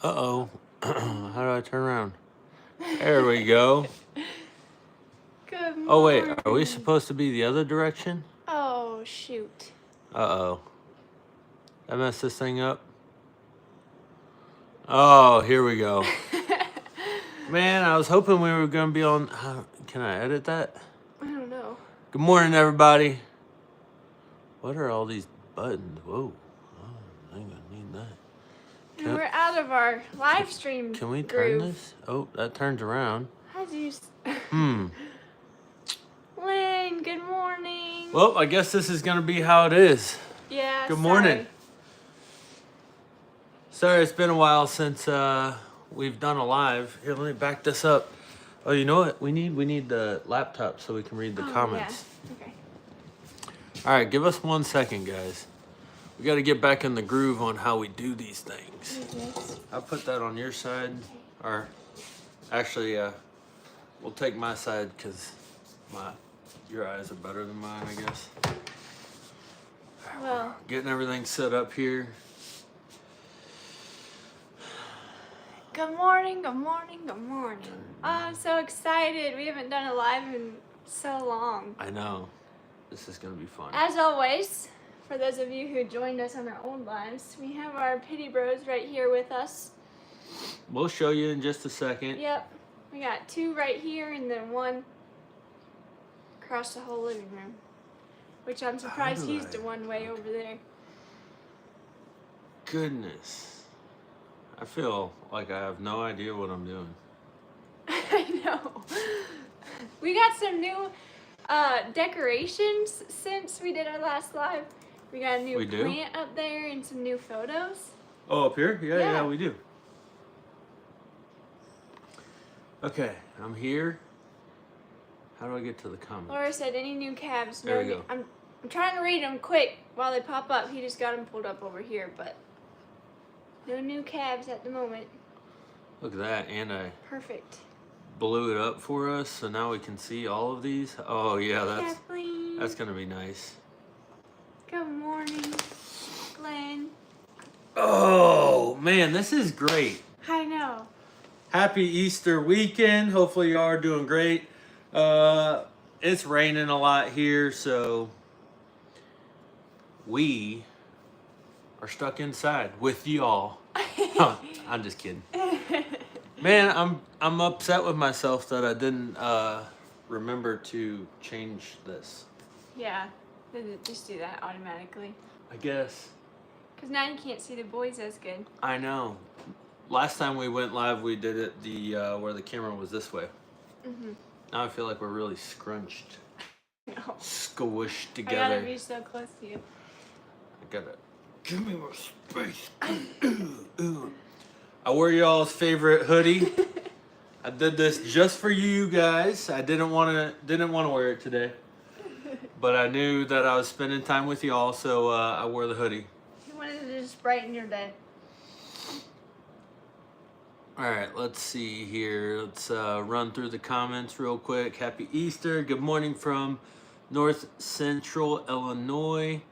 Uh-oh. How do I turn around? There we go. Good morning. Oh, wait. Are we supposed to be the other direction? Oh, shoot. Uh-oh. I messed this thing up. Oh, here we go. Man, I was hoping we were going to be on... can I edit that? I don't know. Good morning, everybody. What are all these buttons? Whoa. Oh, I ain't going to need that. And we're out of our live stream Can we groove. turn this? Oh, that turns around. How do you... Lynn, good morning. Well, I guess this is going to be how it is. Yeah, Good morning. Sorry, it's been a while since we've done a live. Here, let me back this up. Oh, you know what? We need the laptop so we can read the comments. Yeah. Okay. All right, give us 1 second, guys. We got to get back in the groove on how we do these things. I'll put that on your side, or actually, we'll take my side because your eyes are better than mine, I guess. Well, Getting everything set up here. good morning, good morning, good morning. Oh, I'm so excited. We haven't done a live in so long. I know. This is going to be fun. As always, for those of you who joined us on our old lives, we have our Pitty Bros right here with us. We'll show you in just a second. Yep. We got 2 right here and then 1 across the whole living room. Which I'm surprised he's the one way over there. Goodness. I feel like I have no idea what I'm doing. I know. We got some new decorations since we did our last live. We got a new plant up there and some new photos. Oh, up here? Yeah, we do. Okay, I'm here. How do I get to the comments? Laura said, any new calves? There we go. I'm trying to read them quick while they pop up. He just got them pulled up over here, but no new calves at the moment. Look at that, and I Perfect. blew it up for us, so now we can see all of these. Oh yeah, Kathleen. that's gonna be nice. Good morning, Glenn. Oh man, this is great. I know. Happy Easter weekend. Hopefully y'all are doing great. It's raining a lot here, so we are stuck inside with y'all. I'm just kidding. Man, I'm upset with myself that I didn't remember to change this. Yeah, just do that automatically. I guess. Because now you can't see the boys as good. I know. Last time we went live, we did it where the camera was this way. Mm-hmm. Now I feel like we're really scrunched, No. squished together. I gotta be so close to you. I gotta give me more space. Ooh. I wore y'all's favorite hoodie. I did this just for you guys. I didn't want to wear it today, but I knew that I was spending time with y'all, so I wore the hoodie. You wanted to just brighten your day. All right, let's see here. Let's run through the comments real quick. Happy Easter. Good morning from North Central Illinois.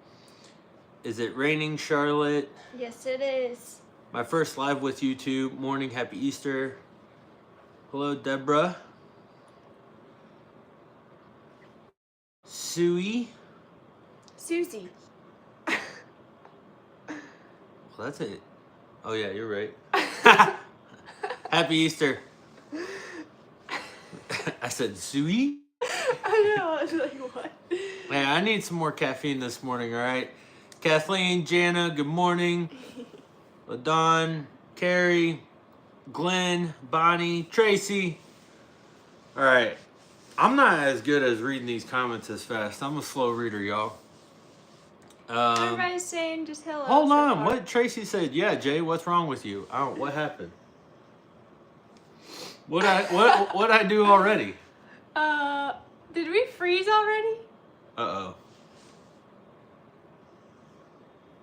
Is it raining, Charlotte? Yes, it is. My first live with you two. Morning, happy Easter. Hello, Deborah. Susie. Susie. Well, that's it. Oh, yeah, you're right. Happy Easter. I said, Susie? I know, I was like, what? Man, I need some more caffeine this morning, all right? Kathleen, Jana, good morning. LaDon, Carrie, Glenn, Bonnie, Tracy. All right. I'm not as good as reading these comments as fast. I'm a slow reader, y'all. Everybody's saying just hello. Hold so on. far. What Tracy said? Yeah, Jay, what's wrong with you? What happened? What I do already? Did we freeze already? Uh-oh.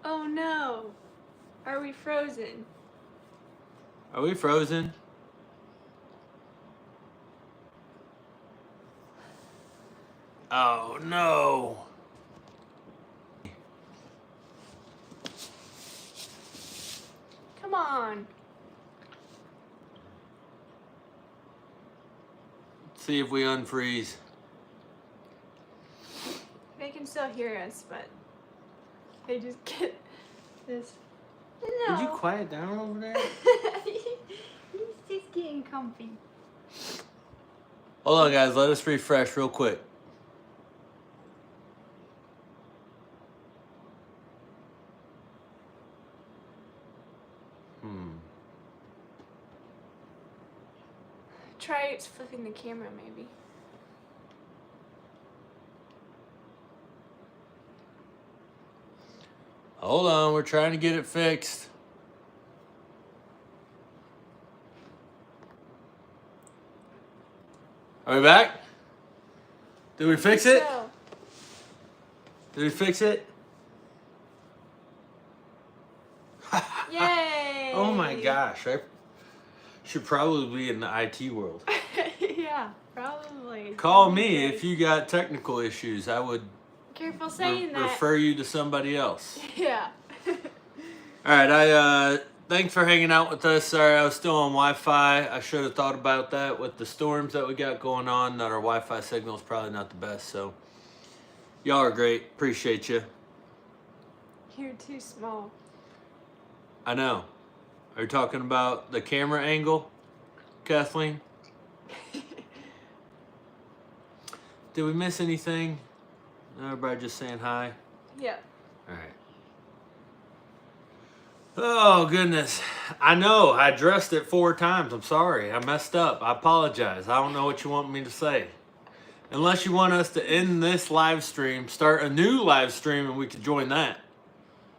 Oh no. Are we frozen? Are we frozen? Oh no. Come on. See if we unfreeze. They can still hear us, but they just get this. No. Would you quiet down over there? He's just getting comfy. Hold on, guys. Let us refresh real quick. Try flipping the camera, maybe. Hold on. We're trying to get it fixed. Are we back? Did we fix it? So, Did we fix it? yay! Oh my gosh. I should probably be in the IT world. Yeah, probably. Call me if you got technical issues. I would Careful saying that. refer you to somebody else. Yeah. All right, thanks for hanging out with us. Sorry, I was still on Wi-Fi. I should have thought about that with the storms that we got going on, that our Wi-Fi signal is probably not the best. So y'all are great. Appreciate you. You're too small. I know. Are you talking about the camera angle, Kathleen? Did we miss anything? Everybody just saying hi? Yeah. All right. Oh, goodness. I know. I addressed it 4 times. I'm sorry. I messed up. I apologize. I don't know what you want me to say. Unless you want us to end this live stream, start a new live stream, and we could join that.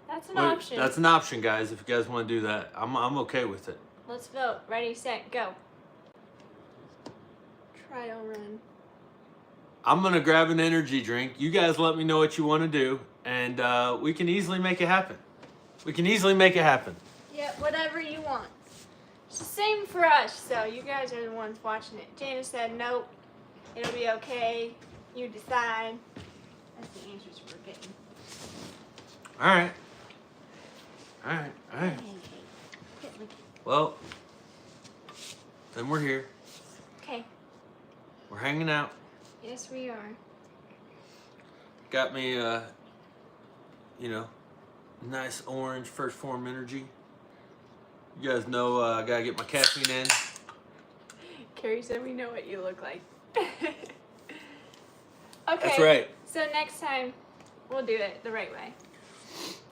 That's an option. That's an option, guys, if you guys want to do that. I'm okay with it. Let's vote. Ready, set, go. Trial run. I'm going to grab an energy drink. You guys let me know what you want to do, and we can easily make it happen. We can easily make it happen. Yeah, whatever you want. It's the same for us, so you guys are the ones watching it. Jana said, nope, it'll be okay. You decide. That's the answers we're getting. All right. All right. All right. Well, then we're here. Okay. We're hanging out. Yes, we are. Got me, nice orange First Form energy. You guys know I gotta get my caffeine in. Carrie said we know what you look like. Okay. That's right. So next time, we'll do it the right way.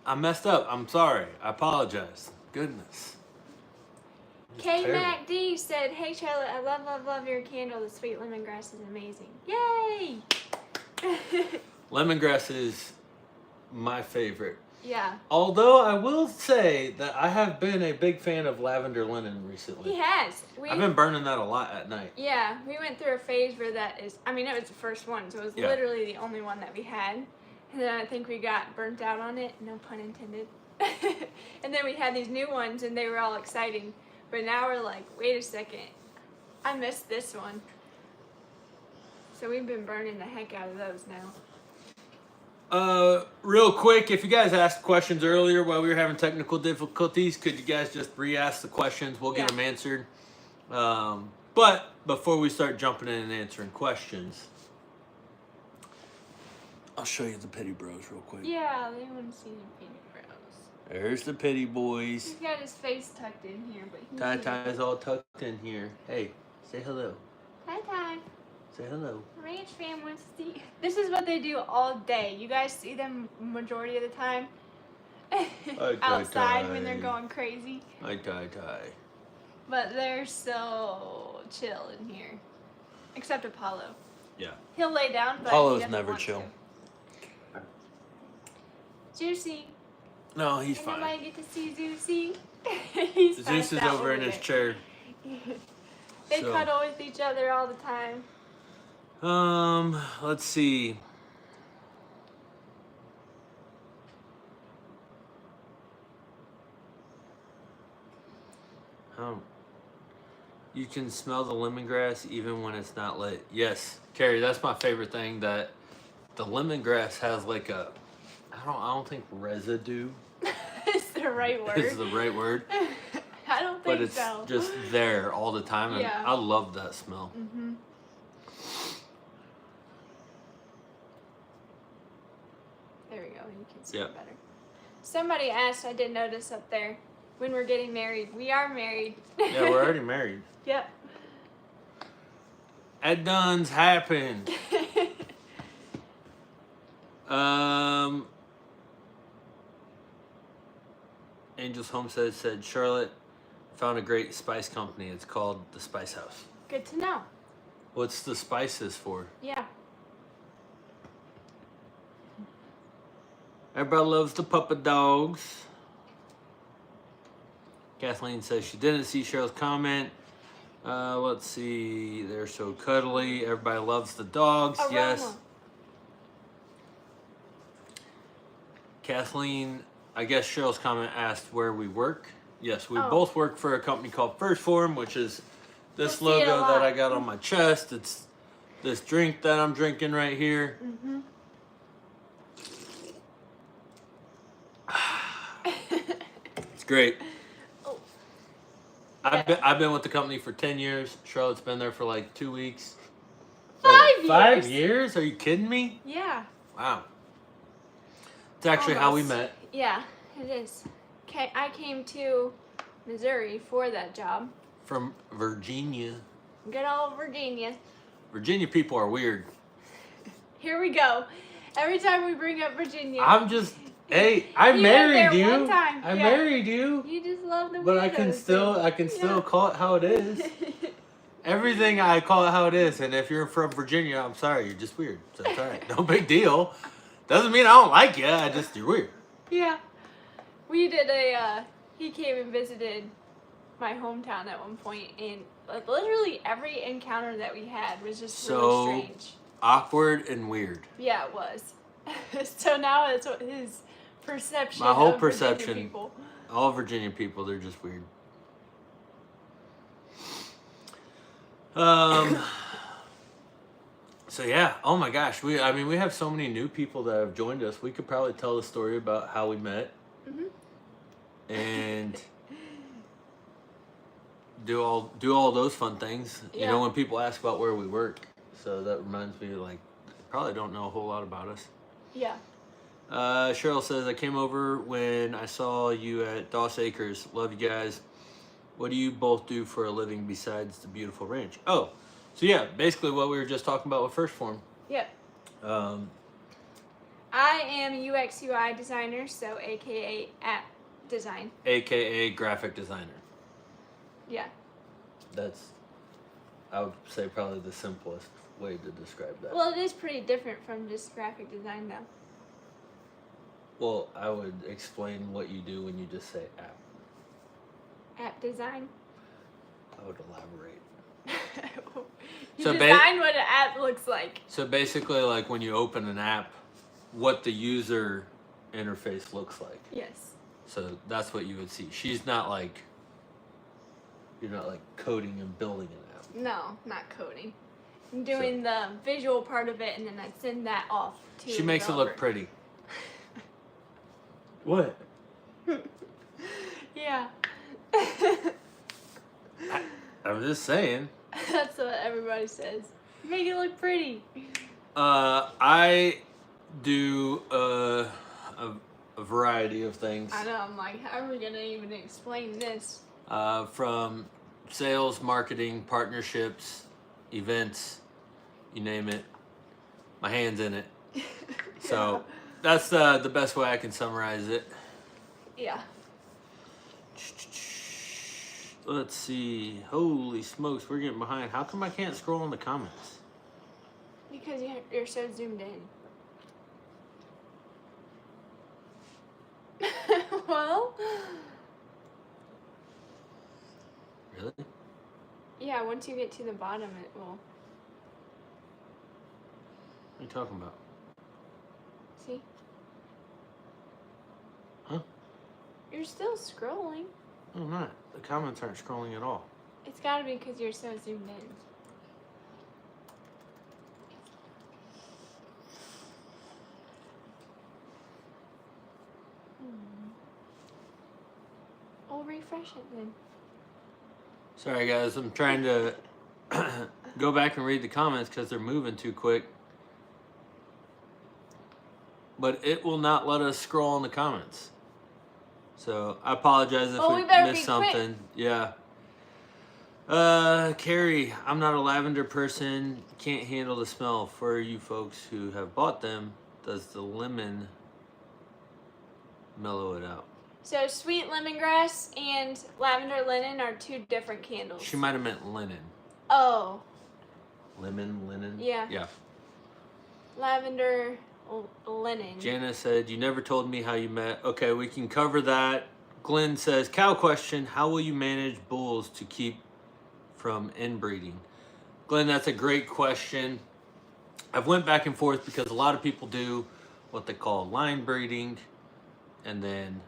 I messed up. I'm sorry. I apologize. Goodness. It's K terrible. Mac D said, hey Charlotte, I love your candle. The sweet lemongrass is amazing. Yay! Lemongrass is my favorite. Yeah. Although I will say that I have been a big fan of lavender linen recently. He has. I've been burning that a lot at night. Yeah, we went through a phase where it was the first one, so it was literally the only one that we had. And then I think we got burnt out on it, no pun intended. And then we had these new ones and they were all exciting. But now we're like, wait a second, I missed this one. So we've been burning the heck out of those now. Real quick, if you guys asked questions earlier while we were having technical difficulties, could you guys just re-ask the questions? We'll get them answered. But before we start jumping in and answering questions, I'll show you the Pitty Bros real quick. Yeah, they want to see the Pitty Bros. There's the Pitty Boys. He's got his face tucked in here, but Ty-Ty's all tucked in here. Hey, say hello. Ty-Ty. Say hello. Ranch fam wants to see. This is what they do all day. You guys see them majority of the time outside when they're going crazy. Hi, Ty-Ty. But they're so chill in here, except Apollo. Yeah. He'll lay down, but Apollo's he doesn't never want chill. to. Juicy. No, he's fine. Nobody get to see Juicy. He's Zeus is over in his chair. They cuddle with each other all the time. Let's see. You can smell the lemongrass even when it's not lit. Yes, Carrie, that's my favorite thing, that the lemongrass has like a, I don't think residue Is the right word? is the right word. I don't think But it's so. just there all the time, and Yeah. I love that smell. Mhm. It's Yep. better. Somebody asked, I did notice up there, when we're getting married. We are married. Yeah, we're already married. Yep. At Dunn's happened. Angel's Homestead said Charlotte found a great spice company. It's called the Spice House. Good to know. What's the spices for? Yeah. Everybody loves the puppet dogs. Kathleen says she didn't see Cheryl's comment. Let's see. They're so cuddly. Everybody loves the dogs. Aroma. Yes. Kathleen, I guess Cheryl's comment asked where we work. Yes, we both work for a company called First Form, which is this logo that I got on my chest. It's this drink that I'm drinking right here. Mm-hmm. It's great. Oh. I've been with the company for 10 years. Charlotte's been there for like 2 weeks. 5 years. 5 years? Are you kidding me? Yeah. Wow. It's actually how we met. Yeah, it is. I came to Missouri for that job. From Virginia. Good old Virginia. Virginia people are weird. Here we go. Every time we bring up Virginia. I'm just, hey, I You went married there you. one time. I Yeah. married you. You just love the But I weirdos can still Yeah. call it how it is. Everything I call it how it is. And if you're from Virginia, I'm sorry, you're just weird. So it's all right. No big deal. Doesn't mean I don't like you. You're weird. Yeah. We did he came and visited my hometown at one point, and literally every encounter that we had was just So really strange. awkward and weird. Yeah, it was. So now it's what his perception. My whole of Virginia perception. people. All Virginia people, they're just weird. So yeah, oh my gosh, we have so many new people that have joined us. We could probably tell the story about how we met. Mhm. And do all those fun things. You know, Yeah. when people ask about where we work. So that reminds me, like, they probably don't know a whole lot about us. Yeah. Cheryl says, I came over when I saw you at Doss Acres. Love you guys. What do you both do for a living besides the beautiful ranch? Oh, so yeah, basically what we were just talking about with First Form. Yep. Um, I am UX UI designer, so AKA app design. AKA graphic designer. Yeah. That's, I would say, probably the simplest way to describe that. Well, it is pretty different from just graphic design, though. Well, I would explain what you do when you just say app. App design. I would elaborate. You So design what an app looks like. So basically, like when you open an app, what the user interface looks like. Yes. So that's what you would see. She's not like, you're not like coding and building an app. No, not coding. I'm doing the visual part of it, and then I send that off to She makes it look pretty. What? Yeah. I'm just saying. That's what everybody says. Make it look pretty. I do a variety of things. I know, I'm like, how are we going to even explain this? From sales, marketing, partnerships, events, you name it. My hand's in it. So that's the best way I can summarize it. Yeah. Let's see. Holy smokes, we're getting behind. How come I can't scroll in the comments? Because you're so zoomed in. Well, Really? yeah, once you get to the bottom, it will. What are you talking about? See? Huh? You're still scrolling. No, I'm not. The comments aren't scrolling at all. It's gotta be because you're so zoomed in. I'll refresh it then. Sorry, guys. I'm trying to go back and read the comments because they're moving too quick. but it will not let us scroll in the comments. So I apologize if we better missed be something. Yeah. Carrie, I'm not a lavender person. Can't handle the smell. For you folks who have bought them, does the lemon mellow it out? So sweet lemongrass and lavender linen are 2 different candles. She might have meant linen. Oh. Linen? Yeah. Yeah. Lavender linen. Jana said, you never told me how you met. Okay, we can cover that. Glenn says, cow question, how will you manage bulls to keep from inbreeding? Glenn, that's a great question. I've went back and forth because a lot of people do what they call line breeding, and then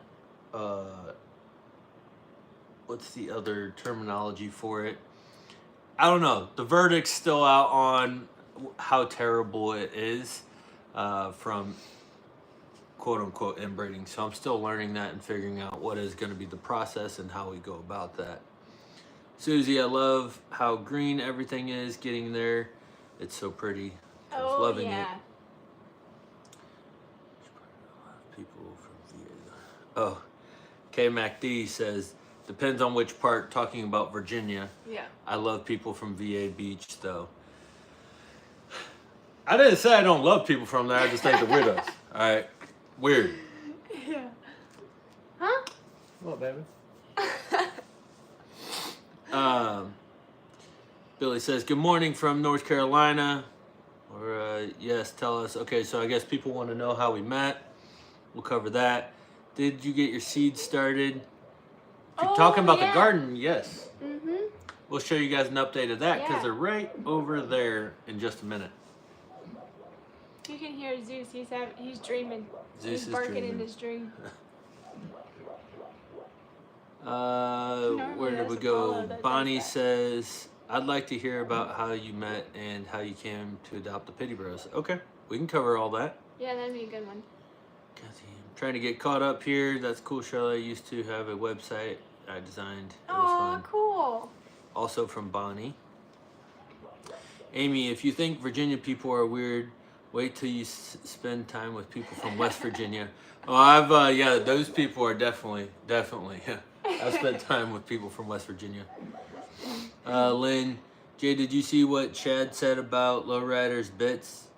what's the other terminology for it? I don't know. The verdict's still out on how terrible it is from quote unquote inbreeding. So I'm still learning that and figuring out what is going to be the process and how we go about that. Susie, I love how green everything is getting there. It's so pretty. I was loving it. People from VA. Oh, KMacD says, depends on which part, talking about Virginia. Yeah. I love people from VA Beach, though. I didn't say I don't love people from there. I just think they're weirdos. All right. Weird. Yeah. Huh? What, baby? Billy says, good morning from North Carolina. Or, yes, tell us. Okay, so I guess people want to know how we met. We'll cover that. Did you get your seeds started? If you're talking about the garden, yes. Mm-hmm. We'll show you guys an update of that because Yeah. they're right over there in just a minute. You can hear Zeus. He's dreaming. Zeus He's is barking dreaming. in his dream. Where did we doesn't follow go? that Bonnie does that. says, I'd like to hear about how you met and how you came to adopt the Pitty Bros. Okay, we can cover all that. Yeah, that'd be a good one. Kathy, I'm trying to get caught up here. That's cool, Charlotte. I used to have a website I designed. It was Oh, fun. cool. Also from Bonnie. Amy, if you think Virginia people are weird, wait till you spend time with people from West Virginia. Oh, yeah, those people are definitely. I've spent time with people from West Virginia. Lynn, Jay, did you see what Chad said about lowriders bits?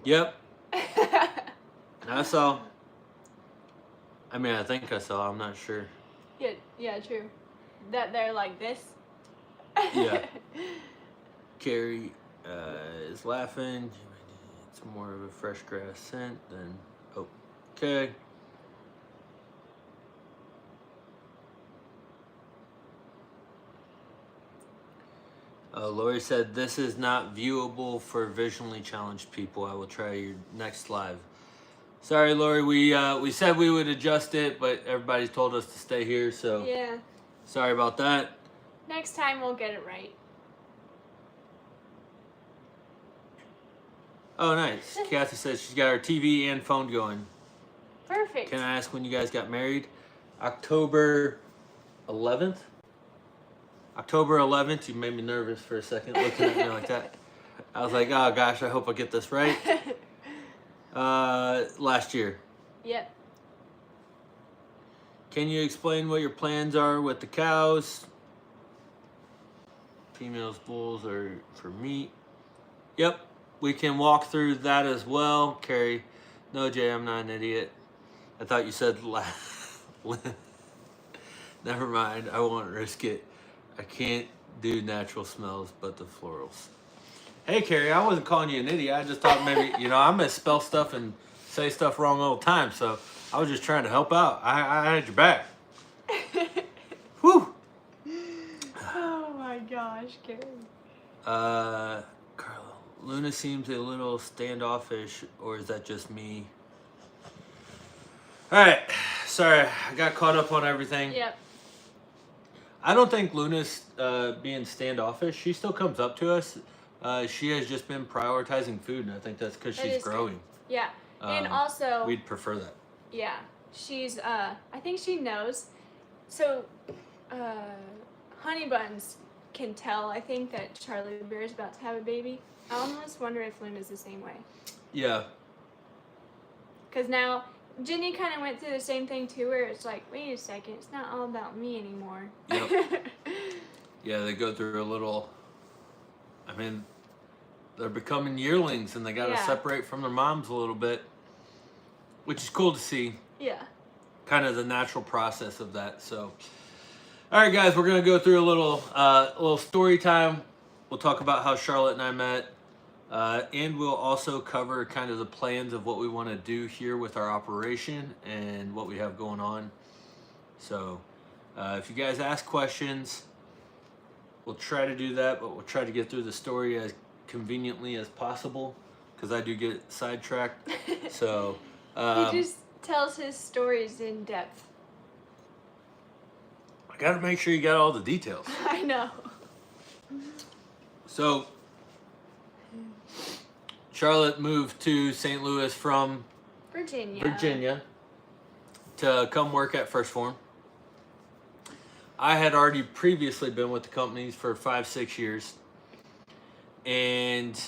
Yep. I saw. I mean, I think I saw. I'm not sure. Yeah, true. That they're like this. Yeah. Carrie is laughing. It's more of a fresh grass scent than. Okay. Lori said, this is not viewable for visually challenged people. I will try your next live. Sorry, Lori, we said we would adjust it, but everybody's told us to stay here, so Yeah. sorry about that. Next time we'll get it right. Oh, nice. Kathy says she's got her TV and phone going. Perfect. Can I ask when you guys got married? October 11th? October 11th, you made me nervous for a second looking at me like that. I was like, oh gosh, I hope I get this right. Last year. Yep. Can you explain what your plans are with the cows? Females, bulls are for meat. Yep, we can walk through that as well. Carrie, no, Jay, I'm not an idiot. I thought you said never mind, I won't risk it. I can't do natural smells, but the florals. Hey, Carrie, I wasn't calling you an idiot. I just thought maybe, I misspell stuff and say stuff wrong all the time. So I was just trying to help out. I had your back. Whew. Oh my gosh, Gary. Carla, Luna seems a little standoffish, or is that just me? All right. Sorry, I got caught up on everything. Yep. I don't think Luna's being standoffish. She still comes up to us. She has just been prioritizing food, and I think that's because she's growing. Yeah, and also we'd prefer that. Yeah, she's. I think she knows. So, Honey Buns can tell. I think that Charlie Bear is about to have a baby. I almost wonder if Luna's the same way. Yeah. Because now Jenny kind of went through the same thing too, where it's like, wait a second, it's not all about me anymore. Yep. Yeah, they go through a little. I mean, they're becoming yearlings, and they got to separate from their moms a little bit, which is cool to see. Yeah. Kind of the natural process of that. So, all right, guys, we're gonna go through a little story time. We'll talk about how Charlotte and I met, and we'll also cover kind of the plans of what we want to do here with our operation and what we have going on. So, if you guys ask questions, we'll try to do that, but we'll try to get through the story as conveniently as possible, because I do get sidetracked. So he just tells his stories in depth. I gotta make sure you got all the details. I know. So Charlotte moved to St. Louis from Virginia to come work at First Form. I had already previously been with the companies for 5-6 years, and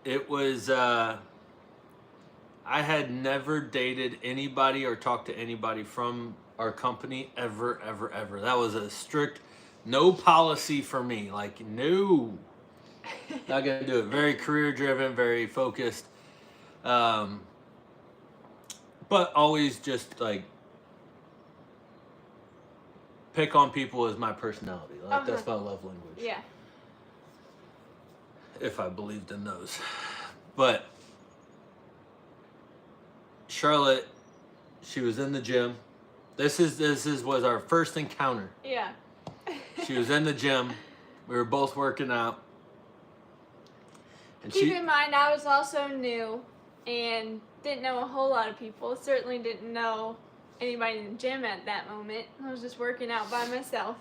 it was I had never dated anybody or talked to anybody from our company ever. That was a strict no policy for me. Like, no, not gonna do it. Very career driven, very focused, but always just like pick on people as my personality. Like, that's my love language. Yeah. If I believed in those. But Charlotte, she was in the gym. This was our first encounter. Yeah. She was in the gym. We were both working out. And Keep in mind, I was also new and didn't know a whole lot of people. Certainly didn't know anybody in the gym at that moment. I was just working out by myself.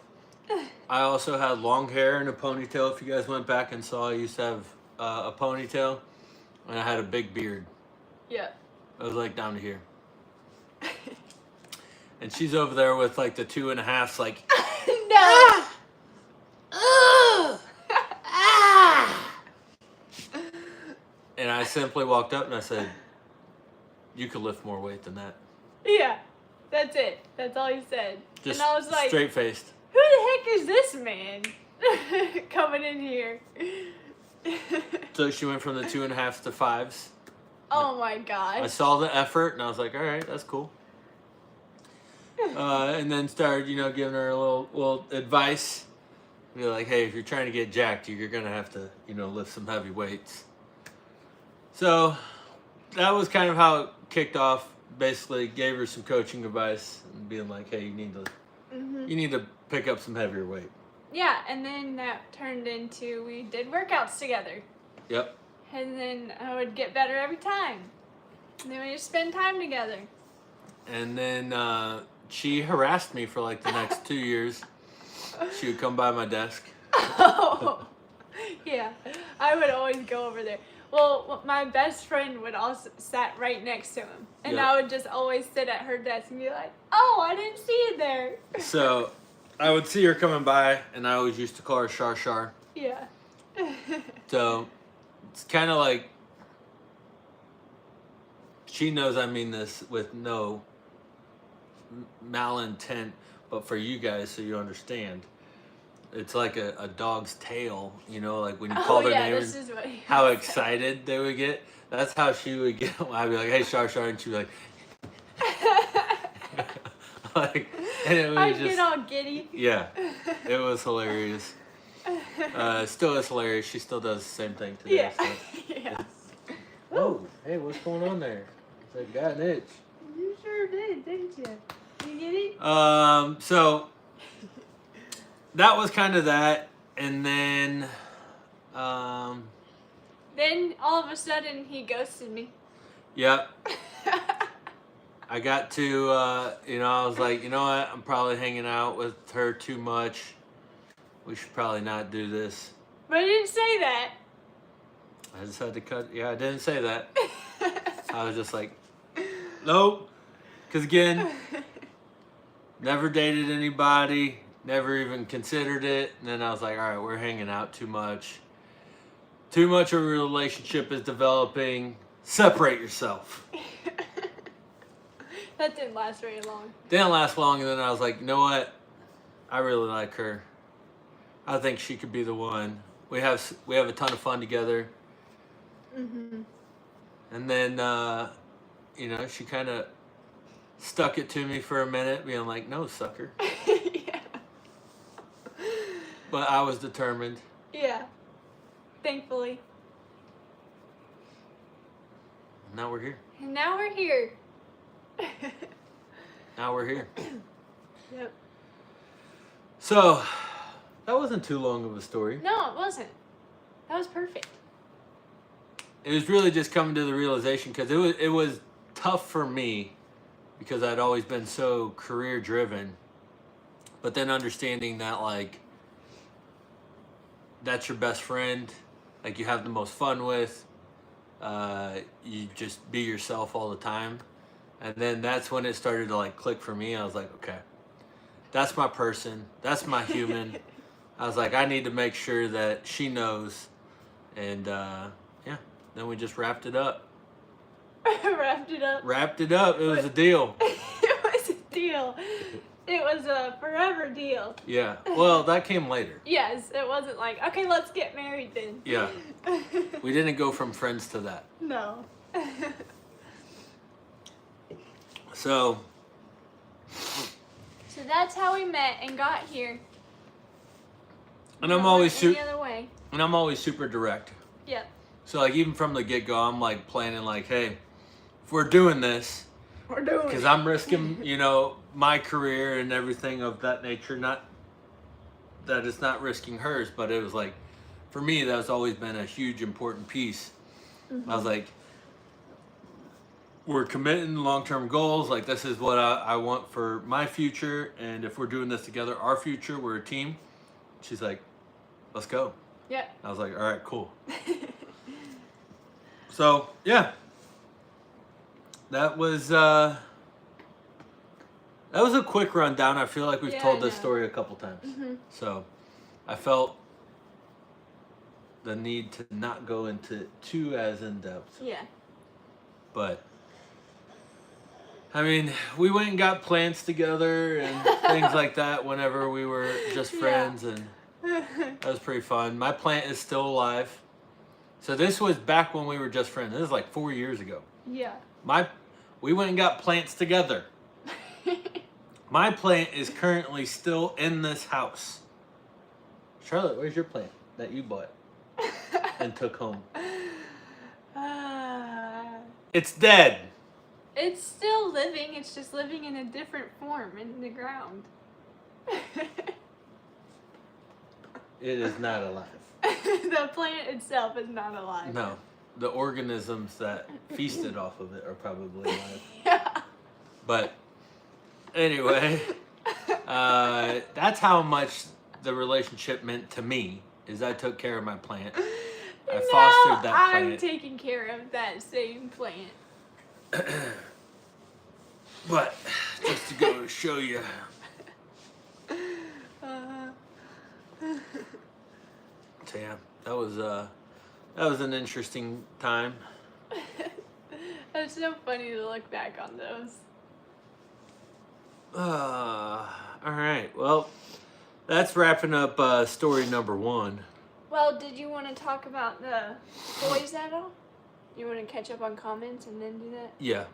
I also had long hair and a ponytail. If you guys went back and saw, I used to have a ponytail, and I had a big beard. Yeah. I was like down to here. And she's over there with like the 2.5s, like, no. And I simply walked up and I said, "You could lift more weight than that." Yeah, that's it. That's all he said. Just and I was like, straight faced. Who the heck is this man coming in here? So she went from the 2.5s to 5s. Oh my gosh. I saw the effort and I was like, all right, that's cool. And then started, giving her a little advice. Be like, hey, if you're trying to get jacked, you're gonna have to, lift some heavy weights. So that was kind of how it kicked off. Basically, gave her some coaching advice and being like, hey, you need to pick up some heavier weight. Yeah, and then that turned into we did workouts together. Yep. And then I would get better every time. And then we just spend time together. And then she harassed me for like the next 2 years. She would come by my desk. Oh, yeah. I would always go over there. Well, my best friend would also sat right next to him. And I would just always sit at her desk and be like, oh, I didn't see it there. So I would see her coming by, and I always used to call her Shar Shar. Yeah. So it's kind of like she knows I mean this with no malintent, but for you guys, so you understand. It's like a dog's tail, like when you call their name, how excited they would get. That's how she would get. I'd be like, hey, Shar Shar, and she'd be like, and it was I'd get all giddy. Yeah, it was hilarious. Still is hilarious. She still does the same thing today. Yeah. So. Yeah. Oh, hey, what's going on there? I got an itch. You sure did, didn't you? You get it? So that was kind of that, and then then all of a sudden he ghosted me. Yep. I got to, I was like, you know what? I'm probably hanging out with her too much. We should probably not do this. But I didn't say that. I just had to cut. Yeah, I didn't say that. I was just like, nope. Because again, never dated anybody, never even considered it. And then I was like, all right, we're hanging out too much. Too much of a relationship is developing. Separate yourself. That didn't last very long. Didn't last long, and then I was like, you know what? I really like her. I think she could be the one. We have a ton of fun together. Mm-hmm. And then, you know, she kind of stuck it to me for a minute, being like, no, sucker. Yeah. But I was determined. Yeah. Thankfully. Now we're here. And now we're here. Now we're here. Yep. So, that wasn't too long of a story. No, it wasn't. That was perfect. It was really just coming to the realization, because it was tough for me because I'd always been so career driven. But then understanding that, like, that's your best friend, like you have the most fun with, you just be yourself all the time. And then that's when it started to like click for me. I was like, okay, that's my person, that's my human. I was like, I need to make sure that she knows. And yeah, then we just wrapped it up. Wrapped it up. Wrapped it up. It was a deal. It was a deal. It was a forever deal. Yeah. Well, that came later. Yes, it wasn't like, okay, let's get married then. Yeah. We didn't go from friends to that. No. So that's how we met and got here. And I'm always any other way. And I'm always super direct. Yep. So like even from the get-go, I'm like planning like, hey, if we're doing this, We're doing it. because I'm risking, you know, my career and everything of that nature. Not that it's not risking hers, but it was like, for me, that's always been a huge important piece. Mm-hmm. I was like, we're committing long-term goals. Like, this is what I want for my future. And if we're doing this together, our future, we're a team. She's like, let's go. Yeah. I was like, all right, cool. So, yeah. That was a quick rundown. I feel like we've told this story a couple times. Mm-hmm. So, I felt the need to not go into too as in-depth. Yeah. But, I mean, we went and got plants together and things like that whenever we were just friends, and that was pretty fun. My plant is still alive. So this was back when we were just friends. This is like 4 years ago. Yeah. We went and got plants together. My plant is currently still in this house. Charlotte, where's your plant that you bought and took home? It's dead. It's still living. It's just living in a different form in the ground. It is not alive. The plant itself is not alive. No. The organisms that feasted off of it are probably alive. Yeah. But anyway, that's how much the relationship meant to me, is I took care of my plant. I fostered that plant. I'm taking care of that same plant. But just to go to show you. So yeah, that was an interesting time. It's so funny to look back on those. All right. Well, that's wrapping up story number 1. Well, did you want to talk about the boys at all? You want to catch up on comments and then do that? Yeah.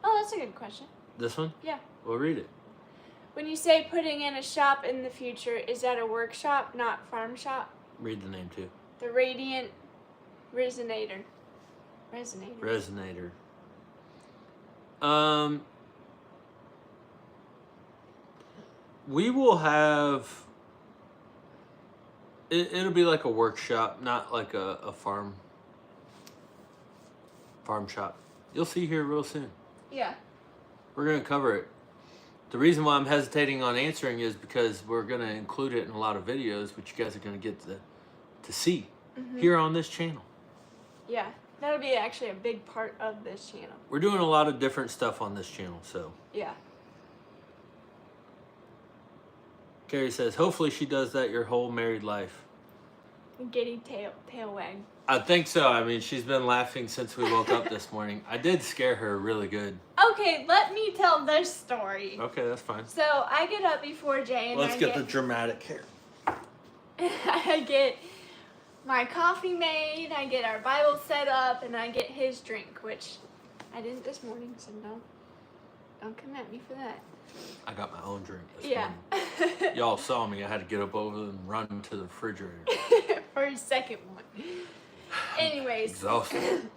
Oh, that's a good question. This one? Yeah. We'll read it. When you say putting in a shop in the future, is that a workshop, not farm shop? Read the name too. The Radiant Resonator. Resonator. We will have. It'll be like a workshop, not like a farm shop. You'll see here real soon. Yeah. We're gonna cover it. The reason why I'm hesitating on answering is because we're gonna include it in a lot of videos, which you guys are gonna get to see here on this channel. Yeah. That'll be actually a big part of this channel. We're doing a lot of different stuff on this channel, so. Yeah. Carrie says, hopefully she does that your whole married life. giddy tail wag. I think so. I mean, she's been laughing since we woke up this morning. I did scare her really good. Okay, let me tell this story. Okay, that's fine. So I get up before Jay and Let's get the dramatic here. I get my coffee made, I get our Bible set up, and I get his drink, which I didn't this morning, so don't come at me for that. I got my own drink this morning. Y'all saw me. I had to get up over and run to the refrigerator. For a second one. Anyways. Exhausted.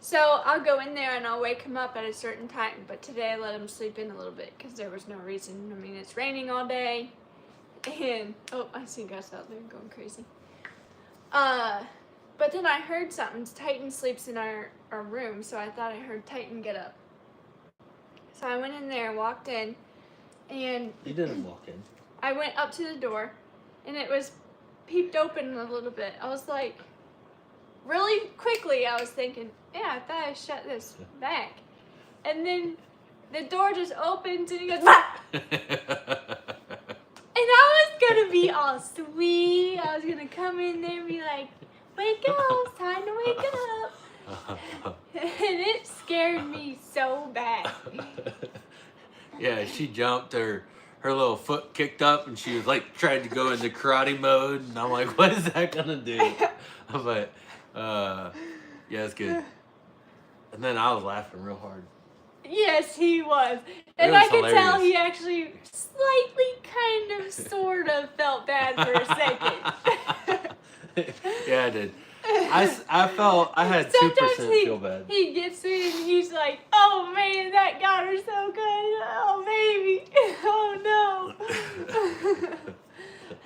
So I'll go in there and I'll wake him up at a certain time, but today I let him sleep in a little bit because there was no reason. I mean, it's raining all day, and oh, I see Gus out there going crazy. But then I heard something. Titan sleeps in our room, so I thought I heard Titan get up. So I went in there, walked in, and You didn't walk in. I went up to the door, and it was peeped open a little bit. I was like, really quickly, I was thinking, yeah, I thought I shut this back. And then the door just opens, and he goes, "Ah!" And I was gonna be all sweet. I was gonna come in there and be like, wake up, it's time to wake up. And it scared me so bad. Yeah, she jumped, her little foot kicked up, and she was like trying to go into karate mode, and I'm like, what is that gonna do? But yeah, it's good. And then I was laughing real hard. Yes, he was. And I could tell he actually slightly, kind of, sort of felt bad for a second. Yeah, I did. I felt I had 2% feel bad. He gets in and he's like, oh man, that got her so good. Oh baby. Oh no.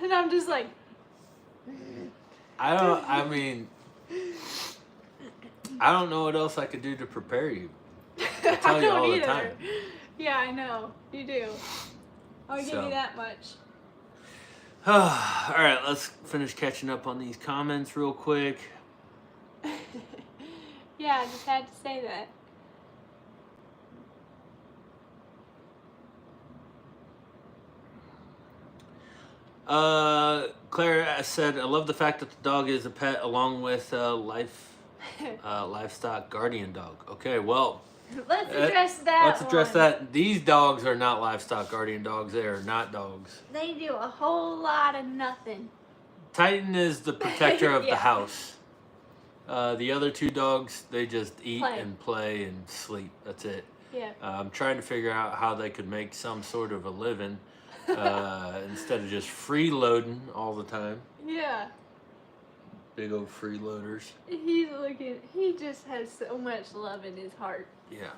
And I'm just like, I don't know what else I could do to prepare you. I tell you all the time. Yeah, I know. You do. I'll give you that much. All right, let's finish catching up on these comments real quick. Yeah, I just had to say that. Claire said, I love the fact that the dog is a pet along with livestock guardian dog. Okay, well, let's address that. These dogs are not livestock guardian dogs. They are not dogs. They do a whole lot of nothing. Titan is the protector of the house. The other two dogs, they just eat and play and sleep. That's it. Yeah. I'm trying to figure out how they could make some sort of a living instead of just freeloading all the time. Yeah. Big old freeloaders. He just has so much love in his heart. Yeah.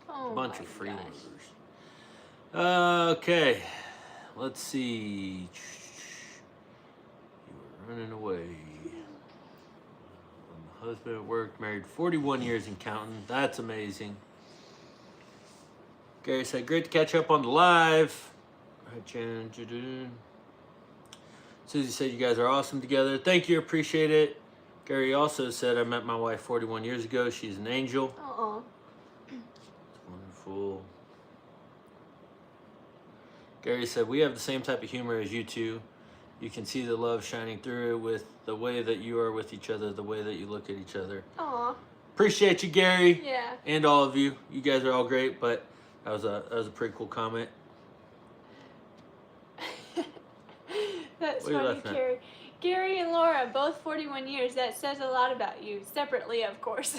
Oh, bunch of freeloaders. Okay. Let's see. You were running away. My husband at work, married 41 years and counting. That's amazing. Gary said, great to catch up on the live. Susie said, you guys are awesome together. Thank you, appreciate it. Gary also said, I met my wife 41 years ago. She's an angel. Uh-oh. It's wonderful. Gary said, we have the same type of humor as you two. You can see the love shining through with the way that you are with each other, the way that you look at each other. Aw. Appreciate you, Gary. Yeah. And all of you. You guys are all great, but that was a pretty cool comment. That's funny, Gary. Gary and Laura, both 41 years. That says a lot about you. Separately, of course.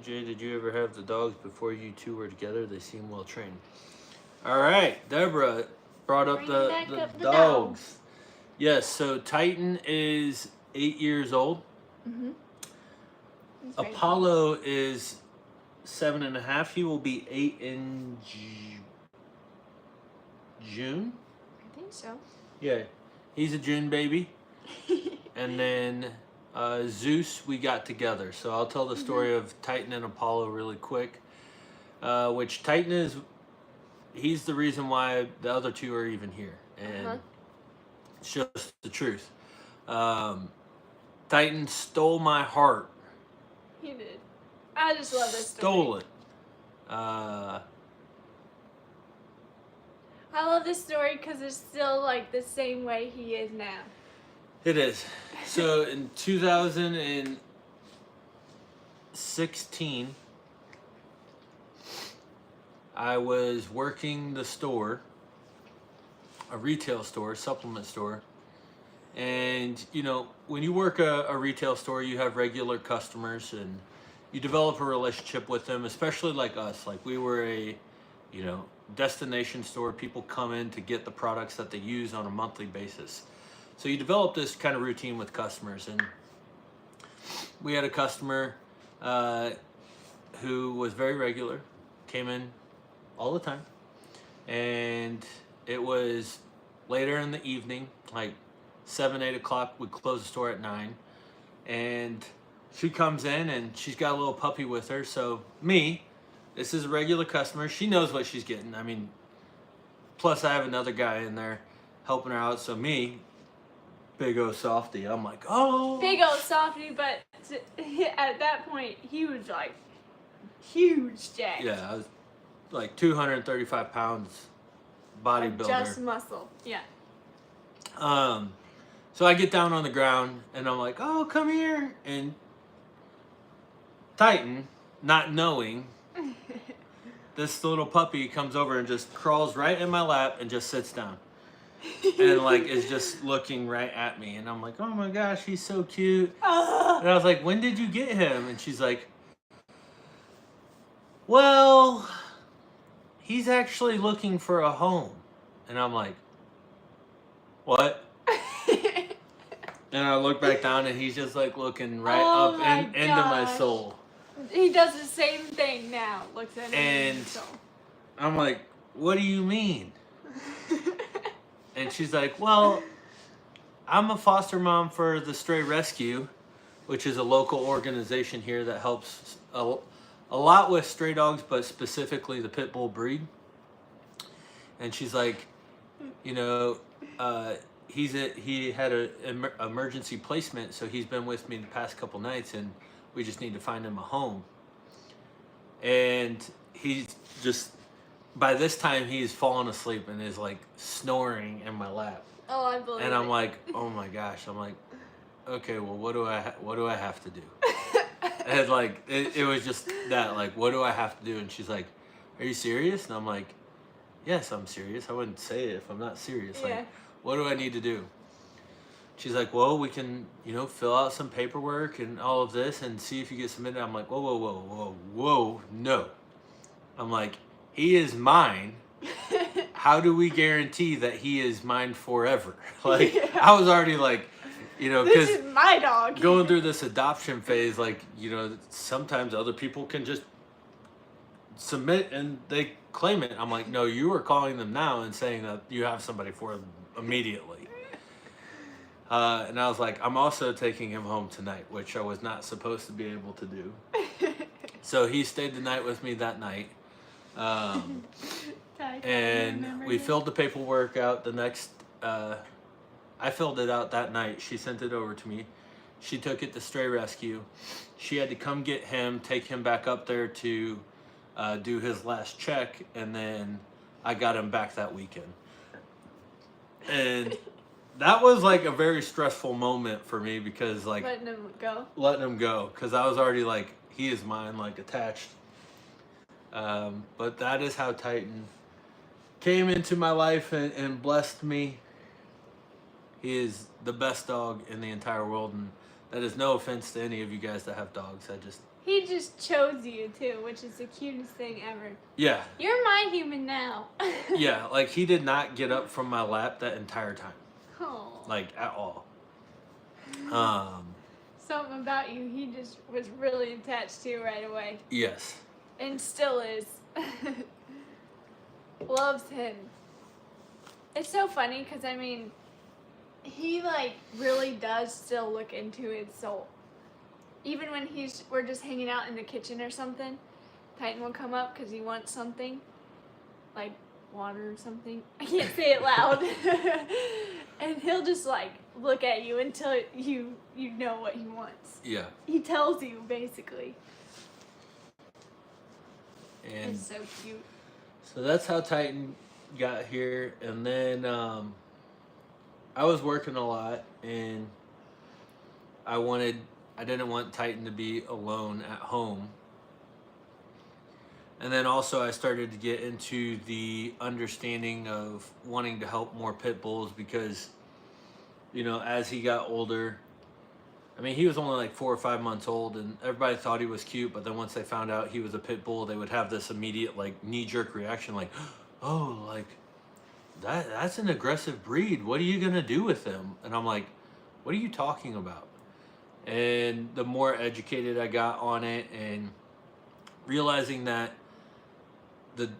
Jay, did you ever have the dogs before you two were together? They seem well trained. All right, Deborah brought up the dogs. Yes, so Titan is 8 years old. Mm-hmm. Apollo is 7.5. He will be 8 in June. I think so. Yeah, he's a June baby. And then Zeus, we got together. So I'll tell the story of Titan and Apollo really quick. Which Titan he's the reason why the other two are even here. And it's just the truth. Titan stole my heart. He did. I just love this story. Stolen. I love this story because it's still like the same way he is now. It is. So in 2016, I was working the store, a retail store, supplement store. And, you know, when you work a retail store, you have regular customers and you develop a relationship with them, especially like us. Like we were a, you know, destination store. People come in to get the products that they use on a monthly basis. So you develop this kind of routine with customers. And we had a customer who was very regular, came in all the time. And it was later in the evening, like 7, 8 o'clock. We'd close the store at 9. And she comes in and she's got a little puppy with her. So this is a regular customer. She knows what she's getting. I mean, plus I have another guy in there helping her out. So big old softy. I'm like, oh. Big old softy, but at that point, he was like huge jack. Yeah, I was like 235 pounds bodybuilder. Just muscle, yeah. So I get down on the ground and I'm like, oh, come here. And Titan, not knowing, this little puppy comes over and just crawls right in my lap and just sits down. And like is just looking right at me. And I'm like, oh my gosh, he's so cute. And I was like, when did you get him? And she's like, well, he's actually looking for a home. And I'm like, what? And I look back down and he's just like looking right up into my soul. He does the same thing now. Looks at me and soul. I'm like, what do you mean? And she's like, well, I'm a foster mom for the Stray Rescue, which is a local organization here that helps a lot with stray dogs, but specifically the Pitbull breed. And she's like, you know, he had an emergency placement, so he's been with me the past couple nights, and we just need to find him a home. And he's just, by this time, he's fallen asleep and is like snoring in my lap. Oh, I believe And I'm it. like, oh my gosh. I'm like, okay, well, what do I have to do? And like, it was just that, like, what do I have to do? And she's like, are you serious? And I'm like, yes, I'm serious. I wouldn't say it if I'm not serious. Yeah. Like, what do I need to do? She's like, well, we can, you know, fill out some paperwork and all of this and see if you get submitted. I'm like, whoa, no. I'm like, he is mine. How do we guarantee that he is mine forever? Like, yeah. I was already like, you know, because this is my dog. Going through this adoption phase, like, you know, sometimes other people can just submit and they claim it. I'm like, no, you are calling them now and saying that you have somebody for them immediately. And I was like, I'm also taking him home tonight, which I was not supposed to be able to do. So he stayed the night with me that night. And we filled the paperwork out the next, I filled it out that night. She sent it over to me. She took it to Stray Rescue. She had to come get him, take him back up there to do his last check, and then I got him back that weekend. And that was like a very stressful moment for me because like letting him go because I was already like, he is mine, like attached. But that is how Titan came into my life and blessed me. He is the best dog in the entire world, and that is no offense to any of you guys that have dogs. He just chose you too, which is the cutest thing ever. Yeah. You're my human now. Yeah, like he did not get up from my lap that entire time. Oh. Like at all. Something about you, he just was really attached to right away. Yes. And still is. Loves him. It's so funny because, I mean, he, like, really does still look into his soul. Even when we're just hanging out in the kitchen or something, Titan will come up because he wants something. Like water or something. I can't say it loud. And he'll just, like, look at you until you know what he wants. Yeah. He tells you, basically. And it's so cute. so that's how Titan got here. And then I was working a lot, and I didn't want Titan to be alone at home. And then also I started to get into the understanding of wanting to help more pit bulls because, as he got older, I mean, he was only like 4 or 5 months old, and everybody thought he was cute. But then once they found out he was a pit bull, they would have this immediate like knee-jerk reaction, like, "Oh, like that's an aggressive breed. What are you gonna do with him?" And I'm like, "What are you talking about?" And the more educated I got on it, and realizing that the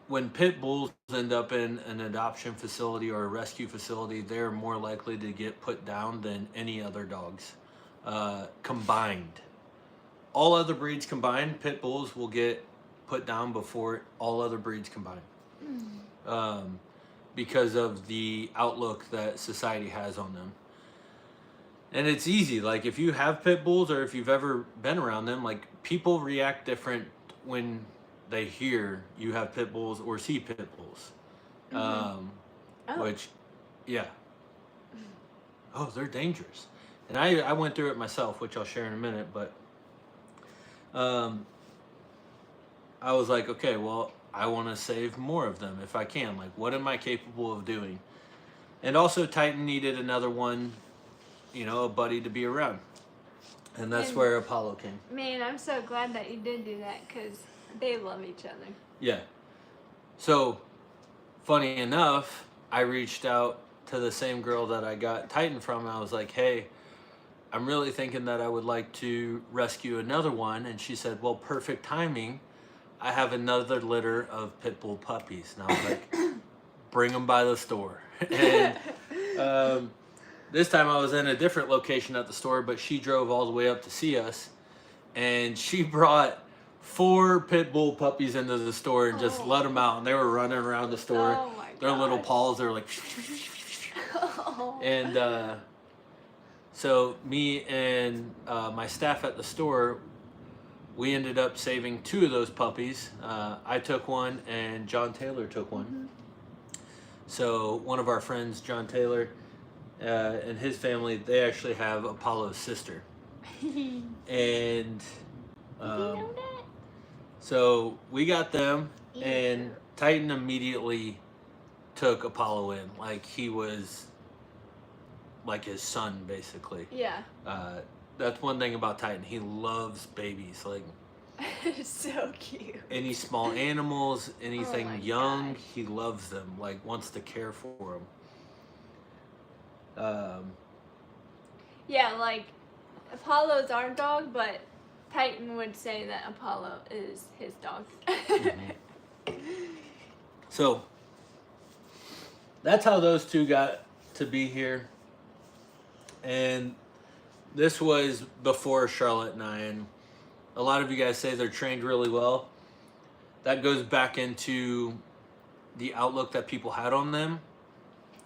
when pit bulls end up in an adoption facility or a rescue facility, they're more likely to get put down than any other dogs combined. All other breeds combined, pit bulls will get put down before all other breeds combined, because of the outlook that society has on them. And it's easy. Like if you have pit bulls or if you've ever been around them, like people react different when they hear you have pit bulls or see pit bulls. Which, yeah. Oh, they're dangerous. And I went through it myself, which I'll share in a minute. But I was like, okay, well, I want to save more of them if I can. Like, what am I capable of doing? And also, Titan needed another one, a buddy to be around. And that's where Apollo came. Man, I'm so glad that you did do that because they love each other. Yeah. So, funny enough, I reached out to the same girl that I got Titan from. And I was like, hey, I'm really thinking that I would like to rescue another one. And she said, well, perfect timing. I have another litter of pit bull puppies. And I was like, bring them by the store. And this time I was in a different location at the store, but she drove all the way up to see us. And she brought 4 pit bull puppies into the store and just let them out. And they were running around the store. Oh my Their little paws, they were like... And so me and my staff at the store, we ended up saving 2 of those puppies. I took one and John Taylor took one. Mm-hmm. So one of our friends, John Taylor, and his family, they actually have Apollo's sister. And so we got them, and Titan immediately took Apollo in. Like he was like his son, basically. Yeah. That's one thing about Titan. He loves babies. Like, so cute. Any small animals, anything young, he loves them. Like, wants to care for them. Yeah, like Apollo's our dog, but Titan would say that Apollo is his dog. Mm-hmm. So that's how those 2 got to be here. And this was before Charlotte and I, and a lot of you guys say they're trained really well. That goes back into the outlook that people had on them,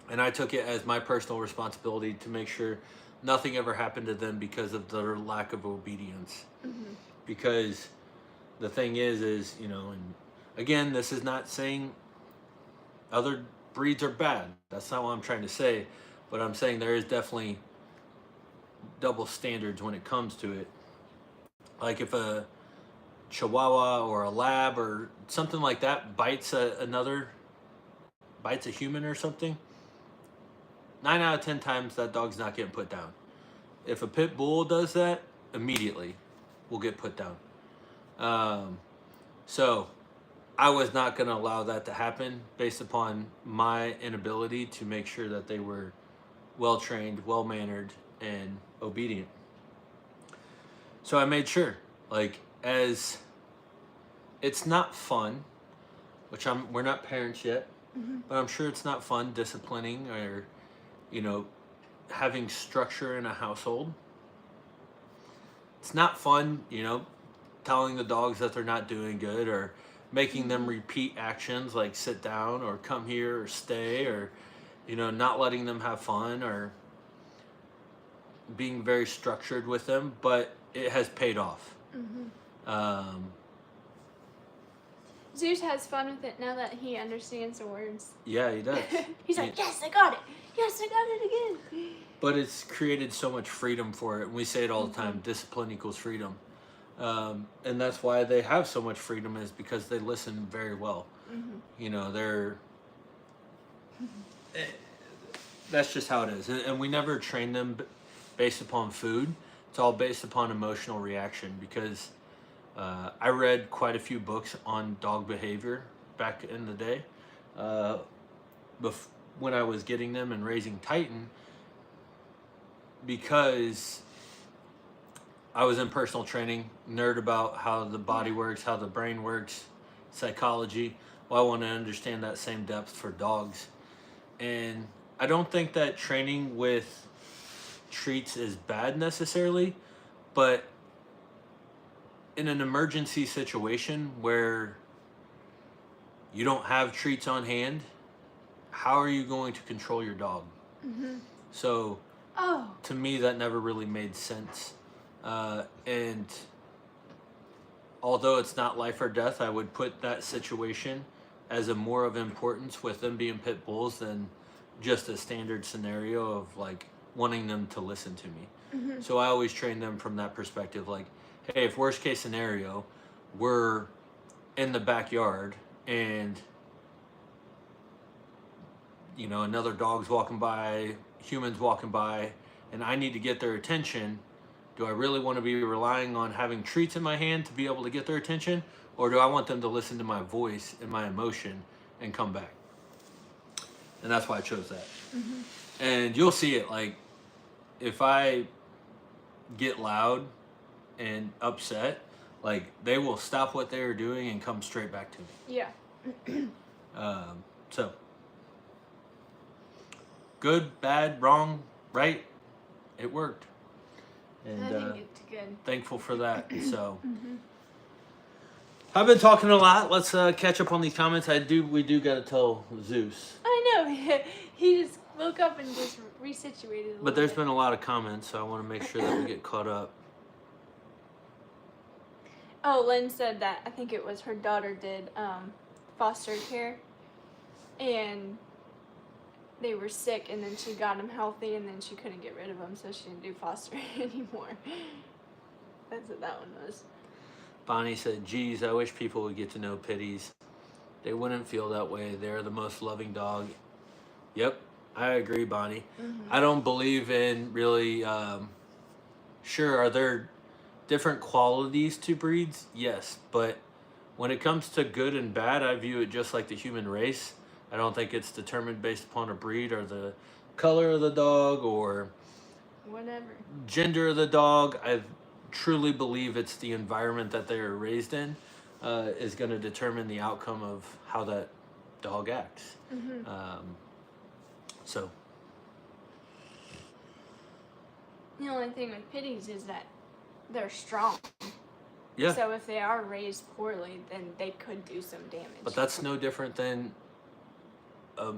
and I took it as my personal responsibility to make sure nothing ever happened to them because of their lack of obedience. Mm-hmm. Because the thing is, and again, this is not saying other breeds are bad. That's not what I'm trying to say, but I'm saying there is definitely double standards when it comes to it. Like if a Chihuahua or a Lab or something like that bites a human or something, 9 out of 10 times that dog's not getting put down. If a pit bull does that, immediately will get put down. So I was not going to allow that to happen based upon my inability to make sure that they were well trained, well mannered, and obedient. So I made sure, like, as it's not fun, which we're not parents yet, mm-hmm. but I'm sure it's not fun disciplining or, having structure in a household. It's not fun, telling the dogs that they're not doing good or making them repeat actions like sit down or come here or stay or, not letting them have fun or being very structured with them, but it has paid off. Mm-hmm. Zeus has fun with it now that he understands the words. Yeah, he does. He's like, yes, I got it. Yes, I got it again. But it's created so much freedom for it. And we say it all the time, discipline equals freedom. And that's why they have so much freedom, is because they listen very well. You know, that's just how it is. And we never train them based upon food. It's all based upon emotional reaction, because I read quite a few books on dog behavior back in the day. When I was getting them and raising Titan, because I was in personal training, nerd about how the body works, how the brain works, psychology. Well, I want to understand that same depth for dogs. And I don't think that training with treats is bad necessarily, but in an emergency situation where you don't have treats on hand, how are you going to control your dog? So to me, that never really made sense. And although it's not life or death, I would put that situation as a more of importance with them being pit bulls than just a standard scenario of like wanting them to listen to me. So I always train them from that perspective. Like, hey, if worst case scenario, we're in the backyard and, you know, another dog's walking by, humans walking by, and I need to get their attention. Do I really want to be relying on having treats in my hand to be able to get their attention? Or do I want them to listen to my voice and my emotion and come back? And that's why I chose that. And you'll see it, like, if I get loud and upset, like, they will stop what they are doing and come straight back to me. Yeah. So, good, bad, wrong, right? It worked. And I think it's good. thankful for that. So, I've been talking a lot. Let's catch up on these comments. We do got to tell Zeus. I know. He just woke up and just resituated. But there's been a lot of comments, so I want to make sure that we get caught up. Oh, Lynn said that I think it was her daughter did foster care, and they were sick, and then she got them healthy, and then she couldn't get rid of them, so she didn't do foster anymore. That's what that one was. Bonnie said, geez, I wish people would get to know Pitties. They wouldn't feel that way. They're the most loving dog. Yep, I agree, Bonnie. I don't believe in really, sure, are there different qualities to breeds? Yes, but when it comes to good and bad, I view it just like the human race. I don't think it's determined based upon a breed or the color of the dog or whatever gender of the dog. I truly believe it's the environment that they are raised in is going to determine the outcome of how that dog acts. So the only thing with pitties is that they're strong. yeah, So if they are raised poorly, then they could do some damage. but that's no different than a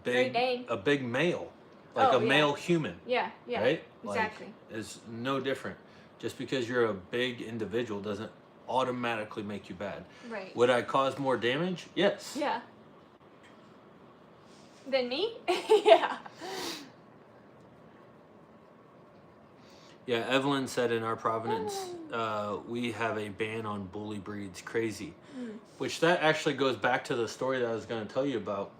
Great Dane. big male, like a male human. Yeah, Right? exactly. Like, it's no different. Just because you're a big individual doesn't automatically make you bad. Right. Would I cause more damage? Yes. Yeah. Than me? Yeah. Yeah, Evelyn said in our Providence, we have a ban on bully breeds. Crazy. Which that actually goes back to the story that I was going to tell you about.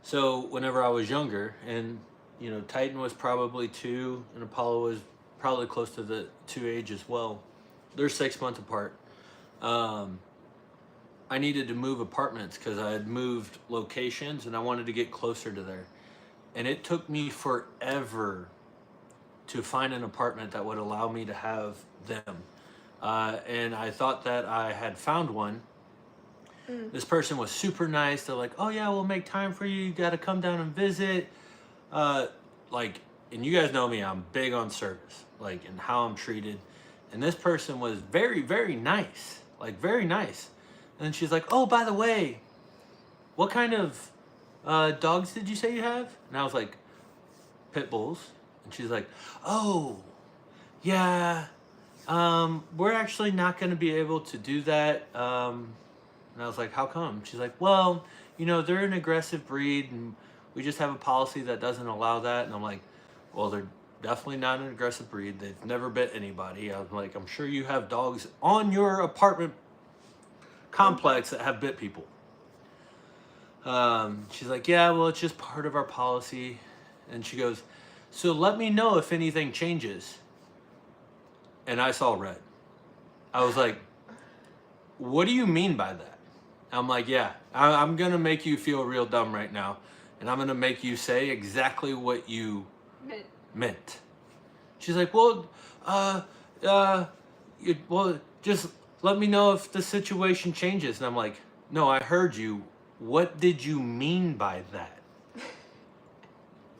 So whenever I was younger, and, you know, Titan was probably 2, and Apollo was probably close to the 2 age as well. They're 6 months apart. I needed to move apartments because I had moved locations and I wanted to get closer to there. And it took me forever to find an apartment that would allow me to have them. And I thought that I had found one. This person was super nice. They're like, oh yeah, we'll make time for you. You got to come down and visit. And you guys know me, I'm big on service, like, and how I'm treated. And this person was very, very nice, like very nice. And then she's like, oh, by the way, what kind of dogs did you say you have? And I was like, Pitbulls. And she's like, oh, yeah, we're actually not going to be able to do that. And I was like, how come? She's like, well, they're an aggressive breed, and we just have a policy that doesn't allow that. And I'm like, well, they're definitely not an aggressive breed. They've never bit anybody. I'm like, I'm sure you have dogs on your apartment complex that have bit people. She's like, yeah, well, it's just part of our policy. And she goes, so let me know if anything changes. And I saw red. I was like, what do you mean by that? I'm like, yeah, I'm going to make you feel real dumb right now. And I'm going to make you say exactly what you meant. She's like, well, just let me know if the situation changes. And I'm like, no, I heard you. What did you mean by that?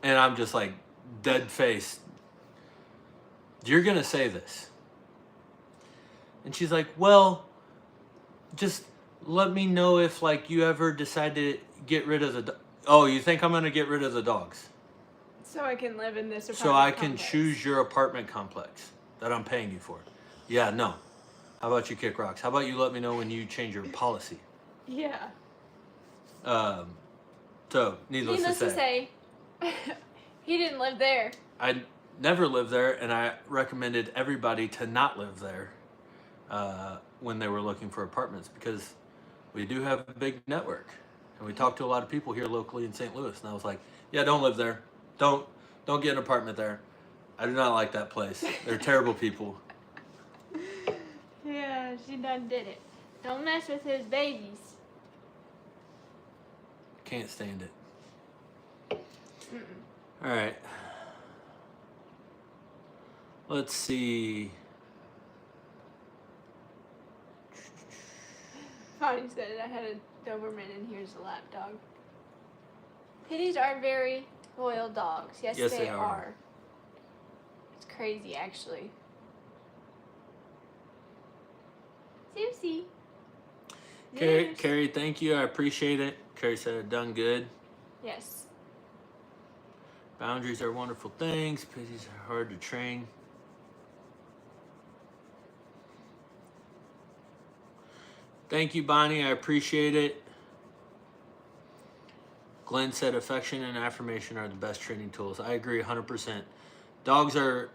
And I'm just like, dead face. You're going to say this. And she's like, well, just let me know if, like, you ever decide to get rid of the... Oh, you think I'm going to get rid of the dogs? So I can live in this apartment So I can complex. choose your apartment complex that I'm paying you for. Yeah, no. How about you kick rocks? How about you let me know when you change your policy? Yeah. So, needless to say, he didn't live there. I never lived there, and I recommended everybody to not live there when they were looking for apartments, because we do have a big network, and we talk to a lot of people here locally in St. Louis. And I was like, yeah, don't live there. Don't get an apartment there. I do not like that place. They're terrible people. Yeah, she done did it. Don't mess with his babies. Can't stand it. All right. Let's see. Bonnie said I had a Doberman and here's a lap dog. Pitties are very loyal dogs. Yes, they are. It's crazy, actually. Susie. Carrie, thank you. I appreciate it. Carrie said I've done good. Yes. Boundaries are wonderful things. Pitties are hard to train. Thank you, Bonnie. I appreciate it. Glenn said affection and affirmation are the best training tools. I agree 100%. Dogs are,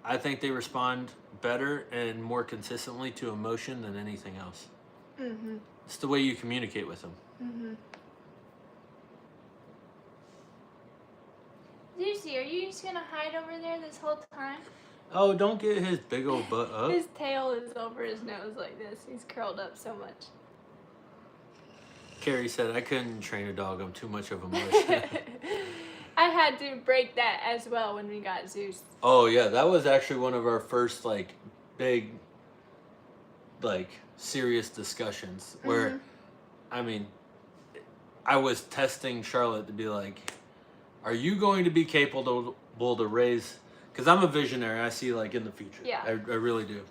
I think they respond better and more consistently to emotion than anything else. Mm-hmm. It's the way you communicate with them. Mm-hmm. Lucy, are you just going to hide over there this whole time? Oh, don't get his big old butt up. His tail is over his nose like this. He's curled up so much. Carrie said, I couldn't train a dog. I'm too much of a mush. I had to break that as well when we got Zeus. Oh, yeah. That was actually one of our first, big, serious discussions where, I mean, I was testing Charlotte to be like, are you going to be capable to raise... Because I'm a visionary. I see, in the future. Yeah. I really do.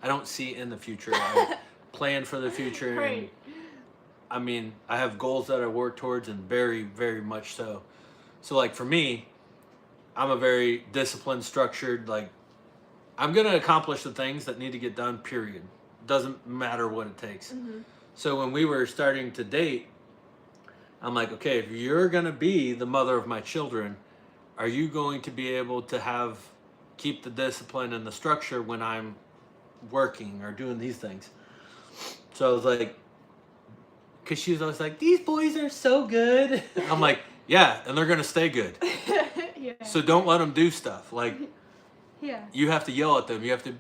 I don't see in the future. I plan for the future. Right. And, I have goals that I work towards, and very, very much so. So, for me, I'm a very disciplined, structured, I'm going to accomplish the things that need to get done, period. Doesn't matter what it takes. Mm-hmm. So when we were starting to date, I'm like, okay, if you're going to be the mother of my children, are you going to be able to keep the discipline and the structure when I'm working or doing these things? So I was like, because she was always like, these boys are so good. I'm like, yeah, and they're going to stay good. Yeah. So don't let them do stuff. Yeah. You have to yell at them. You have to,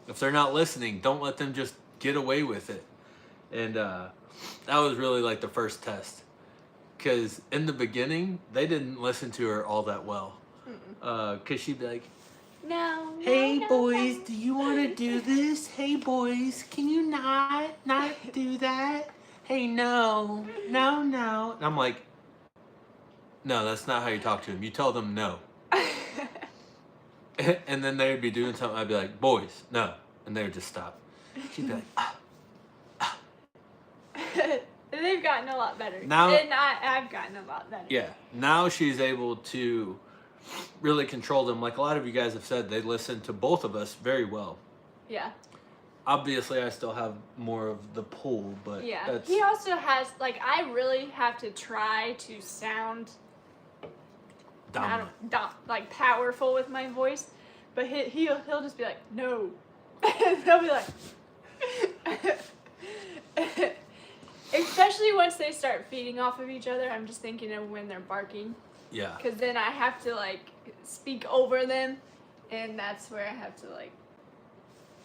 if they're not listening, don't let them just get away with it. And that was really the first test. Because in the beginning, they didn't listen to her all that well. Because she'd be like, no, hey, boys, do you want to do this? Hey, boys, can you not do that? Hey, no. And I'm like, no, that's not how you talk to them. You tell them no. And then they would be doing something. I'd be like, boys, no. And they would just stop. She'd be like, They've gotten a lot better. Now, and I've gotten a lot better. Yeah. Now she's able to really control them. Like a lot of you guys have said, they listen to both of us very well. Yeah. Obviously, I still have more of the pull, but yeah. He also has, like, I really have to try to sound dominant. Like powerful with my voice, but he'll just be like, no. They'll be like, especially once they start feeding off of each other. I'm just thinking of when they're barking. Yeah. Because then I have to, like, speak over them, and that's where I have to, like,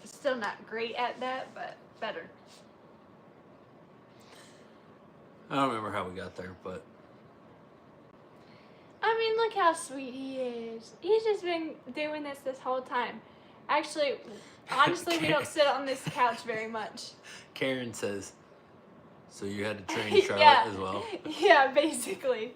still not great at that, but better. I don't remember how we got there, but I mean, look how sweet he is. He's just been doing this whole time. Actually, honestly, we don't sit on this couch very much. Karen says, so you had to train Charlotte as well? Yeah, basically.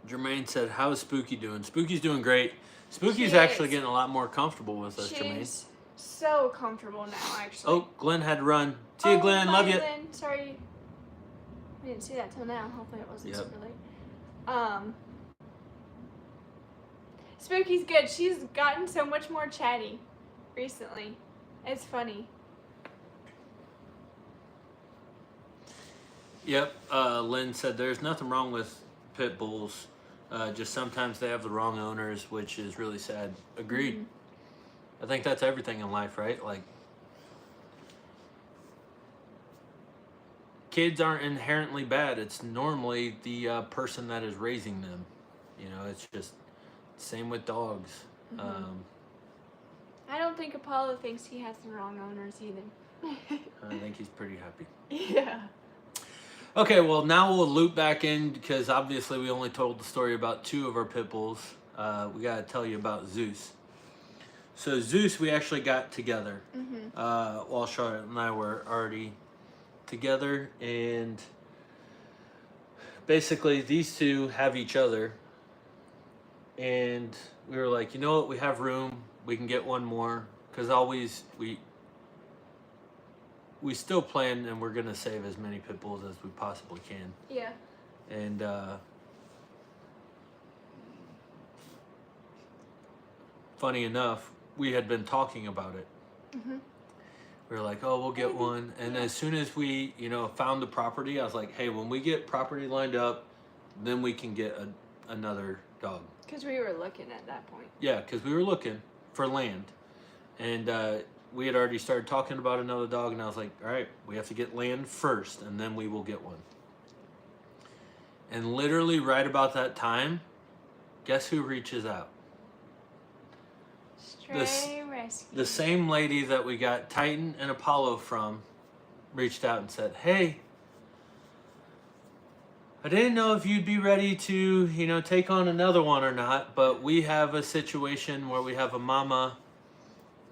Jermaine said, how's Spooky doing? Spooky's doing great. Spooky's actually getting a lot more comfortable with us, Jermaine. She's so comfortable now, actually. Oh, Glenn had to run. See you, Glenn. Love you. Glenn. Sorry. I didn't see that till now. Hopefully it wasn't super late. Spooky's good. She's gotten so much more chatty recently. It's funny. Yep. Lynn said there's nothing wrong with pit bulls. Just sometimes they have the wrong owners, which is really sad. Agreed. Mm-hmm. I think that's everything in life, right? Like, kids aren't inherently bad. It's normally the person that is raising them. You know, it's just same with dogs. Mm-hmm. I don't think Apollo thinks he has the wrong owners either. I think he's pretty happy. Yeah. Okay, well, now we'll loop back in because obviously we only told the story about 2 of our pit bulls. We got to tell you about Zeus. So Zeus, we actually got together while Charlotte and I were already together. And basically these 2 have each other. And we were like, you know what, we have room. We can get one more. Because always we still plan, and we're going to save as many pit bulls as we possibly can. Yeah. And funny enough, we had been talking about it. Mm-hmm. We were like, oh, we'll get one. And as soon as we, found the property, I was like, hey, when we get property lined up, then we can get another dog. Because we were looking at that point. Yeah, because we were looking for land. And we had already started talking about another dog, and I was like, all right, we have to get land first, and then we will get one. And literally right about that time, guess who reaches out? Stray Rescue. The same lady that we got Titan and Apollo from reached out and said, hey, I didn't know if you'd be ready to, take on another one or not, but we have a situation where we have a mama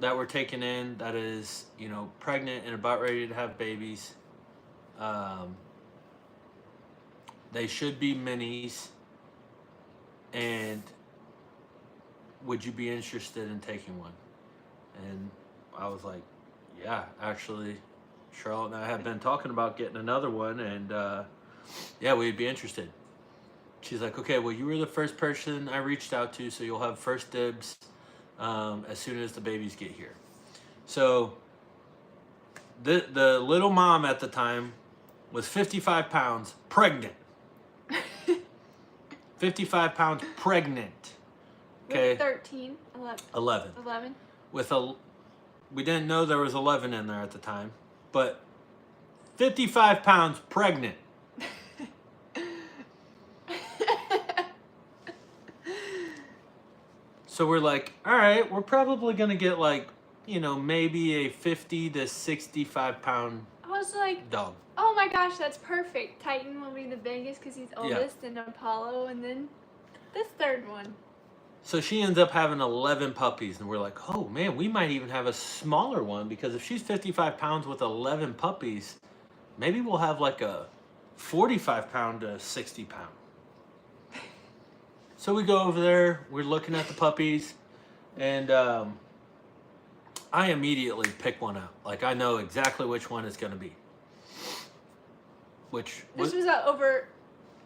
that we're taking in that is, pregnant and about ready to have babies. They should be minis. And would you be interested in taking one? And I was like, yeah, actually, Charlotte and I have been talking about getting another one, and yeah, we'd be interested. She's like, okay, well, you were the first person I reached out to, so you'll have first dibs as soon as the babies get here. So the little mom at the time was 55 pounds pregnant. 55 pounds pregnant. Okay. With 13, 11. 11. We didn't know there was 11 in there at the time, but 55 pounds pregnant. So we're like, all right, we're probably going to get maybe a 50 to 65 pound I was like, dog. Oh my gosh, that's perfect. Titan will be the biggest because he's oldest, and Apollo, and then this third one. So she ends up having 11 puppies, and we're like, oh man, we might even have a smaller one, because if she's 55 pounds with 11 puppies, maybe we'll have like a 45 pound to 60 pound. So we go over there, we're looking at the puppies, and I immediately pick one out. Like, I know exactly which one it's going to be.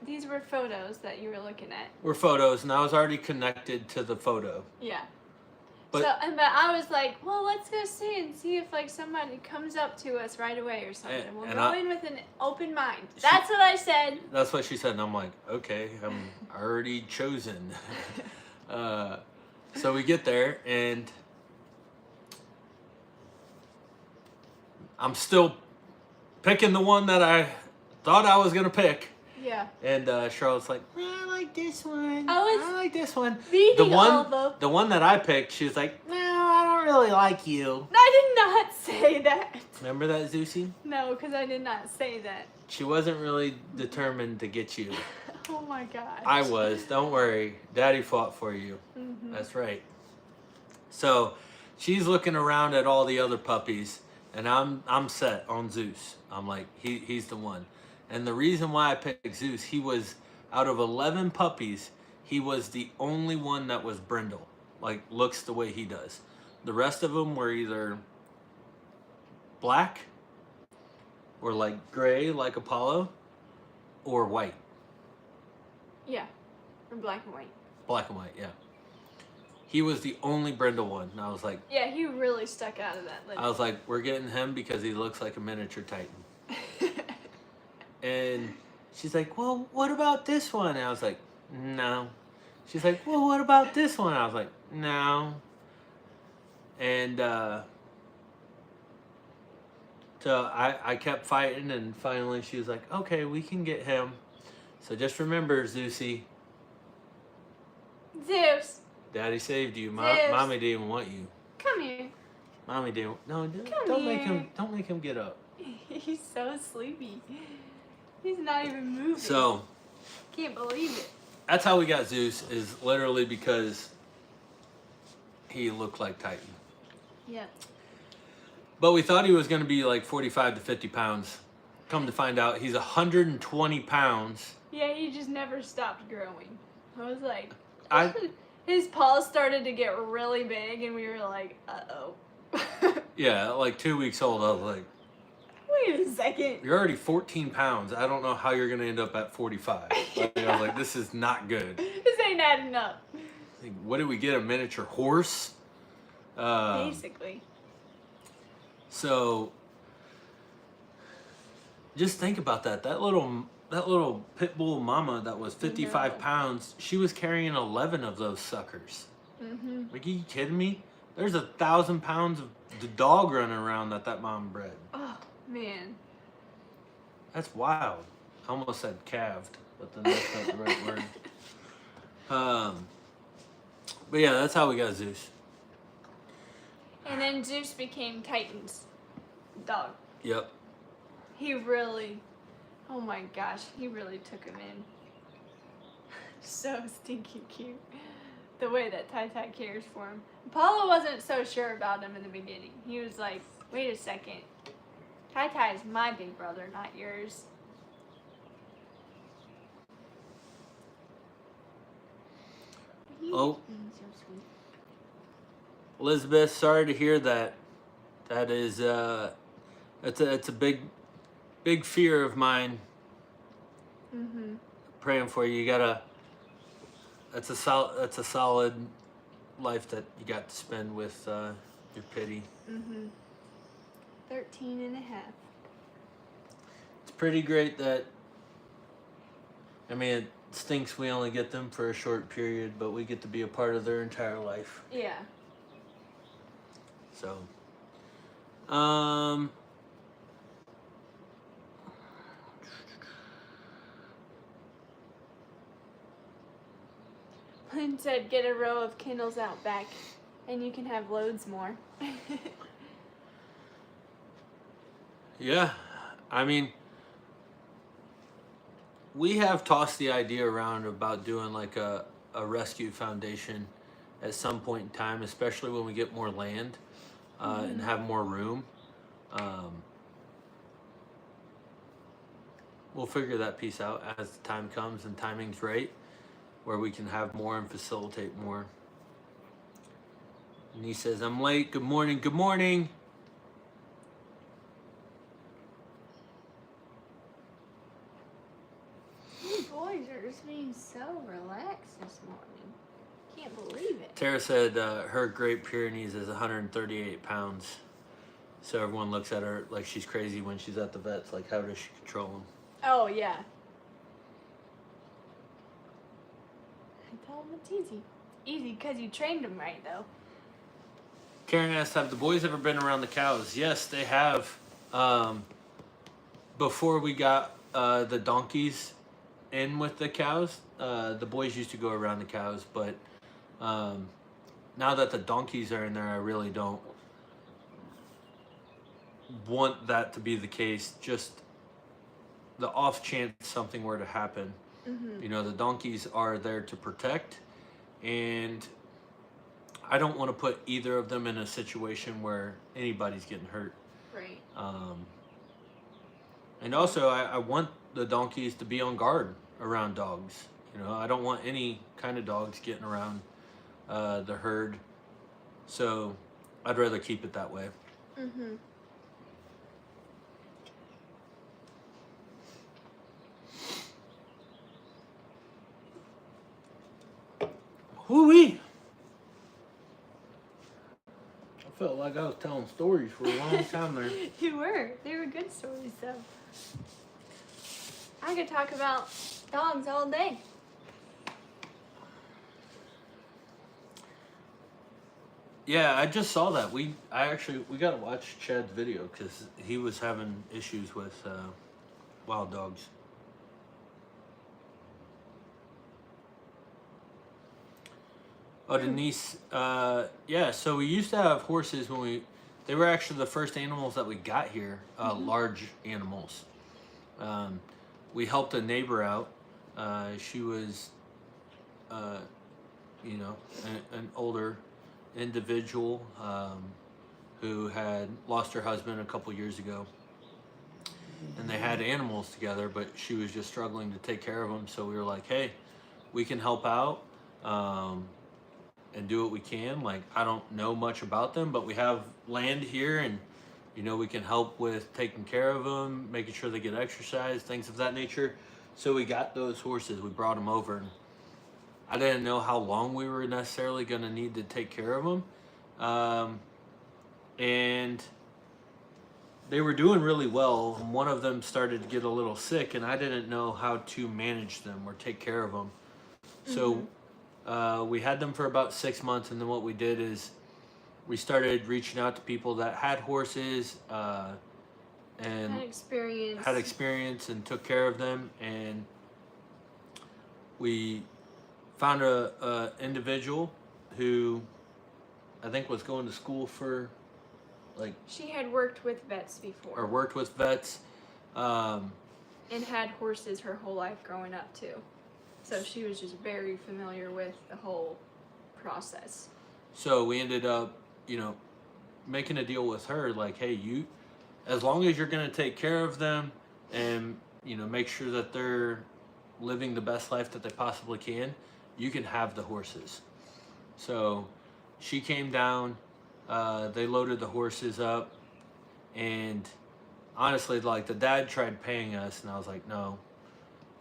These were photos that you were looking at. Were photos, and I was already connected to the photo. Yeah. But I was like, well, let's go see if like somebody comes up to us right away or something. We'll go in with an open mind. That's what I said. That's what she said, and I'm like, okay, I'm already chosen. So we get there, and I'm still picking the one that I thought I was gonna pick. Yeah. And Charlotte's like, I like this one. I like this one. The one that I picked, she was like, no, I don't really like you. I did not say that. Remember that, Zeusy? No, because I did not say that. She wasn't really determined to get you. Oh my God. I was. Don't worry. Daddy fought for you. Mm-hmm. That's right. So she's looking around at all the other puppies, and I'm set on Zeus. I'm like, he's the one. And the reason why I picked Zeus, he was, out of 11 puppies, he was the only one that was brindle. Like, looks the way he does. The rest of them were either black, or like gray, like Apollo, or white. Yeah, or black and white. Black and white, yeah. He was the only brindle one. And I was like... Yeah, he really stuck out of that list. I was like, we're getting him because he looks like a miniature Titan. And she's like, well, what about this one? And I was like, no. She's like, well, what about this one? I was like, no. And so I kept fighting, and finally she was like, okay, we can get him. So just remember, Zeusy. Zeus. Daddy saved you. Zeus. Mommy didn't want you. Come here. Mommy didn't. No, Come don't here. make him get up. He's so sleepy. He's not even moving. So, can't believe it. That's how we got Zeus, is literally because he looked like Titan. Yeah. But we thought he was going to be like 45 to 50 pounds. Come to find out, he's 120 pounds. Yeah, he just never stopped growing. I was like, I his paws started to get really big, and we were like, uh-oh. Yeah, like 2 weeks old, I was like, wait a second. you're already 14 pounds. I don't know how you're going to end up at 45. Like, I was like, this is not good. This ain't adding up. Like, what did we get, a miniature horse? Basically. So, just think about that. That little Pitbull mama that was 55 pounds, she was carrying 11 of those suckers. Mm-hmm. Like, are you kidding me? There's 1,000 pounds of the dog running around that mom bred. Oh, man. That's wild. I almost said calved, but then that's not the right word. But yeah, that's how we got Zeus. And then Zeus became Titan's dog. Yep. He really, oh my gosh, he really took him in. So stinky cute. The way that Tai cares for him. Apollo wasn't so sure about him in the beginning. He was like, wait a second. Tai is my big brother, not yours. Oh. So sweet. Elizabeth, sorry to hear that. That is, it's a big fear of mine. Mm-hmm. Praying for you. You gotta. That's a solid life that you got to spend with your Pitty. Mm-hmm. 13 and a half. It's pretty great that. I mean, it stinks we only get them for a short period, but we get to be a part of their entire life. Yeah. So, Lynn said, get a row of Kindles out back, and you can have loads more. yeah, I mean, we have tossed the idea around about doing like a rescue foundation at some point in time, especially when we get more land. And have more room. We'll figure that piece out as the time comes and timing's right, where we can have more and facilitate more. And he says, I'm late. Good morning. Good morning. You boys are just being so relaxed this morning. Can't believe it. Tara said her Great Pyrenees is 138 pounds. So everyone looks at her like she's crazy when she's at the vet's. Like, how does she control them? Oh, yeah. I tell them it's easy. Easy because you trained them right, though. Karen asked, have the boys ever been around the cows? Yes, they have. Before we got the donkeys in with the cows, the boys used to go around the cows. But now that the donkeys are in there, I really don't want that to be the case. Just the off chance something were to happen. Mm-hmm. You know, the donkeys are there to protect, and I don't want to put either of them in a situation where anybody's getting hurt. Right. And also, I want the donkeys to be on guard around dogs. You know, I don't want any kind of dogs getting around the herd. So I'd rather keep it that way. Mm-hmm. Whoo-wee! I felt like I was telling stories for a long time there. You were. They were good stories, though. I could talk about dogs all day. Yeah, I just saw that. We gotta watch Chad's video because he was having issues with wild dogs. Oh, Denise, yeah, so we used to have horses they were actually the first animals that we got here, large animals. We helped a neighbor out. She was, you know, an older individual who had lost her husband a couple years ago. And they had animals together, but she was just struggling to take care of them. So we were like, hey, we can help out. And do what we can. Like, I don't know much about them, but we have land here, and you know, we can help with taking care of them, making sure they get exercise, things of that nature. So we got those horses, we brought them over, and I didn't know how long we were necessarily going to need to take care of them. And they were doing really well. One of them started to get a little sick, and I didn't know how to manage them or take care of them. So we had them for about 6 months, and then what we did is we started reaching out to people that had horses and had experience and took care of them. And we found a individual who I think was going to school for She had worked with vets before. Or worked with vets. And had horses her whole life growing up too. So she was just very familiar with the whole process. So we ended up, you know, making a deal with her, like, hey, as long as you're going to take care of them and, you know, make sure that they're living the best life that they possibly can, you can have the horses. So she came down, they loaded the horses up, and honestly, like, the dad tried paying us, and I was like, no,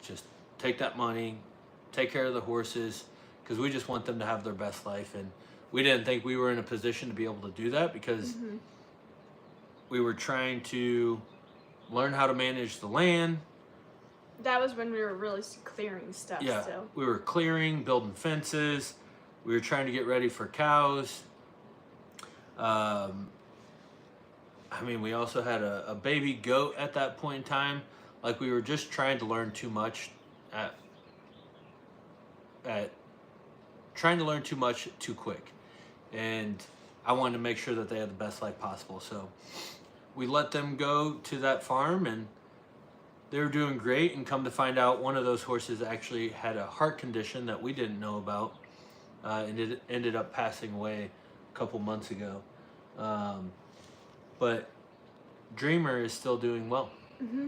just take that money, take care of the horses, because we just want them to have their best life. And we didn't think we were in a position to be able to do that, because we were trying to learn how to manage the land. That was when we were really clearing stuff. Yeah, so. We were clearing, building fences. We were trying to get ready for cows. I mean, we also had a baby goat at that point in time. Like, we were just trying to learn too much trying to learn too much too quick. And I wanted to make sure that they had the best life possible. So we let them go to that farm, and they were doing great. And come to find out, one of those horses actually had a heart condition that we didn't know about. And it ended up passing away a couple months ago. But Dreamer is still doing well,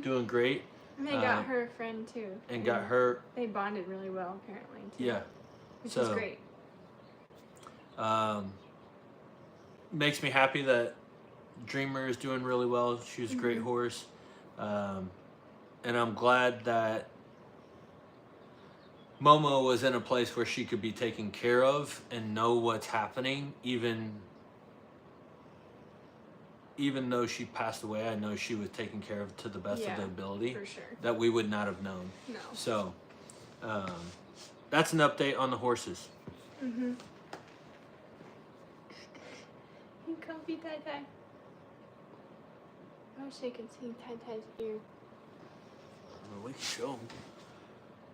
doing great. And they got her a friend too. And got her. They bonded really well, apparently, too. Yeah. Which is great. makes me happy that Dreamer is doing really well. She was a great horse. And I'm glad that Momo was in a place where she could be taken care of and know what's happening. Even though she passed away, I know she was taken care of to the best of their ability. For sure. That we would not have known. No. So, that's an update on the horses. Mm-hmm. You comfy, Tai Tai? I wish I could see Tai Tai's ear. We can show 'em.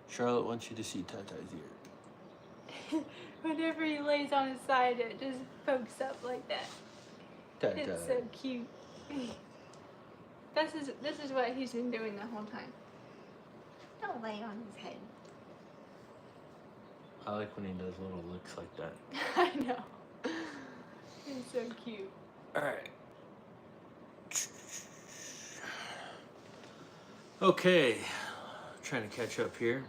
Charlotte wants you to see Tai Tai's ear. Whenever he lays on his side, it just pokes up like that. Tai Tai. It's so cute. This is what he's been doing the whole time. Don't lay on his head. I like when he does little licks like that. I know. It's so cute. All right. Okay. Trying to catch up here.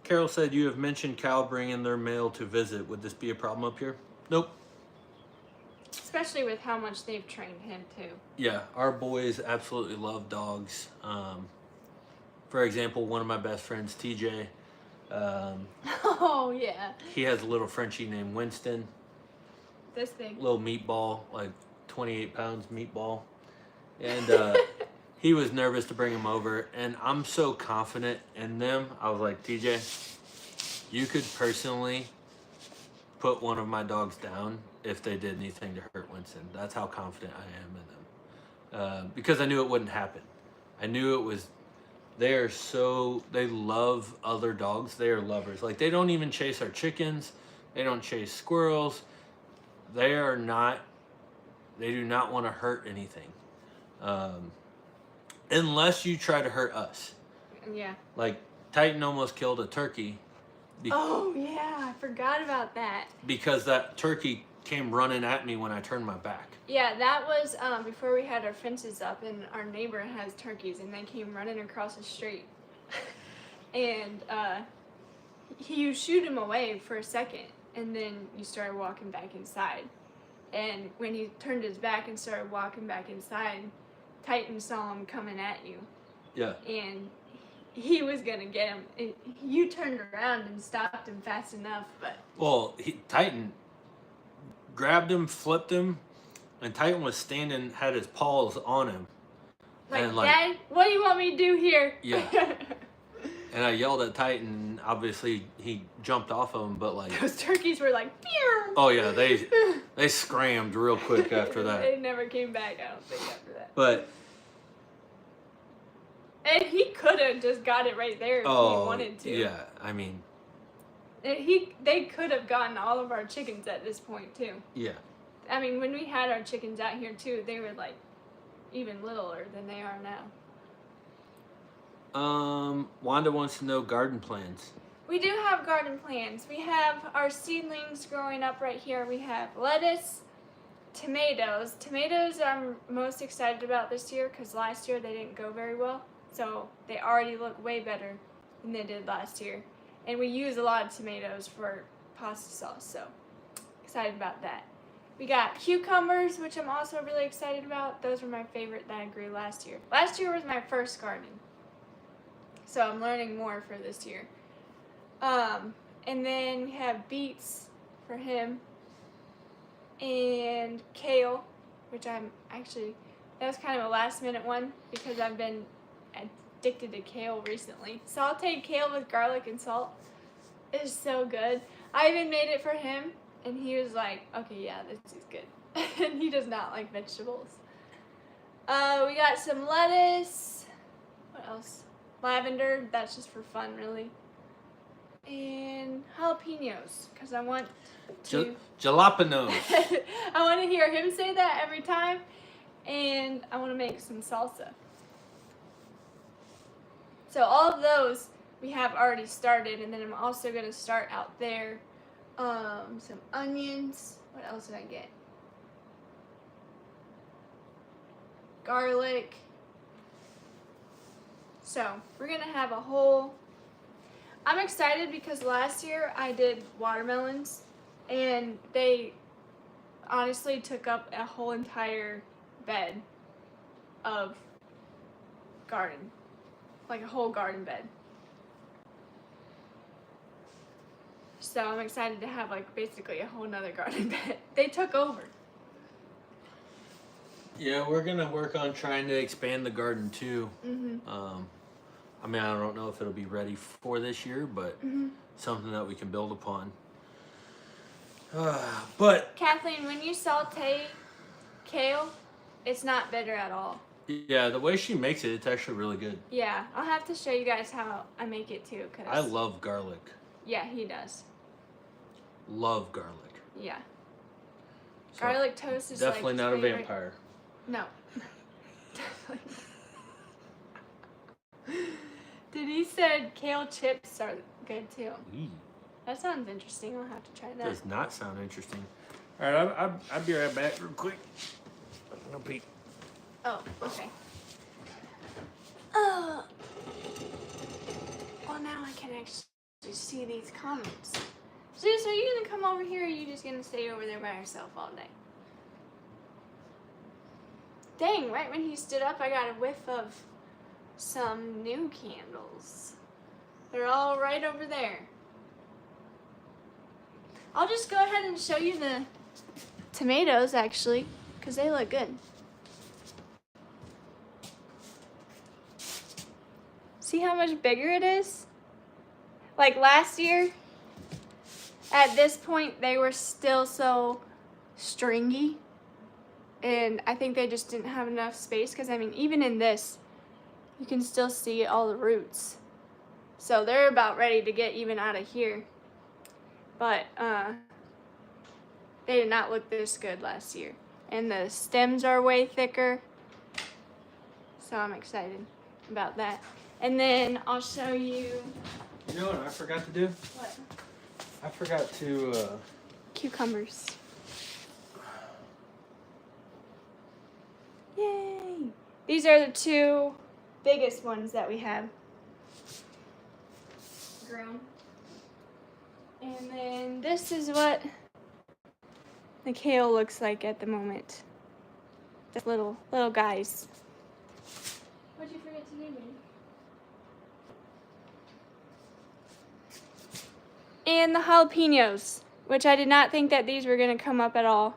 Carol said you have mentioned Cal bringing their male to visit. Would this be a problem up here? Nope. Especially with how much they've trained him too. Yeah, our boys absolutely love dogs. For example, one of my best friends, TJ, Oh yeah. he has a little Frenchie named Winston. This thing. Little meatball, like 28 pounds meatball. And he was nervous to bring him over. And I'm so confident in them. I was like, TJ, you could personally put one of my dogs down if they did anything to hurt Winston. That's how confident I am in them. Because I knew it wouldn't happen. I knew it was, they love other dogs. They are lovers. Like, they don't even chase our chickens. They don't chase squirrels. They do not want to hurt anything. Unless you try to hurt us. Yeah. Like, Titan almost killed a turkey. Oh yeah, I forgot about that. Because that turkey came running at me when I turned my back. Yeah, that was before we had our fences up, and our neighbor has turkeys, and they came running across the street. And you shoot him away for a second, and then you started walking back inside. And when he turned his back and started walking back inside, Titan saw him coming at you. Yeah. And he was gonna get him. You turned around and stopped him fast enough, but... Well, Titan grabbed him, flipped him, and Titan was standing, had his paws on him. Like, Dad, what do you want me to do here? Yeah. And I yelled at Titan. Obviously, he jumped off of him, but like... Those turkeys were like, pew! Oh, yeah, they scrammed real quick after that. They never came back, I don't think, after that. But... And he could have just got it right there if he wanted to. Yeah, I mean... And they could have gotten all of our chickens at this point, too. Yeah. I mean, when we had our chickens out here, too, they were, like, even littler than they are now. Wanda wants to know garden plans. We do have garden plans. We have our seedlings growing up right here. We have lettuce, tomatoes. Tomatoes I'm most excited about this year because last year they didn't go very well. So they already look way better than they did last year. And we use a lot of tomatoes for pasta sauce, so excited about that. We got cucumbers, which I'm also really excited about. Those were my favorite that I grew last year. Last year was my first garden, so I'm learning more for this year. And then we have beets for him, and kale, which that was kind of a last minute one because I've been addicted to kale recently. Sauteed kale with garlic and salt is so good. I even made it for him, and he was like, okay, yeah, this is good. And he does not like vegetables. We got some lettuce. What else? Lavender, that's just for fun, really. And jalapenos, because I want to... Jalapenos. I want to hear him say that every time, and I want to make some salsa. So all of those we have already started, and then I'm also going to start out there. Some onions. What else did I get? Garlic. So we're going to have a whole... I'm excited because last year I did watermelons, and they honestly took up a whole entire bed of garden, like a whole garden bed. So I'm excited to have like basically a whole nother garden bed. They took over. Yeah, we're gonna work on trying to expand the garden too. I mean, I don't know if it'll be ready for this year, but something that we can build upon. But Kathleen, when you saute kale, it's not bitter at all. yeah, the way she makes it, it's actually really good. Yeah, I'll have to show you guys how I make it too. Cause I love garlic. Yeah, he does. Love garlic. Yeah. So, Garlic toast is definitely like not a favorite. vampire. No. Definitely. Dude, he said kale chips are good too. That sounds interesting. I'll have to try that. Does not sound interesting. All right, I'll be right back real quick. No peek. Oh, okay. Well, now I can actually see these comments. Zeus, are you gonna come over here, or are you just gonna stay over there by yourself all day? Dang, right when he stood up, I got a whiff of some new candles. They're all right over there. I'll just go ahead and show you the tomatoes, actually, because they look good. See how much bigger it is? Like last year, at this point, they were still so stringy. And I think they just didn't have enough space because, I mean, even in this, you can still see all the roots. So they're about ready to get even out of here. But they did not look this good last year. And the stems are way thicker. So I'm excited about that. And then I'll show you. You know what I forgot to do? What? I forgot to. Cucumbers. Yay! These are the two biggest ones that we have grown. And then this is what the kale looks like at the moment. The little guys. What'd you forget to do, baby? And the jalapenos, which I did not think that these were going to come up at all,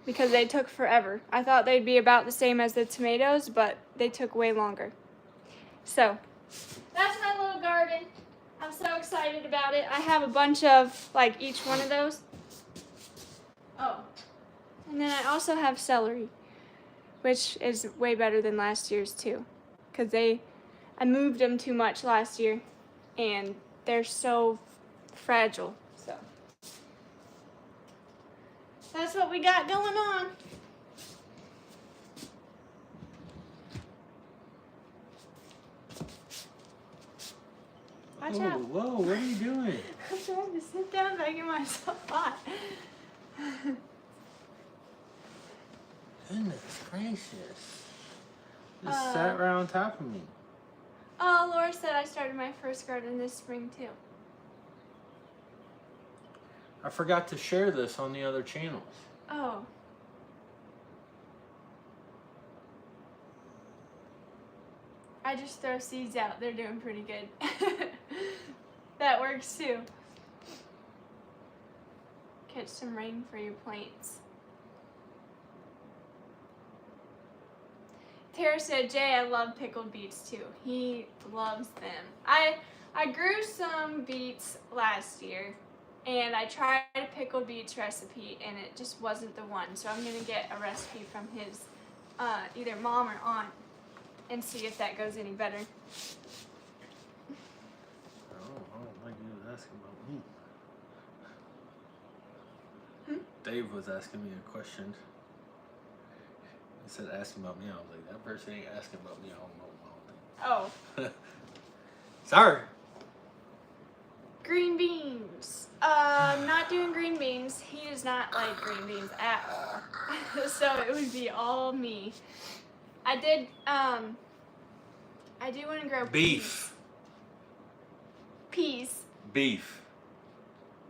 because they took forever. I thought they'd be about the same as the tomatoes, but they took way longer. So, that's my little garden. I'm so excited about it. I have a bunch of, like, each one of those. Oh. And then I also have celery, which is way better than last year's, too. Because I moved them too much last year, and they're so fragile. So that's what we got going on. Watch out. Whoa, what are you doing? I'm trying to sit down back in myself hot. Goodness gracious. Just sat right on top of me. Oh, Laura said I started my first garden this spring too. I forgot to share this on the other channels. Oh. I just throw seeds out. They're doing pretty good. That works too. Catch some rain for your plants. Tara said, Jay, I love pickled beets too. He loves them. I grew some beets last year, and I tried a pickled beets recipe, and it just wasn't the one. So I'm going to get a recipe from his either mom or aunt and see if that goes any better. Oh, like you was asking about me. Dave was asking me a question. He said asking about me. I was like, that person ain't asking about me. I don't know. Oh. Sorry. Green beans. Not doing green beans. He does not like green beans at all. So it would be all me. I do want to grow Beef. Peas. Beef.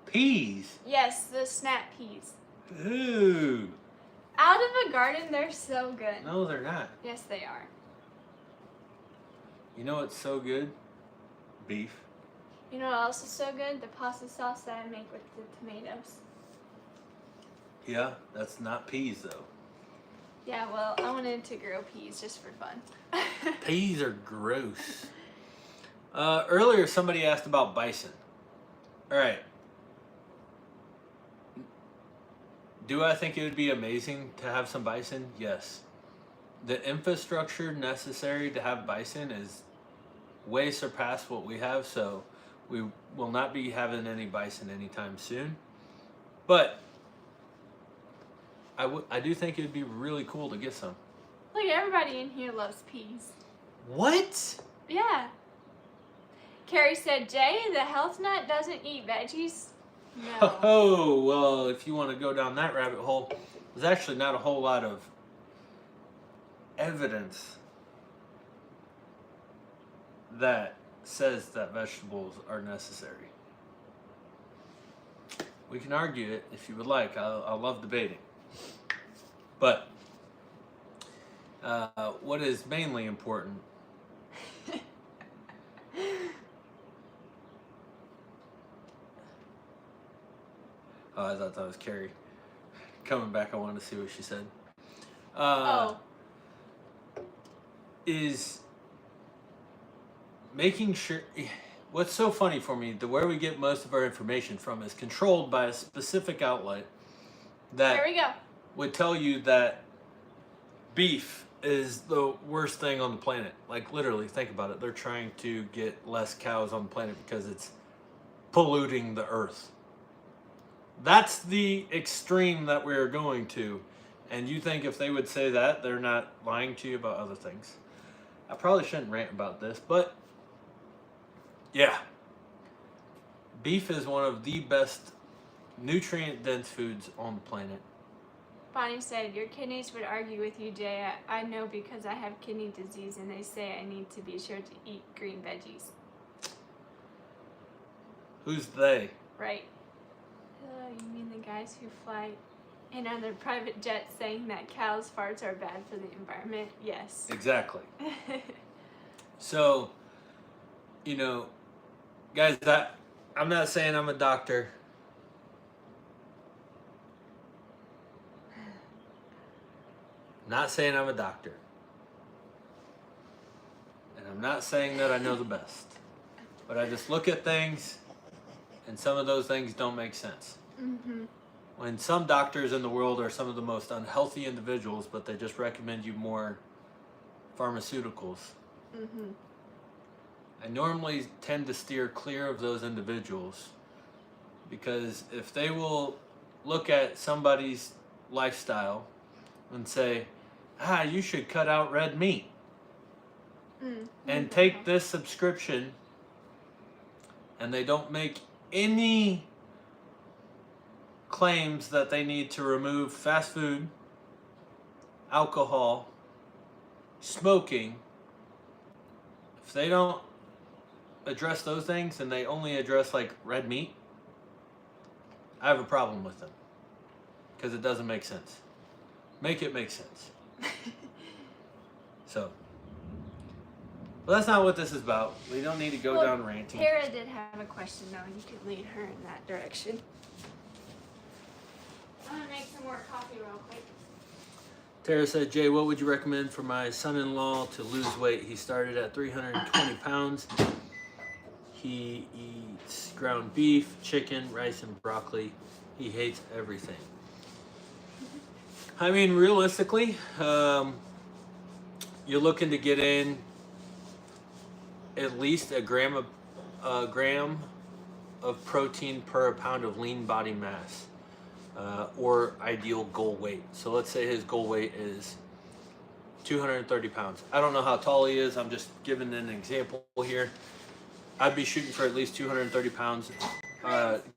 Peas? Yes, the snap peas. Ooh. Out of a garden, they're so good. No, they're not. Yes, they are. You know what's so good? Beef. You know what else is so good? The pasta sauce that I make with the tomatoes. Yeah, that's not peas though. Yeah, well, I wanted to grow peas just for fun. Peas are gross. Earlier, somebody asked about bison. All right. Do I think it would be amazing to have some bison? Yes. The infrastructure necessary to have bison is way surpassed what we have, so we will not be having any bison anytime soon. But I do think it would be really cool to get some. Look, everybody in here loves peas. What? Yeah. Carrie said, Jay, the health nut doesn't eat veggies. No. Oh, well, if you want to go down that rabbit hole, there's actually not a whole lot of evidence that says that vegetables are necessary. We can argue it if you would like. I love debating. But what is mainly important I thought that was Carrie. Coming back, I wanted to see what she said. Is making sure... What's so funny for me, where we get most of our information from is controlled by a specific outlet that There we go. would tell you that beef is the worst thing on the planet. Like, literally, think about it. They're trying to get less cows on the planet because it's polluting the earth. That's the extreme that we're going to. And you think if they would say that, they're not lying to you about other things. I probably shouldn't rant about this, but yeah. Beef is one of the best nutrient-dense foods on the planet. Bonnie said, your kidneys would argue with you, Jay. I know because I have kidney disease and they say I need to be sure to eat green veggies. Who's they? Right. You mean the guys who fly in on their private jets saying that cows' farts are bad for the environment? Yes. Exactly. So, you know, guys, I'm not saying I'm a doctor. Not saying I'm a doctor. And I'm not saying that I know the best. But I just look at things, and some of those things don't make sense. Mm-hmm. When some doctors in the world are some of the most unhealthy individuals, but they just recommend you more pharmaceuticals. Mm-hmm. I normally tend to steer clear of those individuals because if they will look at somebody's lifestyle and say, you should cut out red meat and take this subscription, and they don't make any claims that they need to remove fast food, alcohol, smoking, if they don't address those things and they only address like red meat, I have a problem with them because it doesn't make sense. Make it make sense. So, well, that's not what this is about. We don't need to go down ranting. Tara did have a question though. You could lead her in that direction. I'm gonna make some more coffee real quick. Tara said, Jay, what would you recommend for my son-in-law to lose weight? He started at 320 pounds. He eats ground beef, chicken, rice, and broccoli. He hates everything. I mean, realistically, you're looking to get in at least a gram of protein per pound of lean body mass, or ideal goal weight. So let's say his goal weight is 230 pounds. I don't know how tall he is. I'm just giving an example here. I'd be shooting for at least 230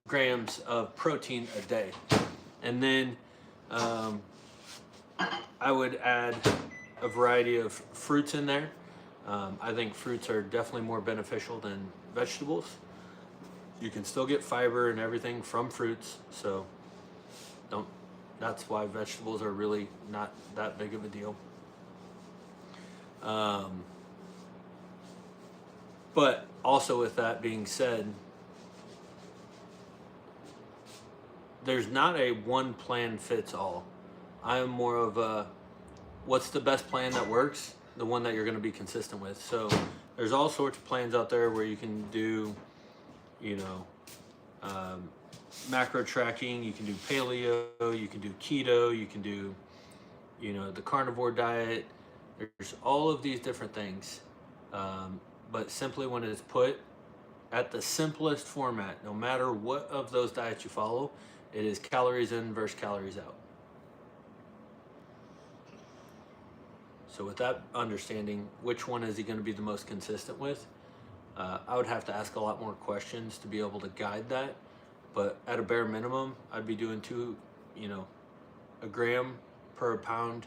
grams of protein a day. And then I would add a variety of fruits in there. I think fruits are definitely more beneficial than vegetables. You can still get fiber and everything from fruits, so don't. That's why vegetables are really not that big of a deal. But also, with that being said, there's not a one plan fits all. I am more of a what's the best plan that works, the one that you're going to be consistent with. So there's all sorts of plans out there where you can do, you know, macro tracking, you can do paleo, you can do keto, you can do, you know, the carnivore diet. There's all of these different things. But simply when it is put at the simplest format, no matter what of those diets you follow, it is calories in versus calories out. So with that understanding, which one is he going to be the most consistent with? I would have to ask a lot more questions to be able to guide that. But at a bare minimum, I'd be doing a gram per pound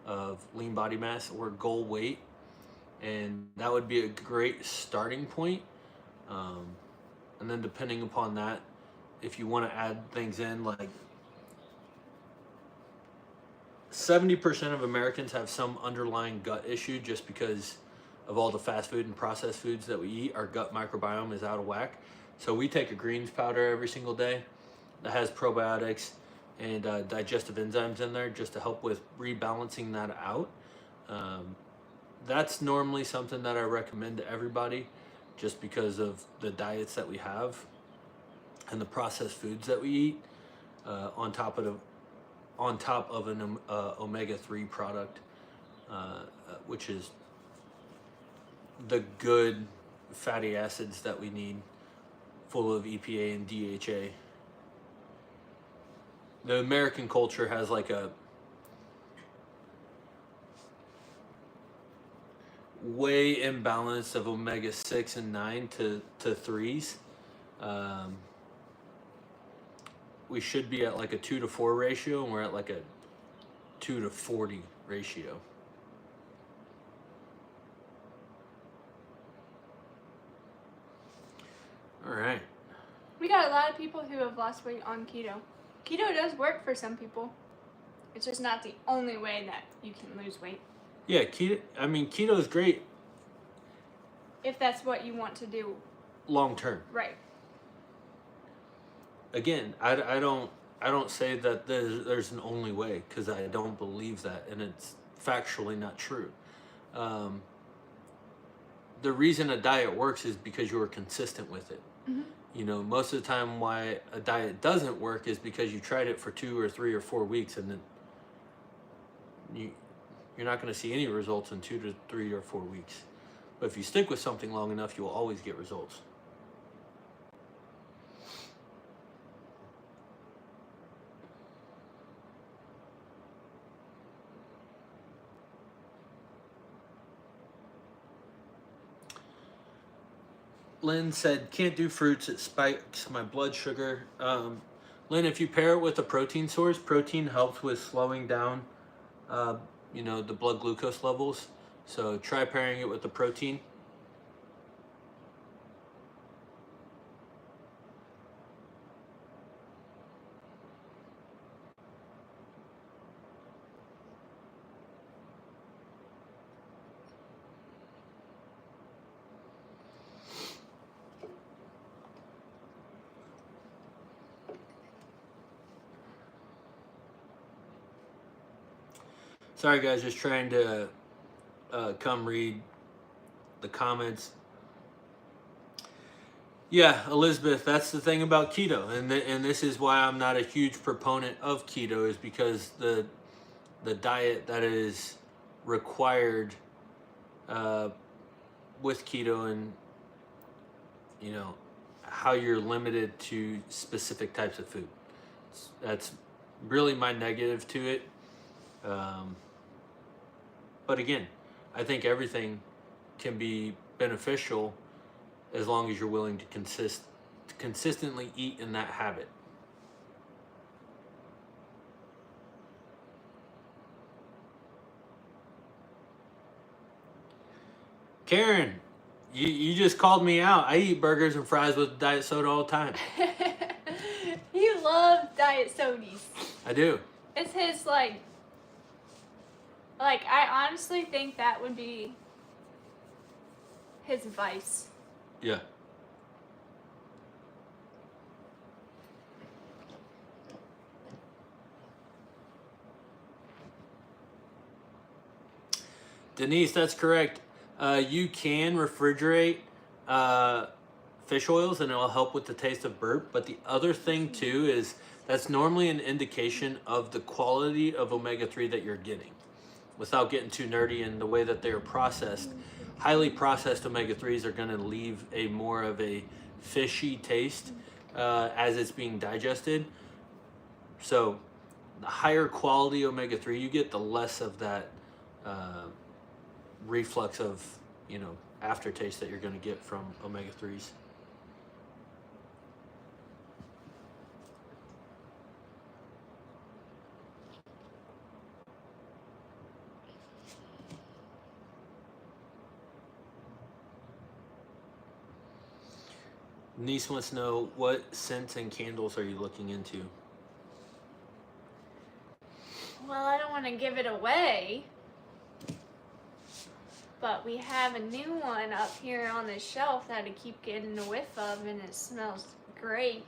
of lean body mass or goal weight. And that would be a great starting point. And then depending upon that, if you want to add things in, like 70% of Americans have some underlying gut issue just because of all the fast food and processed foods that we eat. Our gut microbiome is out of whack. So we take a greens powder every single day that has probiotics and digestive enzymes in there just to help with rebalancing that out. That's normally something that I recommend to everybody just because of the diets that we have and the processed foods that we eat on top of an omega-3 product, which is the good fatty acids that we need, full of EPA and DHA. The American culture has like a way imbalance of omega-6 and 9 to 3s. We should be at like a 2 to 4 ratio, and we're at like a 2 to 40 ratio. All right. We got a lot of people who have lost weight on keto. Keto does work for some people. It's just not the only way that you can lose weight. Yeah, keto is great if that's what you want to do long term. Right. Again, I don't say that there's an only way, because I don't believe that, and it's factually not true. The reason a diet works is because you are consistent with it. Mm-hmm. You know, most of the time why a diet doesn't work is because you tried it for 2 or 3 or 4 weeks, and then you're not going to see any results in 2 to 3 or 4 weeks. But if you stick with something long enough, you will always get results. Lynn said, can't do fruits, it spikes my blood sugar. Lynn, if you pair it with a protein source, protein helps with slowing down, the blood glucose levels. So try pairing it with the protein. Sorry guys, just trying to come read the comments. Yeah, Elizabeth, that's the thing about keto, and this is why I'm not a huge proponent of keto, is because the diet that is required with keto, and how you're limited to specific types of food. That's really my negative to it. But again, I think everything can be beneficial as long as you're willing to consistently eat in that habit. Karen, You just called me out. I eat burgers and fries with diet soda all the time. He loves diet sodies. I do. It's his like I honestly think that would be his vice. Yeah. Denise, that's correct. You can refrigerate fish oils and it'll help with the taste of burp. But the other thing too is that's normally an indication of the quality of omega-3 that you're getting. Without getting too nerdy in the way that they're processed, highly processed omega-3s are going to leave a more of a fishy taste as it's being digested. So the higher quality omega-3 you get, the less of that reflux of, you know, aftertaste that you're going to get from omega-3s. Niece wants to know, what scents and candles are you looking into? Well, I don't want to give it away, but we have a new one up here on the shelf that I keep getting a whiff of, and it smells great.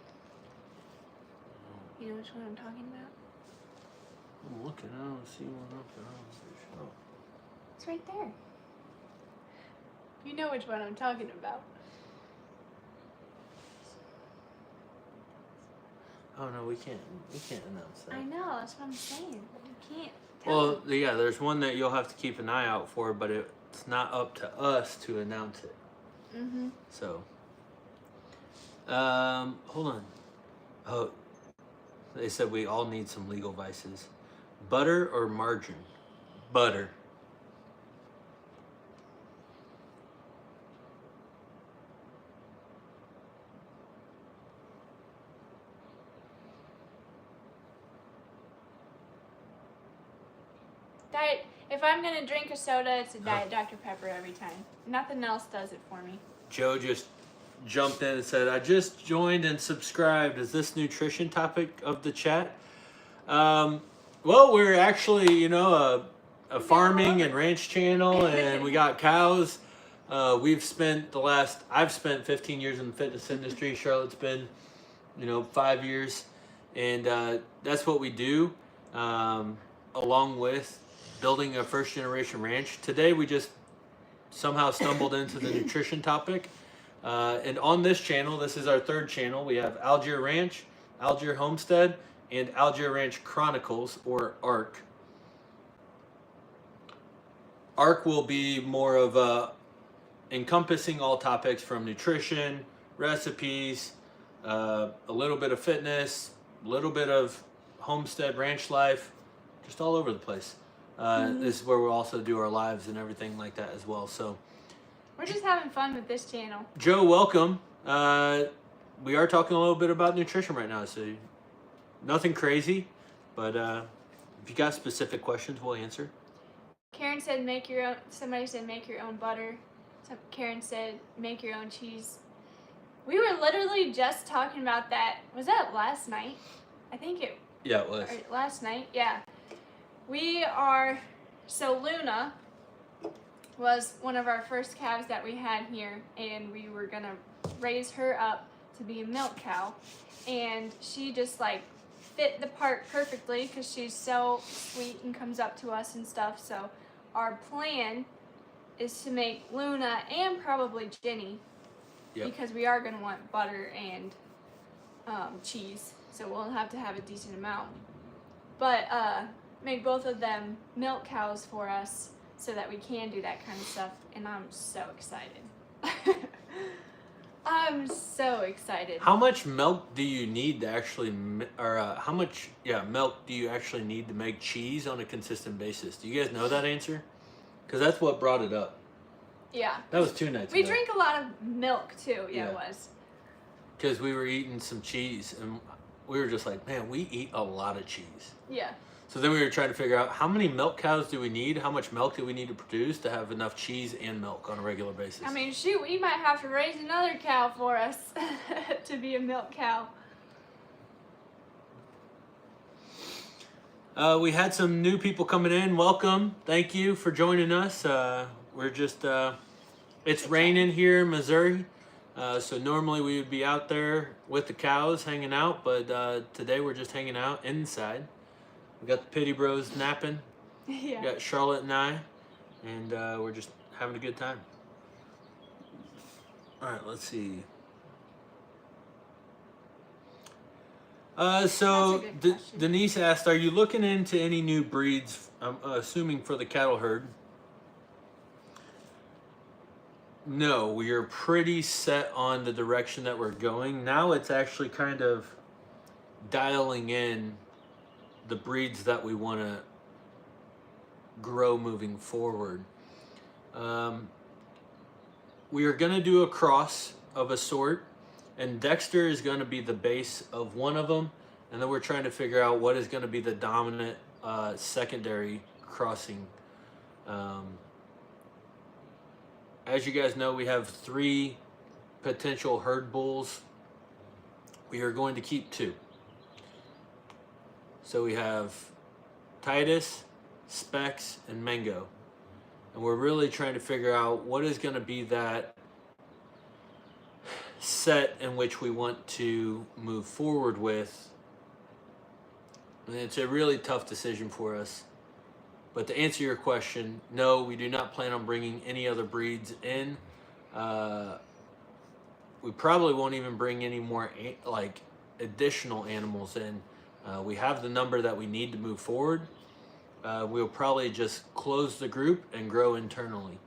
You know which one I'm talking about? I'm looking, I don't see one up there on the shelf. It's right there. You know which one I'm talking about. Oh no, we can't announce that. I know, that's what I'm saying. You can't tell. Well, yeah, there's one that you'll have to keep an eye out for, but it's not up to us to announce it. Mm-hmm. So, hold on. Oh, they said we all need some legal vices. Butter or margarine? Butter. Diet. If I'm gonna drink a soda, it's a Diet Dr. Pepper every time. Nothing else does it for me. Joe just jumped in and said, I just joined and subscribed. Is this nutrition topic of the chat? Well, we're actually, you know, a farming and ranch channel, and we got cows. I've spent 15 years in the fitness industry. Charlotte's been, you know, 5 years. And that's what we do, along with building a first generation ranch. Today we just somehow stumbled into the nutrition topic. And on this channel, this is our third channel, we have Algiere Ranch, Algiere Homestead, and Algiere Ranch Chronicles, or ARC. ARC will be more of encompassing all topics from nutrition, recipes, a little bit of fitness, a little bit of homestead ranch life, just all over the place. This is where we'll also do our lives and everything like that as well. So we're just having fun with this channel. Joe, welcome. We are talking a little bit about nutrition right now, so nothing crazy, but if you got specific questions, we'll answer. Karen said make your own. Somebody said make your own butter. Karen said make your own cheese. We were literally just talking about that. Was that last night? I think it. Yeah, it was. Last night, yeah. So Luna was one of our first calves that we had here, and we were gonna raise her up to be a milk cow, and she just like fit the part perfectly because she's so sweet and comes up to us and stuff. So our plan is to make Luna and probably Jenny, because we are gonna want butter and cheese, so we'll have to have a decent amount, but make both of them milk cows for us so that we can do that kind of stuff, and I'm so excited. I'm so excited. How much milk do you need to actually, how much milk do you actually need to make cheese on a consistent basis? Do you guys know that answer? Because that's what brought it up. Yeah. That was 2 nights we ago. drink a lot of milk too. Yeah, it was. Because we were eating some cheese, and we were just like, man, we eat a lot of cheese. Yeah. So then we were trying to figure out how many milk cows do we need? How much milk do we need to produce to have enough cheese and milk on a regular basis? I mean, shoot, we might have to raise another cow for us to be a milk cow. We had some new people coming in. Welcome. Thank you for joining us. We're just, it's raining here in Missouri. So normally we would be out there with the cows hanging out, but today we're just hanging out inside. We got the Pitty Bros napping. Yeah. We got Charlotte and I, and we're just having a good time. All right, let's see. So Denise asked, are you looking into any new breeds, I'm assuming for the cattle herd? No, we are pretty set on the direction that we're going. Now it's actually kind of dialing in the breeds that we want to grow moving forward. We are going to do a cross of a sort, and Dexter is going to be the base of one of them, and then we're trying to figure out what is going to be the dominant secondary crossing. As you guys know, we have 3 potential herd bulls. We are going to keep 2. So we have Titus, Specs, and Mango. And we're really trying to figure out what is going to be that set in which we want to move forward with. And it's a really tough decision for us. But to answer your question, no, we do not plan on bringing any other breeds in. We probably won't even bring any more additional animals in. We have the number that we need to move forward. We'll probably just close the group and grow internally.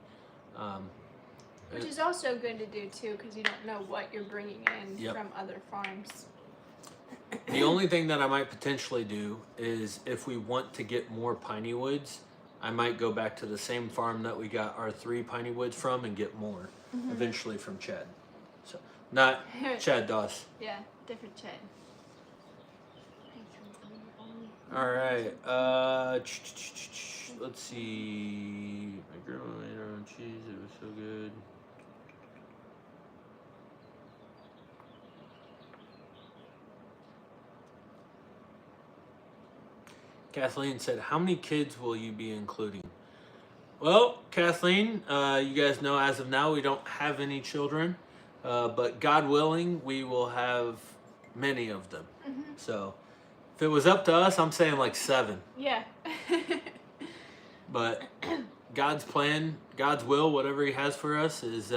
Which is also good to do too, because you don't know what you're bringing in from other farms. The only thing that I might potentially do is if we want to get more piney woods, I might go back to the same farm that we got our 3 piney woods from and get more eventually from Chad. So not Chad Doss. Yeah, different Chad. All right. Let's see. My grandma made her own cheese. It was so good. Kathleen said, how many kids will you be including? Well, Kathleen, you guys know as of now we don't have any children, but God willing, we will have many of them. So if it was up to us, I'm saying like 7. Yeah. But God's plan, God's will, whatever he has for us is,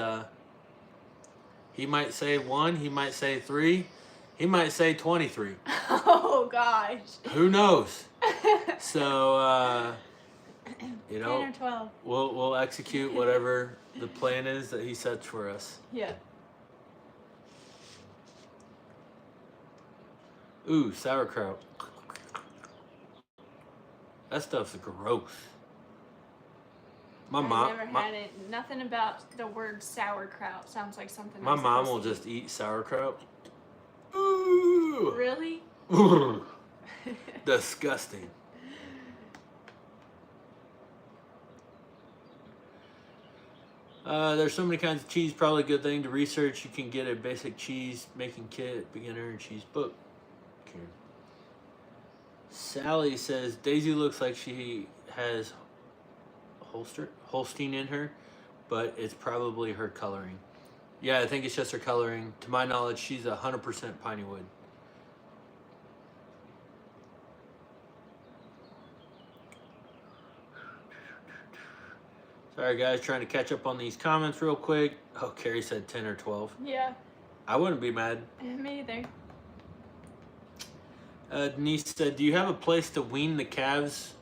he might say 1, he might say 3, he might say 23. Oh gosh. Who knows? So, 10 or 12. we'll execute whatever the plan is that he sets for us. Yeah. Ooh, sauerkraut. That stuff's gross. I've never had it. Nothing about the word sauerkraut sounds like something. My mom will just eat sauerkraut. Ooh. Really? Disgusting. There's so many kinds of cheese. Probably a good thing to research. You can get a basic cheese making kit, beginner cheese book. Okay. Sally says Daisy looks like she has Holstein in her, but it's probably her coloring. Yeah, I think it's just her coloring. To my knowledge, she's 100% piney wood. Sorry guys, trying to catch up on these comments real quick. Oh, Carrie said 10 or 12. Yeah. I wouldn't be mad. Me either. Denise said, do you have a place to wean the calves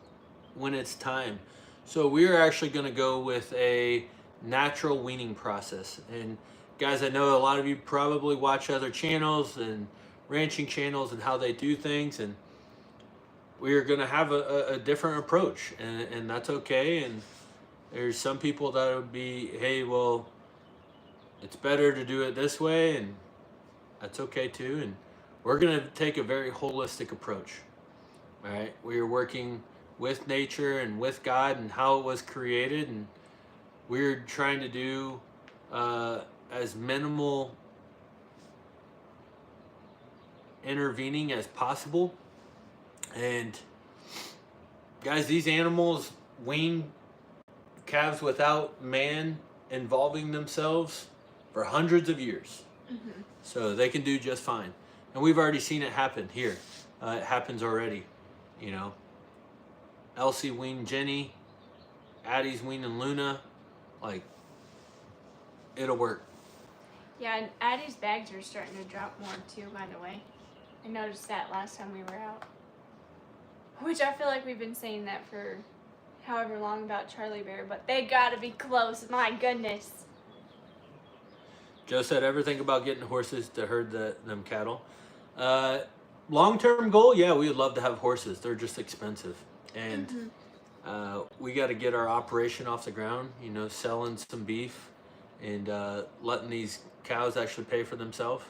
when it's time? So we're actually going to go with a natural weaning process. And guys, I know a lot of you probably watch other channels and ranching channels and how they do things. And we are going to have a different approach. And that's okay. And there's some people that would be, hey, well, it's better to do it this way. And that's okay too. And we're going to take a very holistic approach. right? We are working with nature and with God and how it was created, and we're trying to do as minimal intervening as possible. And guys, these animals wean calves without man involving themselves for hundreds of years. Mm-hmm. So they can do just fine. And we've already seen it happen here. It happens already, you know. Elsie weaned Jenny, Addie's weaning Luna. Like, it'll work. Yeah, and Addie's bags are starting to drop more too, by the way. I noticed that last time we were out. Which I feel like we've been saying that for however long about Charlie Bear, but they gotta be close, my goodness. Joe said everything about getting horses to herd them cattle. Long-term goal, yeah, we would love to have horses. They're just expensive. And we got to get our operation off the ground, you know, selling some beef and letting these cows actually pay for themselves,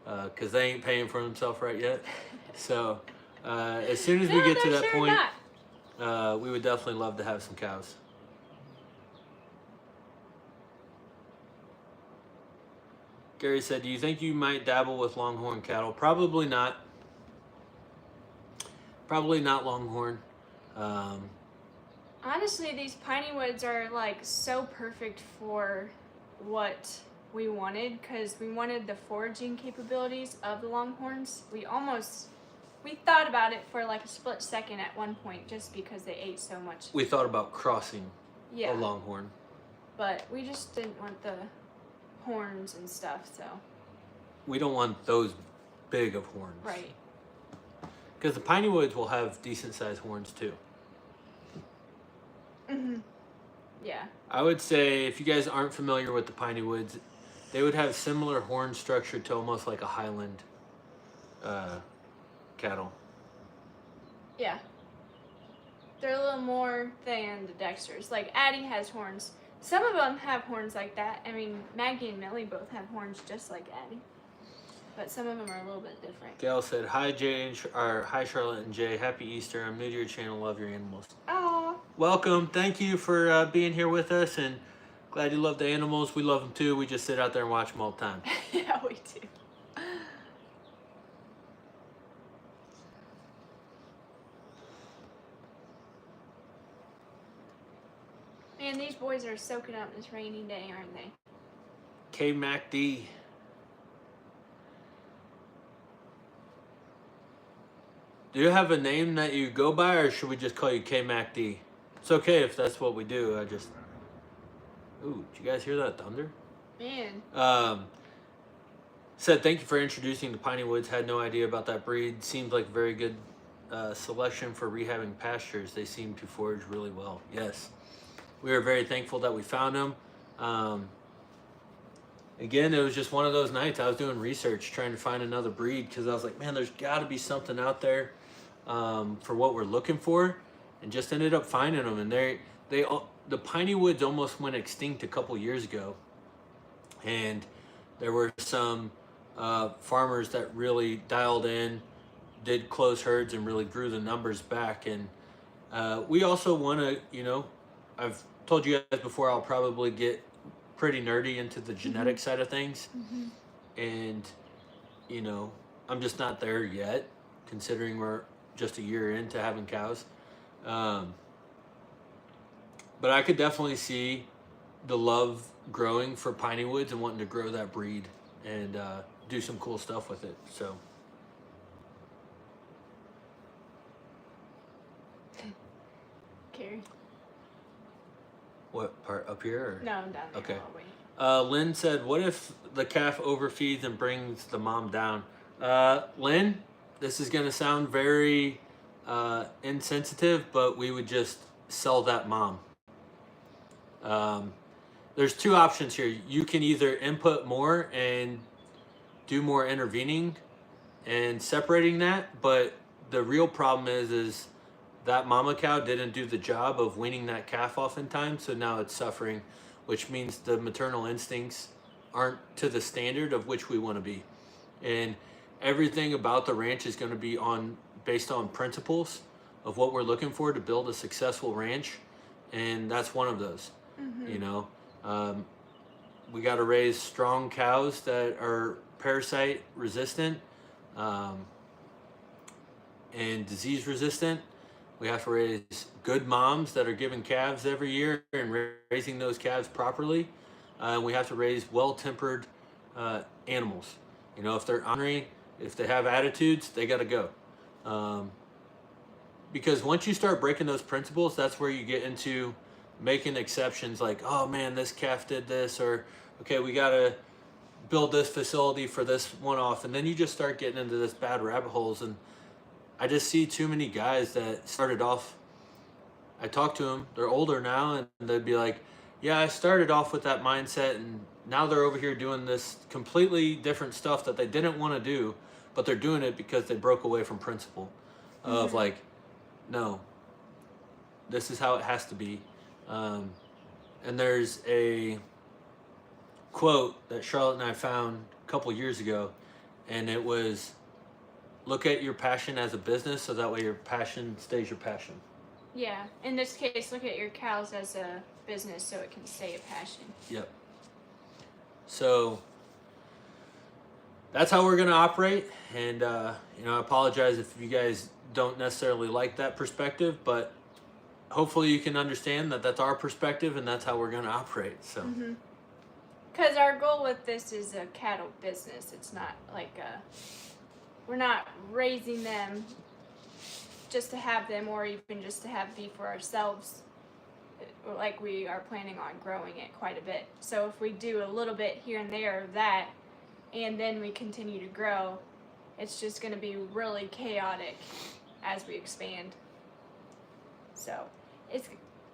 because they ain't paying for themselves right yet. So as soon as we get to that sure point, we would definitely love to have some cows. Gary said, do you think you might dabble with longhorn cattle? Probably not. Probably not longhorn. Honestly, these piney woods are like so perfect for what we wanted, because we wanted the foraging capabilities of the longhorns. We thought about it for like a split second at one point, just because they ate so much. We thought about crossing Yeah, a longhorn. but we just didn't want the horns and stuff, so. We don't want those big of horns. Right. Because the piney woods will have decent sized horns too. Yeah. I would say, if you guys aren't familiar with the piney woods, they would have similar horn structure to almost like a Highland cattle. Yeah. They're a little more than the Dexters. Like, Addie has horns. Some of them have horns like that. I mean, Maggie and Millie both have horns just like Addie. But some of them are a little bit different. Gail said, hi Jay, or hi Charlotte and Jay, happy Easter. I'm new to your channel, love your animals. Aw. Welcome, thank you for being here with us, and glad you love the animals. We love them too. We just sit out there and watch them all the time. Yeah, we do. Man, these boys are soaking up this rainy day, aren't they? K Mac D. Do you have a name that you go by, or should we just call you K Mac D? It's okay if that's what we do. Ooh, did you guys hear that thunder? Man. Said, thank you for introducing the Piney Woods. Had no idea about that breed. Seems like a very good selection for rehabbing pastures. They seem to forage really well. Yes. We are very thankful that we found them. Again, it was just one of those nights. I was doing research trying to find another breed, because I was like, man, there's got to be something out there for what we're looking for, and just ended up finding them. And the Piney Woods almost went extinct a couple years ago, and there were some farmers that really dialed in, did close herds, and really grew the numbers back. And we also want to, you know, I've told you guys before, I'll probably get pretty nerdy into the genetic side of things. And, you know, I'm just not there yet, considering we're just a year into having cows. But I could definitely see the love growing for Piney Woods and wanting to grow that breed and do some cool stuff with it. So. Carrie. What part, up here? Or? No, I'm down there. Okay. I'll wait. Lynn said, what if the calf overfeeds and brings the mom down? Lynn, this is going to sound very insensitive, but we would just sell that mom. There's two options here. You can either input more and do more intervening and separating that, but the real problem is that mama cow didn't do the job of weaning that calf off in time, so now it's suffering, which means the maternal instincts aren't to the standard of which we want to be. And everything about the ranch is going to be based on principles of what we're looking for to build a successful ranch, and that's one of those. You know, we got to raise strong cows that are parasite resistant and disease resistant. We have to raise good moms that are giving calves every year and raising those calves properly. We have to raise well-tempered animals. You know, if they're ornery, if they have attitudes, they got to go. Because once you start breaking those principles, that's where you get into making exceptions like, oh man, this calf did this, or okay, we got to build this facility for this one off. And then you just start getting into this bad rabbit holes. And I just see too many guys that started off, I talk to them, they're older now, and they'd be like, yeah, I started off with that mindset, and now they're over here doing this completely different stuff that they didn't want to do, but they're doing it because they broke away from principle of like, no, this is how it has to be. And there's a quote that Charlotte and I found a couple years ago, and it was, look at your passion as a business, so that way your passion stays your passion. Yeah, in this case, look at your cows as a business so it can stay a passion. Yep. So that's how we're going to operate. And, you know, I apologize if you guys don't necessarily like that perspective, but hopefully you can understand that that's our perspective and that's how we're going to operate. So. Because our goal with this is a cattle business. It's not like we're not raising them just to have them, or even just to have beef for ourselves. Like, we are planning on growing it quite a bit. So if we do a little bit here and there of that, and then we continue to grow, it's just going to be really chaotic as we expand. So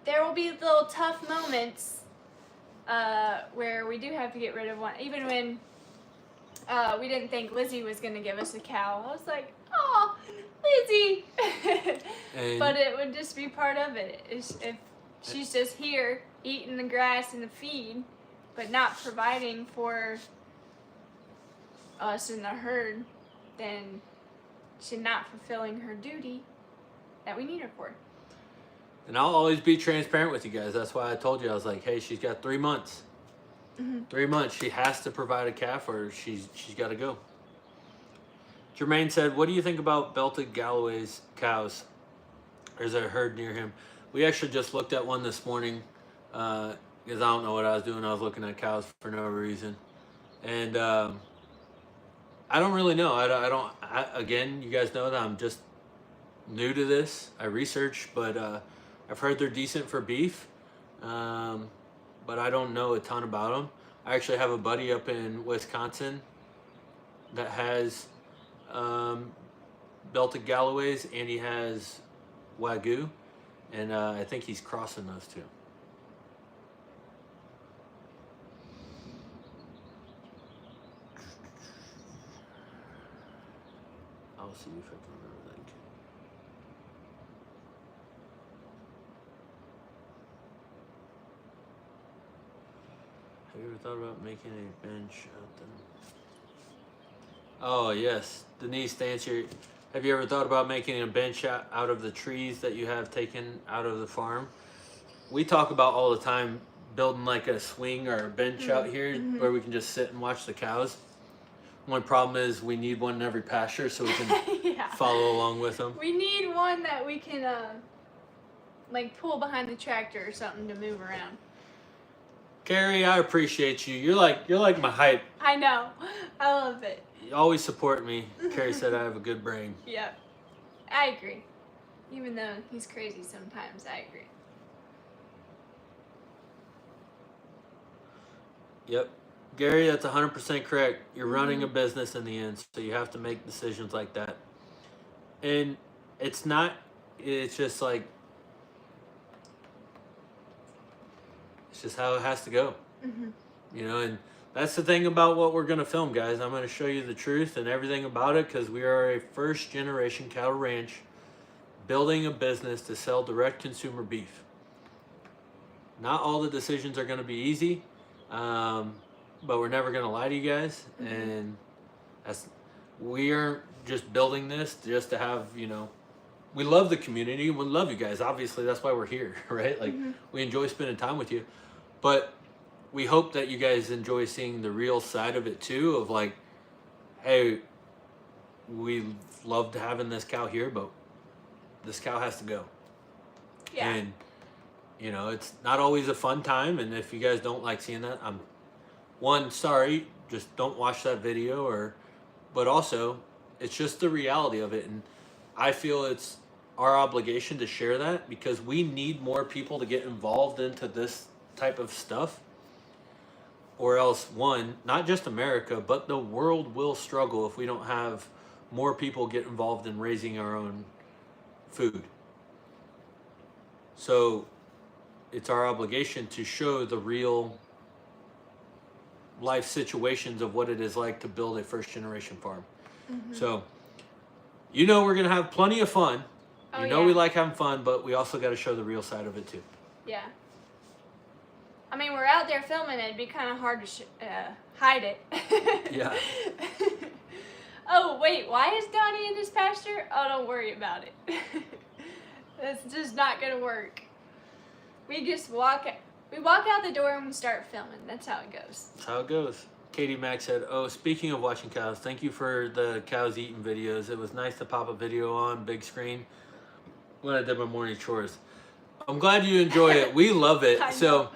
there will be little tough moments where we do have to get rid of one. Even when we didn't think Lizzie was going to give us a cow, I was like, oh, Lizzie. But it would just be part of it. If she's just here eating the grass and the feed, but not providing for us in the herd, then she's not fulfilling her duty that we need her for. And I'll always be transparent with you guys. That's why I told you, I was like, hey, she's got 3 months. 3 months. She has to provide a calf, or she's got to go. Jermaine said, what do you think about belted Galloway's cows? There's a herd near him. We actually just looked at one this morning because I don't know what I was doing. I was looking at cows for no reason. And I don't really know. Again, you guys know that I'm just new to this. I research, but I've heard they're decent for beef. But I don't know a ton about them. I actually have a buddy up in Wisconsin that has belted Galloways, and he has Wagyu, and I think he's crossing those two. I'll see if I can remember that. Have you ever thought about making a bench out there? Oh yes, Denise, to answer, have you ever thought about making a bench out of the trees that you have taken out of the farm? We talk about all the time building like a swing or a bench out here where we can just sit and watch the cows. One problem is we need one in every pasture so we can follow along with them. We need one that we can like pull behind the tractor or something to move around. Carrie, I appreciate you. You're like my hype. I know. I love it. You always support me. Carrie said I have a good brain. Yeah. I agree. Even though he's crazy sometimes, I agree. Yep. Gary, that's 100% correct. You're running a business in the end, so you have to make decisions like that. And it's just like, it's just how it has to go. You know, and that's the thing about what we're going to film, guys. I'm going to show you the truth and everything about it, because we are a first-generation cattle ranch building a business to sell direct consumer beef. Not all the decisions are going to be easy, but we're never going to lie to you guys. And we aren't just building this just to have, you know, we love the community. We love you guys. Obviously, that's why we're here, right? Like, we enjoy spending time with you. But we hope that you guys enjoy seeing the real side of it too, of like, hey, we loved having this cow here, but this cow has to go. Yeah. And, you know, it's not always a fun time. And if you guys don't like seeing that, I'm, one, sorry, just don't watch that video. But also, it's just the reality of it. And I feel it's our obligation to share that because we need more people to get involved into this type of stuff. Or else, one, not just America, but the world will struggle if we don't have more people get involved in raising our own food. So it's our obligation to show the real life situations of what it is like to build a first generation farm. So, you know, we're going to have plenty of fun. Oh, you know, yeah. we like having fun, but we also got to show the real side of it too. Yeah. I mean, we're out there filming it. It'd be kind of hard to hide it. Yeah. Oh, wait. Why is Donnie in this pasture? Oh, don't worry about it. That's just not going to work. We just walk out the door and we start filming. That's how it goes. That's how it goes. Katie Mack said, oh, speaking of watching cows, thank you for the cows eating videos. It was nice to pop a video on big screen when I did my morning chores. I'm glad you enjoy it. We love it. So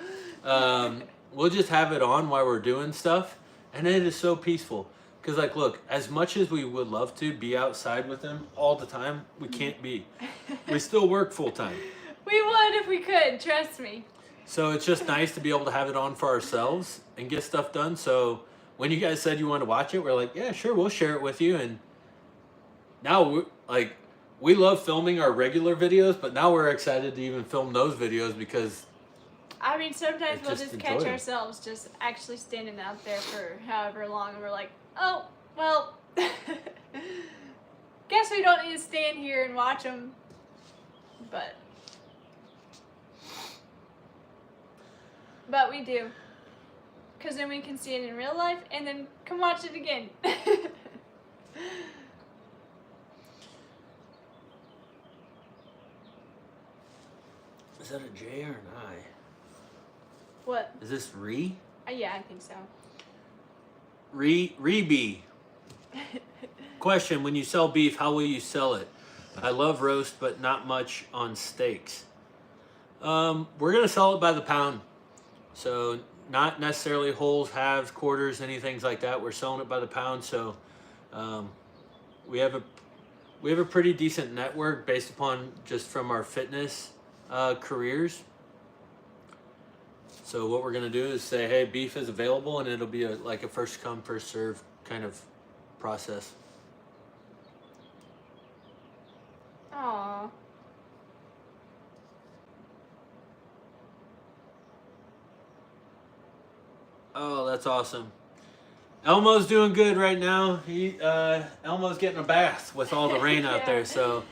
we'll just have it on while we're doing stuff. And it is so peaceful. Because, like, look, as much as we would love to be outside with them all the time, we can't be. We still work full time. We would if we could, trust me. So it's just nice to be able to have it on for ourselves and get stuff done. So when you guys said you wanted to watch it, we're like, yeah, sure, we'll share it with you. And now, we love filming our regular videos, but now we're excited to even film those videos because... I mean, sometimes we'll just catch enjoy it. ourselves just actually standing out there for however long, and we're like, oh, well, guess we don't need to stand here and watch them. But we do. Because then we can see it in real life and then come watch it again. Is that a J or an I? What? Is this Re? Yeah, I think so. Rebe. Question, when you sell beef, how will you sell it? I love roast, but not much on steaks. We're going to sell it by the pound. So not necessarily wholes, halves, quarters, anything like that. We're selling it by the pound. So we have a pretty decent network based upon just from our fitness careers. So what we're going to do is say, hey, beef is available, and it'll be like a first come, first serve kind of process. Aww. Oh, that's awesome. Elmo's doing good right now. Elmo's getting a bath with all the rain out there, so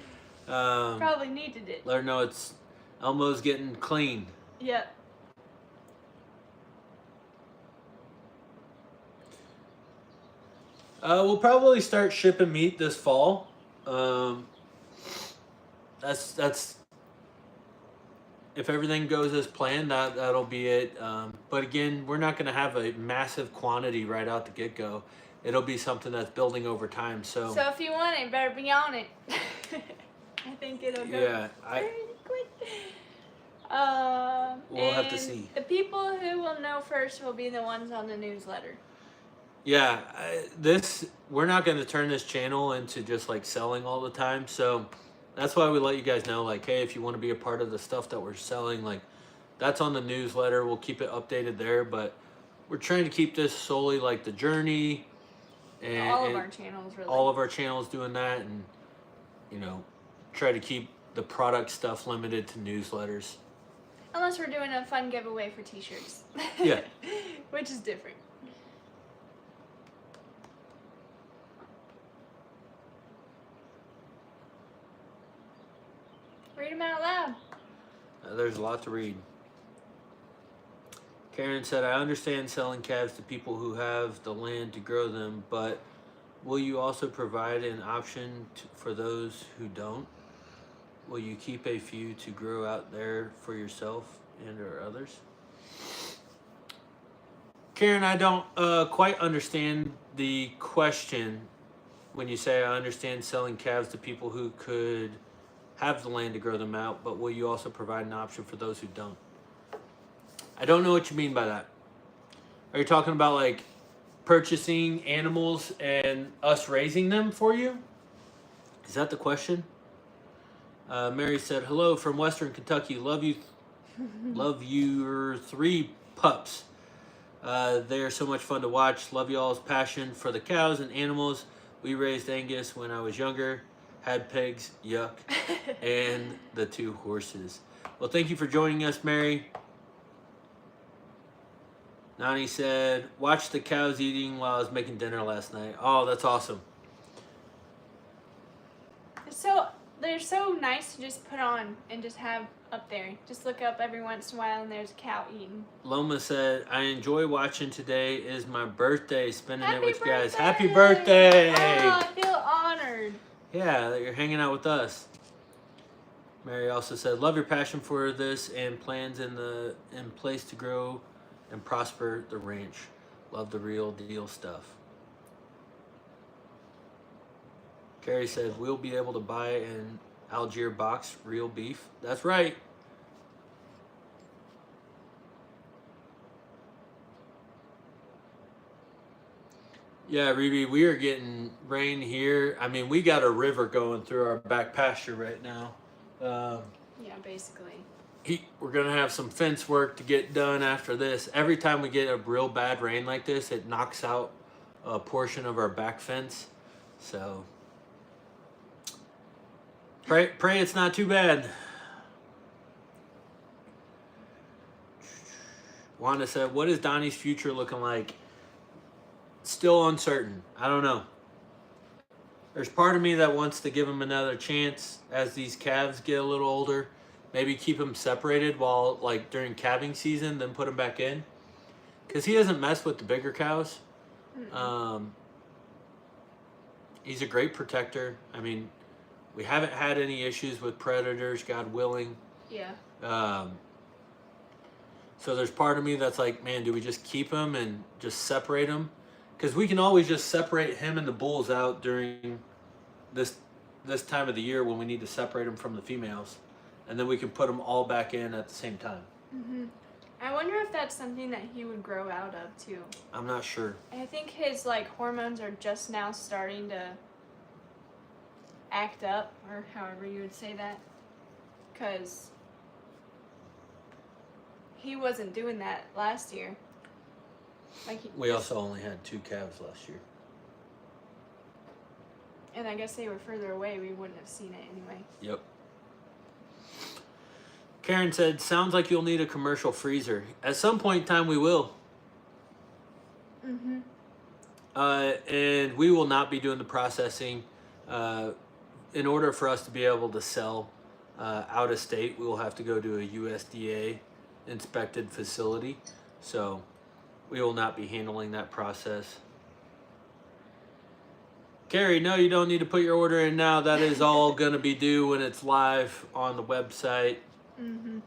probably needed it. let her know Elmo's getting clean. Yep. We'll probably start shipping meat this fall. That's if everything goes as planned, that'll be it. But again, we're not going to have a massive quantity right out the get-go. It'll be something that's building over time. So if you want it, better be on it. I think it'll go pretty quick. We'll have to see. The people who will know first will be the ones on the newsletter. Yeah, we're not going to turn this channel into just like selling all the time. So that's why we let you guys know, like, hey, if you want to be a part of the stuff that we're selling, like, that's on the newsletter. We'll keep it updated there. But we're trying to keep this solely like the journey. And all of our channels, really. All of our channels doing that. And, you know, try to keep the product stuff limited to newsletters. Unless we're doing a fun giveaway for t-shirts. Yeah. Which is different. Read them out loud. There's a lot to read. Karen said, I understand selling calves to people who have the land to grow them, but Will you also provide an option for those who don't? Will you keep a few to grow out there for yourself and or others? Karen, I don't quite understand the question when you say I understand selling calves to people who could have the land to grow them out, but will you also provide an option for those who don't? I don't know what you mean by that. Are you talking about like purchasing animals and us raising them for you? Is that the question? Mary said, "Hello from Western Kentucky. Love you, love your 3 pups. They are so much fun to watch. Love y'all's passion for the cows and animals. We raised Angus when I was younger. Had pigs, yuck, and the 2 horses." Well, thank you for joining us, Mary. Nani said, "Watch the cows eating while I was making dinner last night." Oh, that's awesome. They're so nice to just put on and just have up there. Just look up every once in a while and there's a cow eating. Loma said, "I enjoy watching. Today is my birthday, spending it with you guys." Birthday! Happy birthday! Oh, I feel honored. Yeah, that you're hanging out with us. Mary also said, "Love your passion for this and plans in place to grow and prosper the ranch. Love the real deal stuff." Carrie said, "We'll be able to buy an Algiere box real beef." That's right. Yeah, Ruby, we are getting rain here. I mean, we got a river going through our back pasture right now. Yeah, basically. We're going to have some fence work to get done after this. Every time we get a real bad rain like this, it knocks out a portion of our back fence. So pray it's not too bad. Wanda said, "What is Donnie's future looking like?" Still uncertain. I don't know. There's part of me that wants to give him another chance as these calves get a little older. Maybe keep them separated while, like, during calving season, then put them back in. Because he doesn't mess with the bigger cows. He's a great protector. I mean, we haven't had any issues with predators, God willing. Yeah. So there's part of me that's like, man, do we just keep him and just separate him? Because we can always just separate him and the bulls out during this time of the year when we need to separate them from the females. And then we can put them all back in at the same time. Mm-hmm. I wonder if that's something that he would grow out of too. I'm not sure. I think his hormones are just now starting to act up, or however you would say that, because he wasn't doing that last year. We also only had 2 calves last year. And I guess they were further away. We wouldn't have seen it anyway. Yep. Karen said, "Sounds like you'll need a commercial freezer. At some point in time, we will." Mm-hmm. And we will not be doing the processing. In order for us to be able to sell out of state, we will have to go to a USDA inspected facility. So we will not be handling that process. Carrie, no, you don't need to put your order in now. That is all going to be due when it's live on the website. Mm-hmm.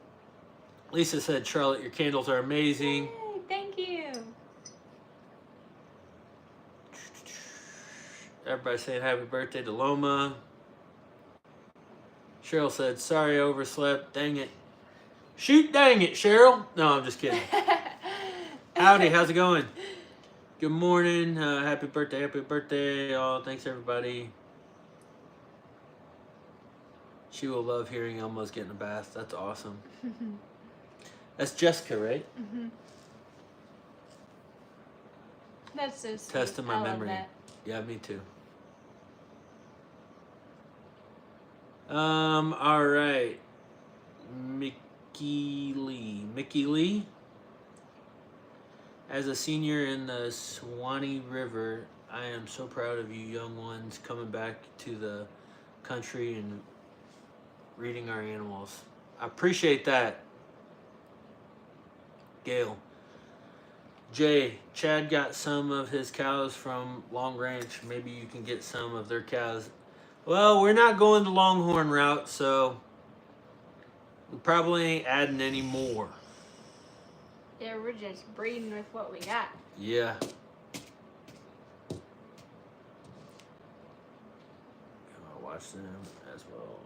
Lisa said, "Charlotte, your candles are amazing." Yay, thank you. Everybody saying happy birthday to Loma. Cheryl said, "Sorry, I overslept. Dang it." Shoot, dang it, Cheryl. No, I'm just kidding. Howdy, how's it going? Good morning. Happy birthday, happy birthday. Oh, thanks, everybody. She will love hearing Elmo's getting a bath. That's awesome. That's Jessica, right? Mm-hmm. That's so sweet. Testing my I love memory. that. Yeah, me too. All right. Mickey Lee. As a senior in the Swanee River, I am so proud of you young ones coming back to the country and reading our animals. I appreciate that, Gail. Jay, Chad got some of his cows from Long Ranch. Maybe you can get some of their cows. Well, we're not going the Longhorn route, so we probably ain't adding any more. Yeah, we're just breeding with what we got. Yeah. I'll watch them as well.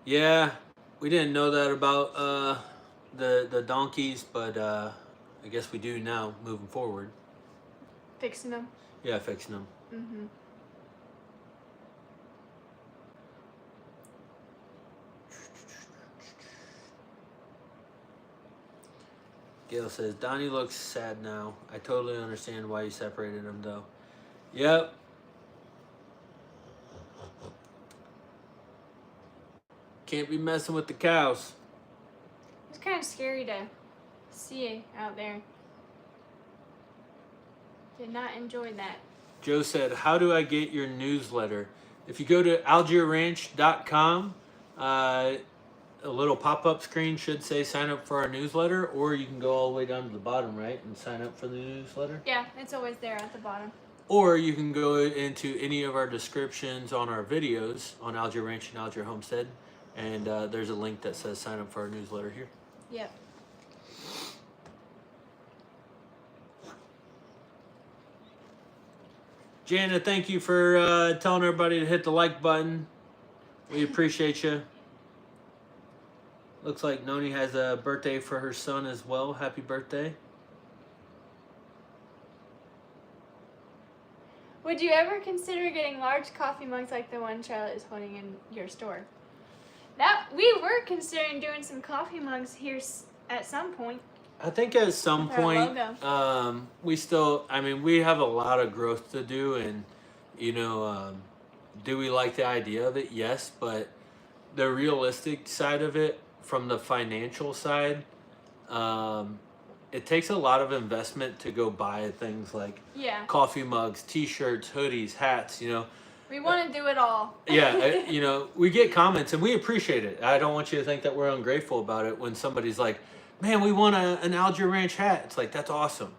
Yeah, we didn't know that about the donkeys, but I guess we do now moving forward. Fixing them. Yeah, fixing them. Mm-hmm. Gail says, Donnie looks sad now. I totally understand why you separated him, though. Yep. Can't be messing with the cows. It's kind of scary to see out there. Did not enjoy that. Joe said, how do I get your newsletter? If you go to algiereranch.com, a little pop-up screen should say sign up for our newsletter, or you can go all the way down to the bottom, right, and sign up for the newsletter. Yeah, it's always there at the bottom. Or you can go into any of our descriptions on our videos on Algiere Ranch and Algiere Homestead, and there's a link that says sign up for our newsletter here. Yep. Jana, thank you for telling everybody to hit the like button. We appreciate you. Looks like Noni has a birthday for her son as well. Happy birthday. Would you ever consider getting large coffee mugs like the one Charlotte is holding in your store? That we were considering doing some coffee mugs here at some point. I think at some For our point, logo. we still, I mean, we have a lot of growth to do, and, you know, do we like the idea of it? Yes, but the realistic side of it, from the financial side, it takes a lot of investment to go buy things like Yeah. coffee mugs, t-shirts, hoodies, hats, you know. We want to do it all. Yeah, you know, we get comments and we appreciate it. I don't want you to think that we're ungrateful about it when somebody's like, man, we want an Algiere Ranch hat. It's like, that's awesome.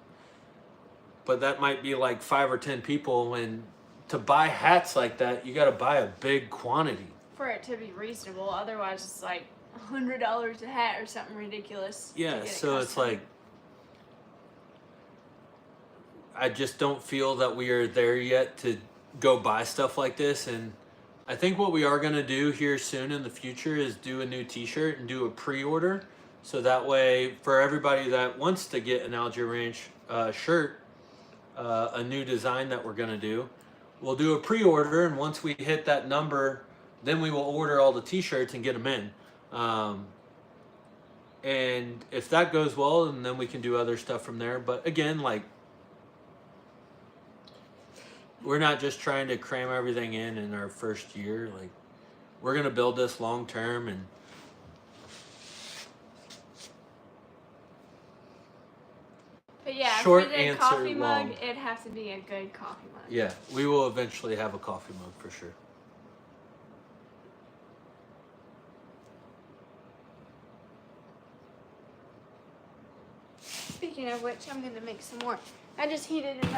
But that might be like 5 or 10 people, and to buy hats like that, you got to buy a big quantity. For it to be reasonable, otherwise it's like $100 a hat or something ridiculous. Yeah, so it's like, I just don't feel that we are there yet to go buy stuff like this. And I think what we are going to do here soon in the future is do a new t-shirt and do a pre-order. So that way, for everybody that wants to get an Algiere Ranch shirt, a new design that we're going to do, we'll do a pre-order, and once we hit that number, then we will order all the t-shirts and get them in. And if that goes well, and then we can do other stuff from there. But again, like, we're not just trying to cram everything in our first year. Like, we're going to build this long term. And but yeah, short if we did a answer, coffee mug, long. it'd have to be a good coffee mug. Yeah, we will eventually have a coffee mug for sure. Speaking of which, I'm going to make some more. I just heated in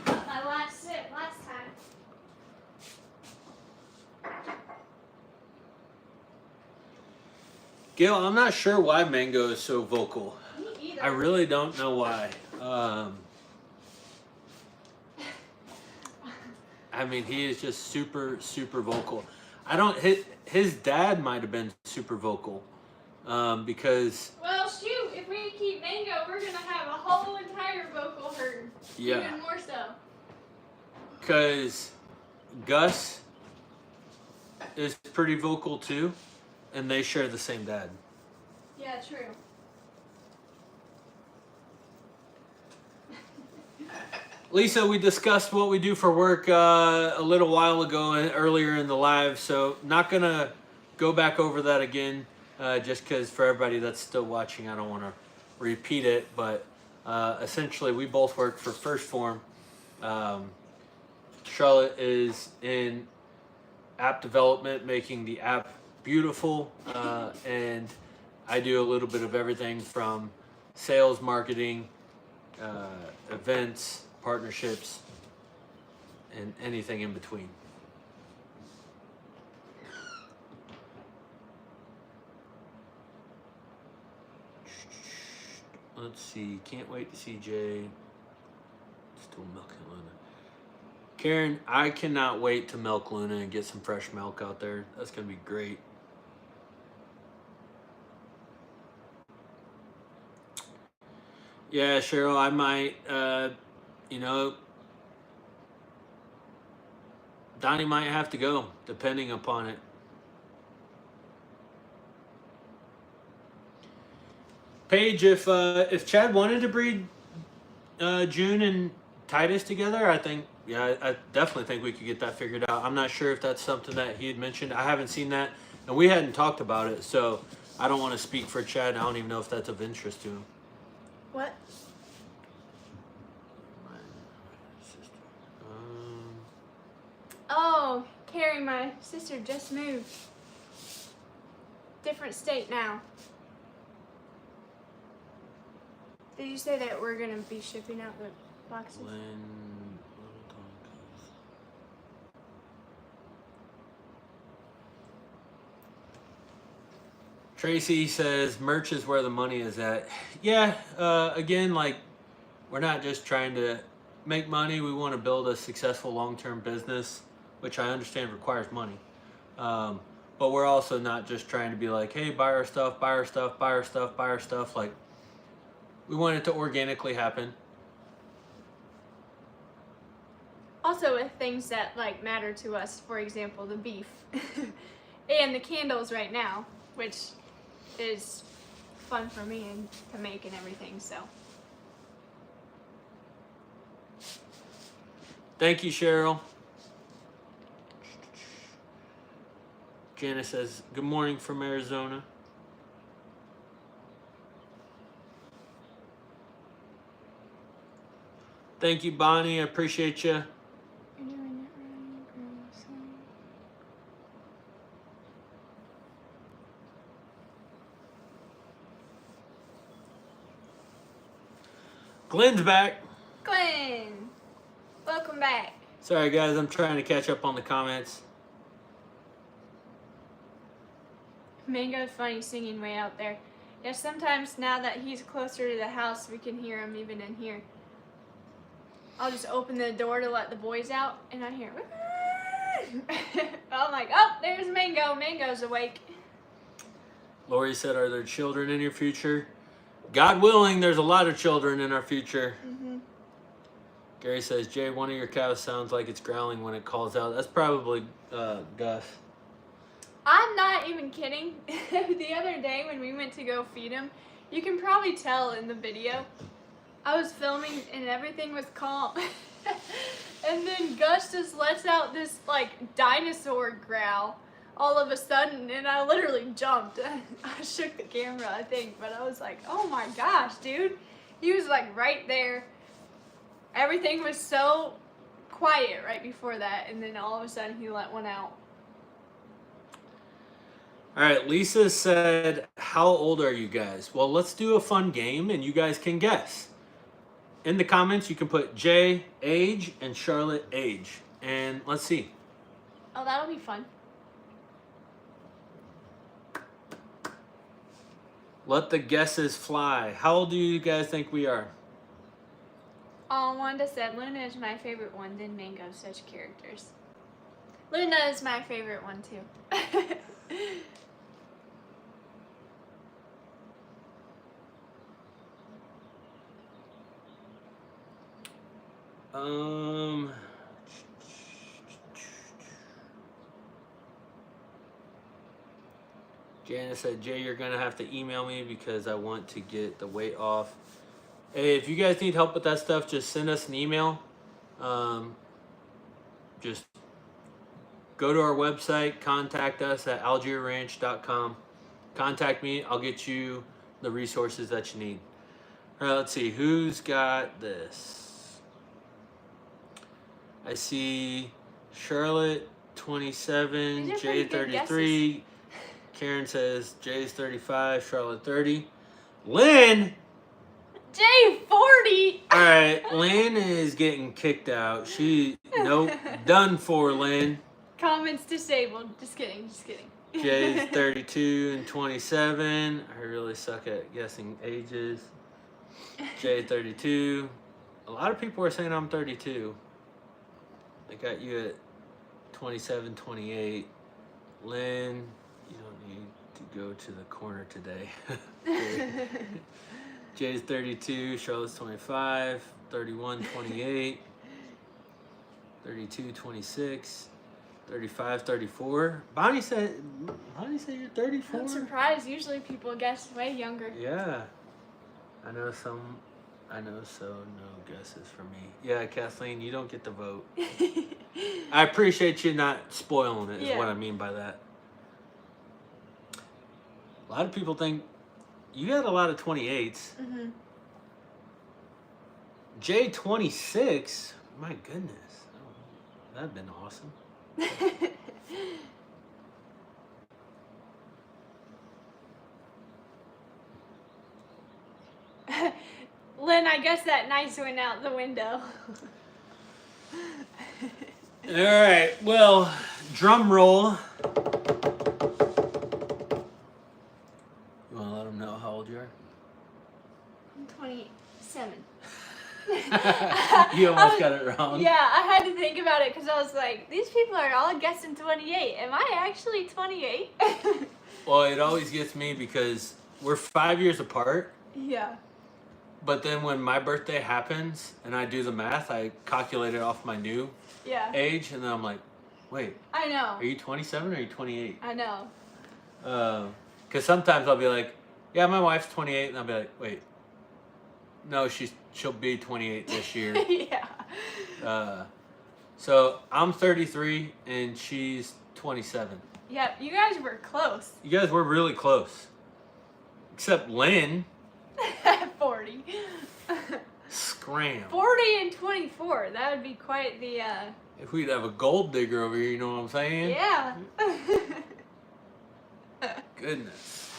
my last sip last time. Gail, I'm not sure why Mango is so vocal. Me either. I really don't know why. I mean, he is just super, super vocal. I don't. His dad might have been super vocal, because. Well, shoot! If we keep Mango, we're gonna have a whole entire vocal herd. Yeah. Even more so. Because Gus is pretty vocal too, and they share the same dad. Yeah, true. Lisa, we discussed what we do for work a little while ago, earlier in the live, so not gonna go back over that again, just because for everybody that's still watching, I don't want to repeat it, but essentially we both work for First Form. Charlotte is in app development, making the app beautiful, and I do a little bit of everything from sales, marketing, events, partnerships, and anything in between. Let's see. Can't wait to see Jay. Still milking Luna. Karen, I cannot wait to milk Luna and get some fresh milk out there. That's going to be great. Yeah, Cheryl, I might, Donnie might have to go, depending upon it. Paige, if Chad wanted to breed June and Titus together, I definitely think we could get that figured out. I'm not sure if that's something that he had mentioned. I haven't seen that, and we hadn't talked about it, so I don't want to speak for Chad. I don't even know if that's of interest to him. What? Oh, Carrie, my sister just moved. Different state now. Did you say that we're gonna be shipping out the boxes? Tracy says merch is where the money is at. Yeah, again, like, we're not just trying to make money. We want to build a successful long-term business, which I understand requires money. But we're also not just trying to be like, hey, buy our stuff, buy our stuff, buy our stuff, buy our stuff. Like, we want it to organically happen. Also with things that like matter to us, for example, the beef and the candles right now, which is fun for me and to make and everything. So thank you, Cheryl. Janice says, good morning from Arizona. Thank you, Bonnie. I appreciate you. Glenn's back. Glenn, welcome back. Sorry, guys. I'm trying to catch up on the comments. Mango's funny singing way out there. Yeah, sometimes now that he's closer to the house, we can hear him even in here. I'll just open the door to let the boys out, and I hear, I'm like, oh, there's Mango. Mango's awake. Lori said, are there children in your future? God willing, there's a lot of children in our future. Mm-hmm. Gary says, Jay, one of your cows sounds like it's growling when it calls out. That's probably Gus. I'm not even kidding. The other day when we went to go feed him, you can probably tell in the video, I was filming and everything was calm. And then Gus just lets out this like dinosaur growl all of a sudden, and I literally jumped. I shook the camera, I think, but I was like, oh my gosh, dude. He was like right there. Everything was so quiet right before that, and then all of a sudden he let one out. All right, Lisa said, how old are you guys? Well, let's do a fun game, and you guys can guess. In the comments, you can put Jay, age, and Charlotte, age. And let's see. Oh, that'll be fun. Let the guesses fly. How old do you guys think we are? Oh, Wanda said Luna is my favorite one, then Mango, such characters. Luna is my favorite one, too. Janice said, Jay, you're going to have to email me because I want to get the weight off. Hey, if you guys need help with that stuff, just send us an email. Just go to our website, contact us at algiereranch.com. Contact me. I'll get you the resources that you need. All right, let's see. Who's got this? I see Charlotte, 27, These are Jay, pretty good 33. Karen says Jay's 35, Charlotte 30. Lynn! Jay 40! Alright, Lynn is getting kicked out. Nope, done for, Lynn. Comments disabled. Just kidding. Jay's 32 and 27. I really suck at guessing ages. Jay 32. A lot of people are saying I'm 32. They got you at 27, 28. Lynn, you don't need to go to the corner today. Jay's 32, Charlotte's 25, 31, 28, 32, 26, 35, 34. Bonnie said you're 34? I'm surprised. Usually people guess way younger. Yeah. I know so no guesses for me. Yeah, Kathleen, you don't get the vote. I appreciate you not spoiling it, is what I mean by that. A lot of people think you got a lot of 28s. Mm-hmm. Jay 26? My goodness. That'd been awesome. Lynn, I guess that nice went out the window. All right, well, drum roll. You want to let them know how old you are? I'm 27. You almost got it wrong. Yeah, I had to think about it because I was like, these people are all guessing 28. Am I actually 28? Well, it always gets me because we're 5 years apart. Yeah. But then when my birthday happens and I do the math, I calculate it off my new age, and then I'm like, wait. I know. Are you 27 or are you 28? I know. Because sometimes I'll be like, yeah, my wife's 28, and I'll be like, wait. No, she'll be 28 this year. Yeah. So I'm 33 and she's 27. Yep, you guys were close. You guys were really close. Except Lynn. 40. Scram. 40 and 24. That would be quite the If we'd have a gold digger over here, you know what I'm saying? Yeah. Goodness.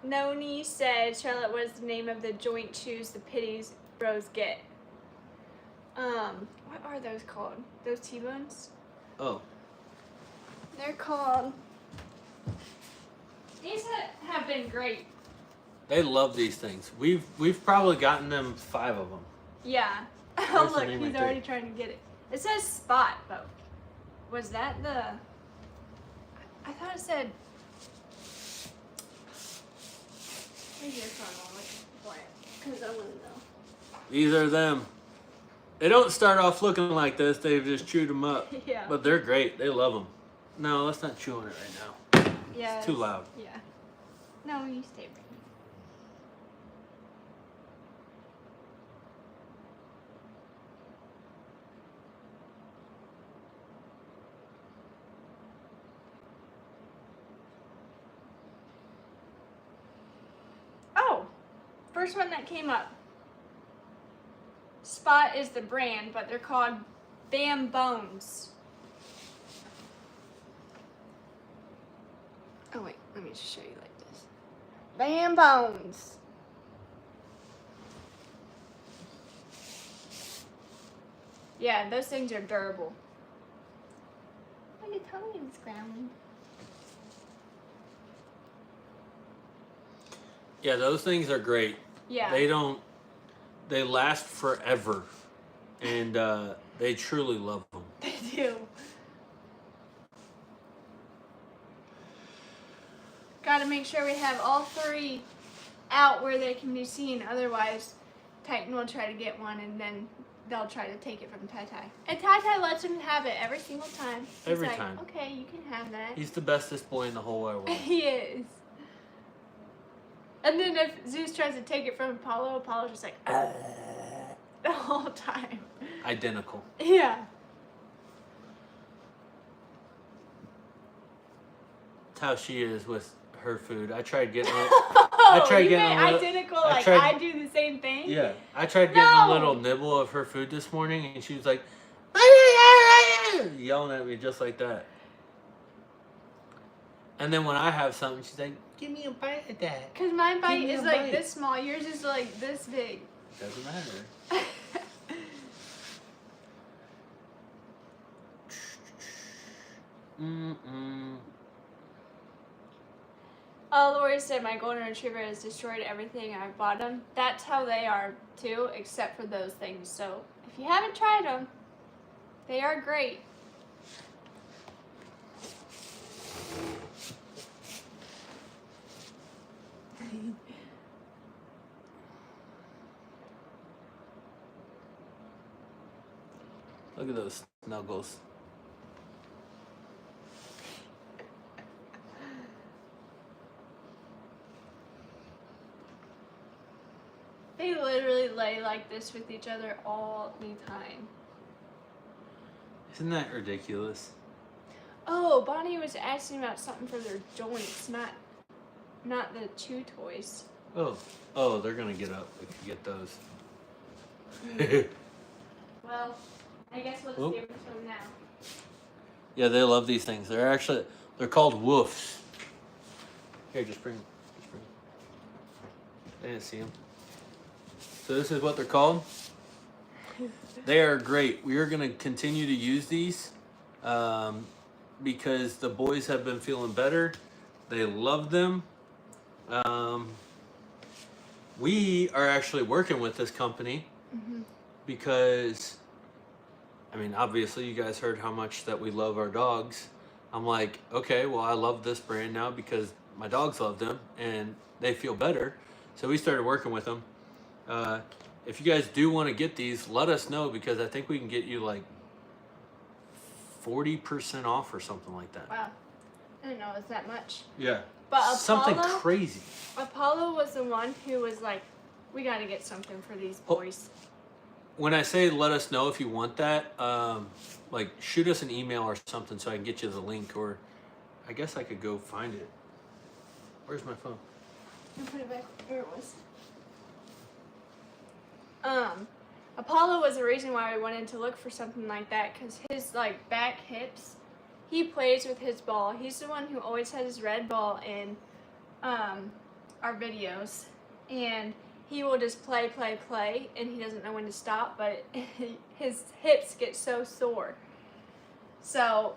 Noni said Charlotte was the name of the joint shoes the Pitties bros get. What are those called? Those T-bones? Oh. They're called... These have been great. They love these things. We've probably gotten them 5 of them. Yeah. There's Oh, the look, name he's right already there. trying to get it. It says Spot, though. Was that the... I thought it said... Where's your phone? I'll look for it. Because I want to know. These are them. They don't start off looking like this. They've just chewed them up. Yeah. But they're great. They love them. No, let's not chew on it right now. Yeah. It's too loud. Yeah. No, you stay with me. Oh, first one that came up. Spot is the brand, but they're called Bam Bones. Oh wait, let me just show you like this. Bam Bones. Yeah, those things are durable. My tummy is growling. Yeah, those things are great. Yeah. They last forever. And they truly love them. They do. Gotta make sure we have all 3 out where they can be seen. Otherwise, Titan will try to get one and then they'll try to take it from Tai Tai. And Tai Tai lets him have it every single time. He's Every like, time. okay, you can have that. He's the bestest boy in the whole wide world. He is. And then if Zeus tries to take it from Apollo's just like, the whole time. Identical. Yeah. That's how she is with her food. I tried getting it. Oh, tried you getting meant a little- identical, I like tried- I do the same thing? Yeah. I tried getting No! a little nibble of her food this morning, and she was like, yelling at me just like that. And then when I have something, she's like, "Give me a bite of that." Cause my bite is like this small. Yours is like this big. Doesn't matter. Lori said my golden retriever has destroyed everything I've bought them. That's how they are too, except for those things. So if you haven't tried them, they are great. Look at those snuggles. They literally lay like this with each other all the time. Isn't that ridiculous? Oh, Bonnie was asking about something for their joints, not the chew toys. Oh, they're gonna get up if you get those. Well, I guess we'll just give them to them now. Yeah, they love these things. They're called woofs. Here, just bring them. I didn't see them. So this is what they're called. They are great. We are going to continue to use these because the boys have been feeling better. They love them. We are actually working with this company because, I mean, obviously you guys heard how much that we love our dogs. I'm like, okay, well, I love this brand now because my dogs love them and they feel better. So we started working with them. If you guys do want to get these, let us know because I think we can get you like 40% off or something like that. Wow. I didn't know it was that much. Yeah. But something crazy. Apollo was the one who was like, we got to get something for these boys. When I say let us know if you want that, like shoot us an email or something so I can get you the link, or I guess I could go find it. Where's my phone? I'll put it back where it was. Apollo was the reason why we wanted to look for something like that, because his like back hips, he plays with his ball. He's the one who always has his red ball in our videos, and he will just play, and he doesn't know when to stop, but his hips get so sore. So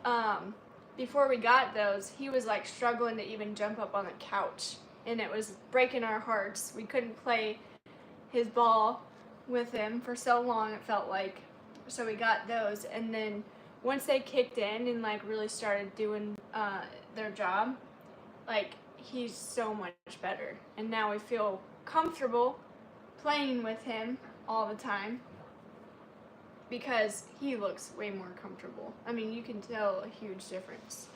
before we got those, he was like struggling to even jump up on the couch, and it was breaking our hearts. We couldn't play his ball with him for so long, it felt like. So we got those, and then once they kicked in and like really started doing their job, like he's so much better, and now we feel comfortable playing with him all the time because he looks way more comfortable. I mean, you can tell a huge difference.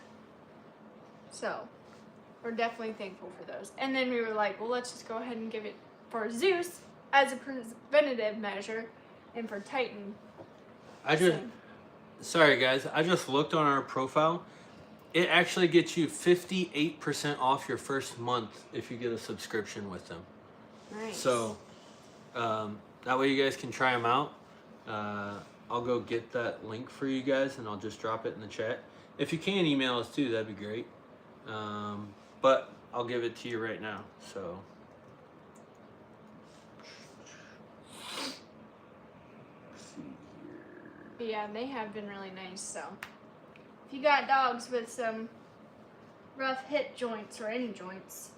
So we're definitely thankful for those. And then we were like, well, let's just go ahead and give it for Zeus as a preventative measure, and for Titan. Sorry guys, I just looked on our profile. It actually gets you 58% off your first month if you get a subscription with them. Nice. So that way you guys can try them out. I'll go get that link for you guys and I'll just drop it in the chat. If you can email us too, that'd be great. But I'll give it to you right now. So yeah, they have been really nice. So if you got dogs with some rough hip joints or any joints,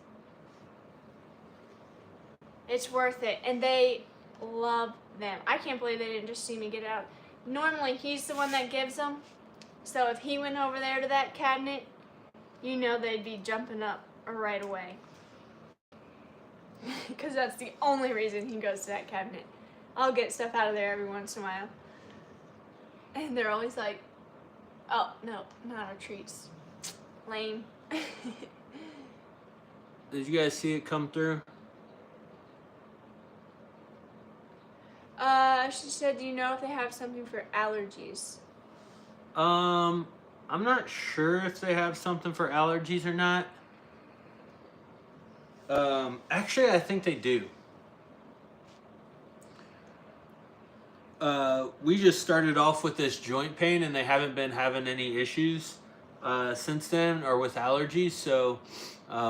it's worth it. And they love them. I can't believe they didn't just see me get out. Normally he's the one that gives them, so if he went over there to that cabinet, you know they'd be jumping up right away. Because that's the only reason he goes to that cabinet. I'll get stuff out of there every once in a while, and they're always like, oh no, not our treats. Lame. did you guys see it come through? She said, do you know if they have something for allergies? I'm not sure if they have something for allergies or not. Actually, I think they do. we just started off with this joint pain, and they haven't been having any issues since then, or with allergies. So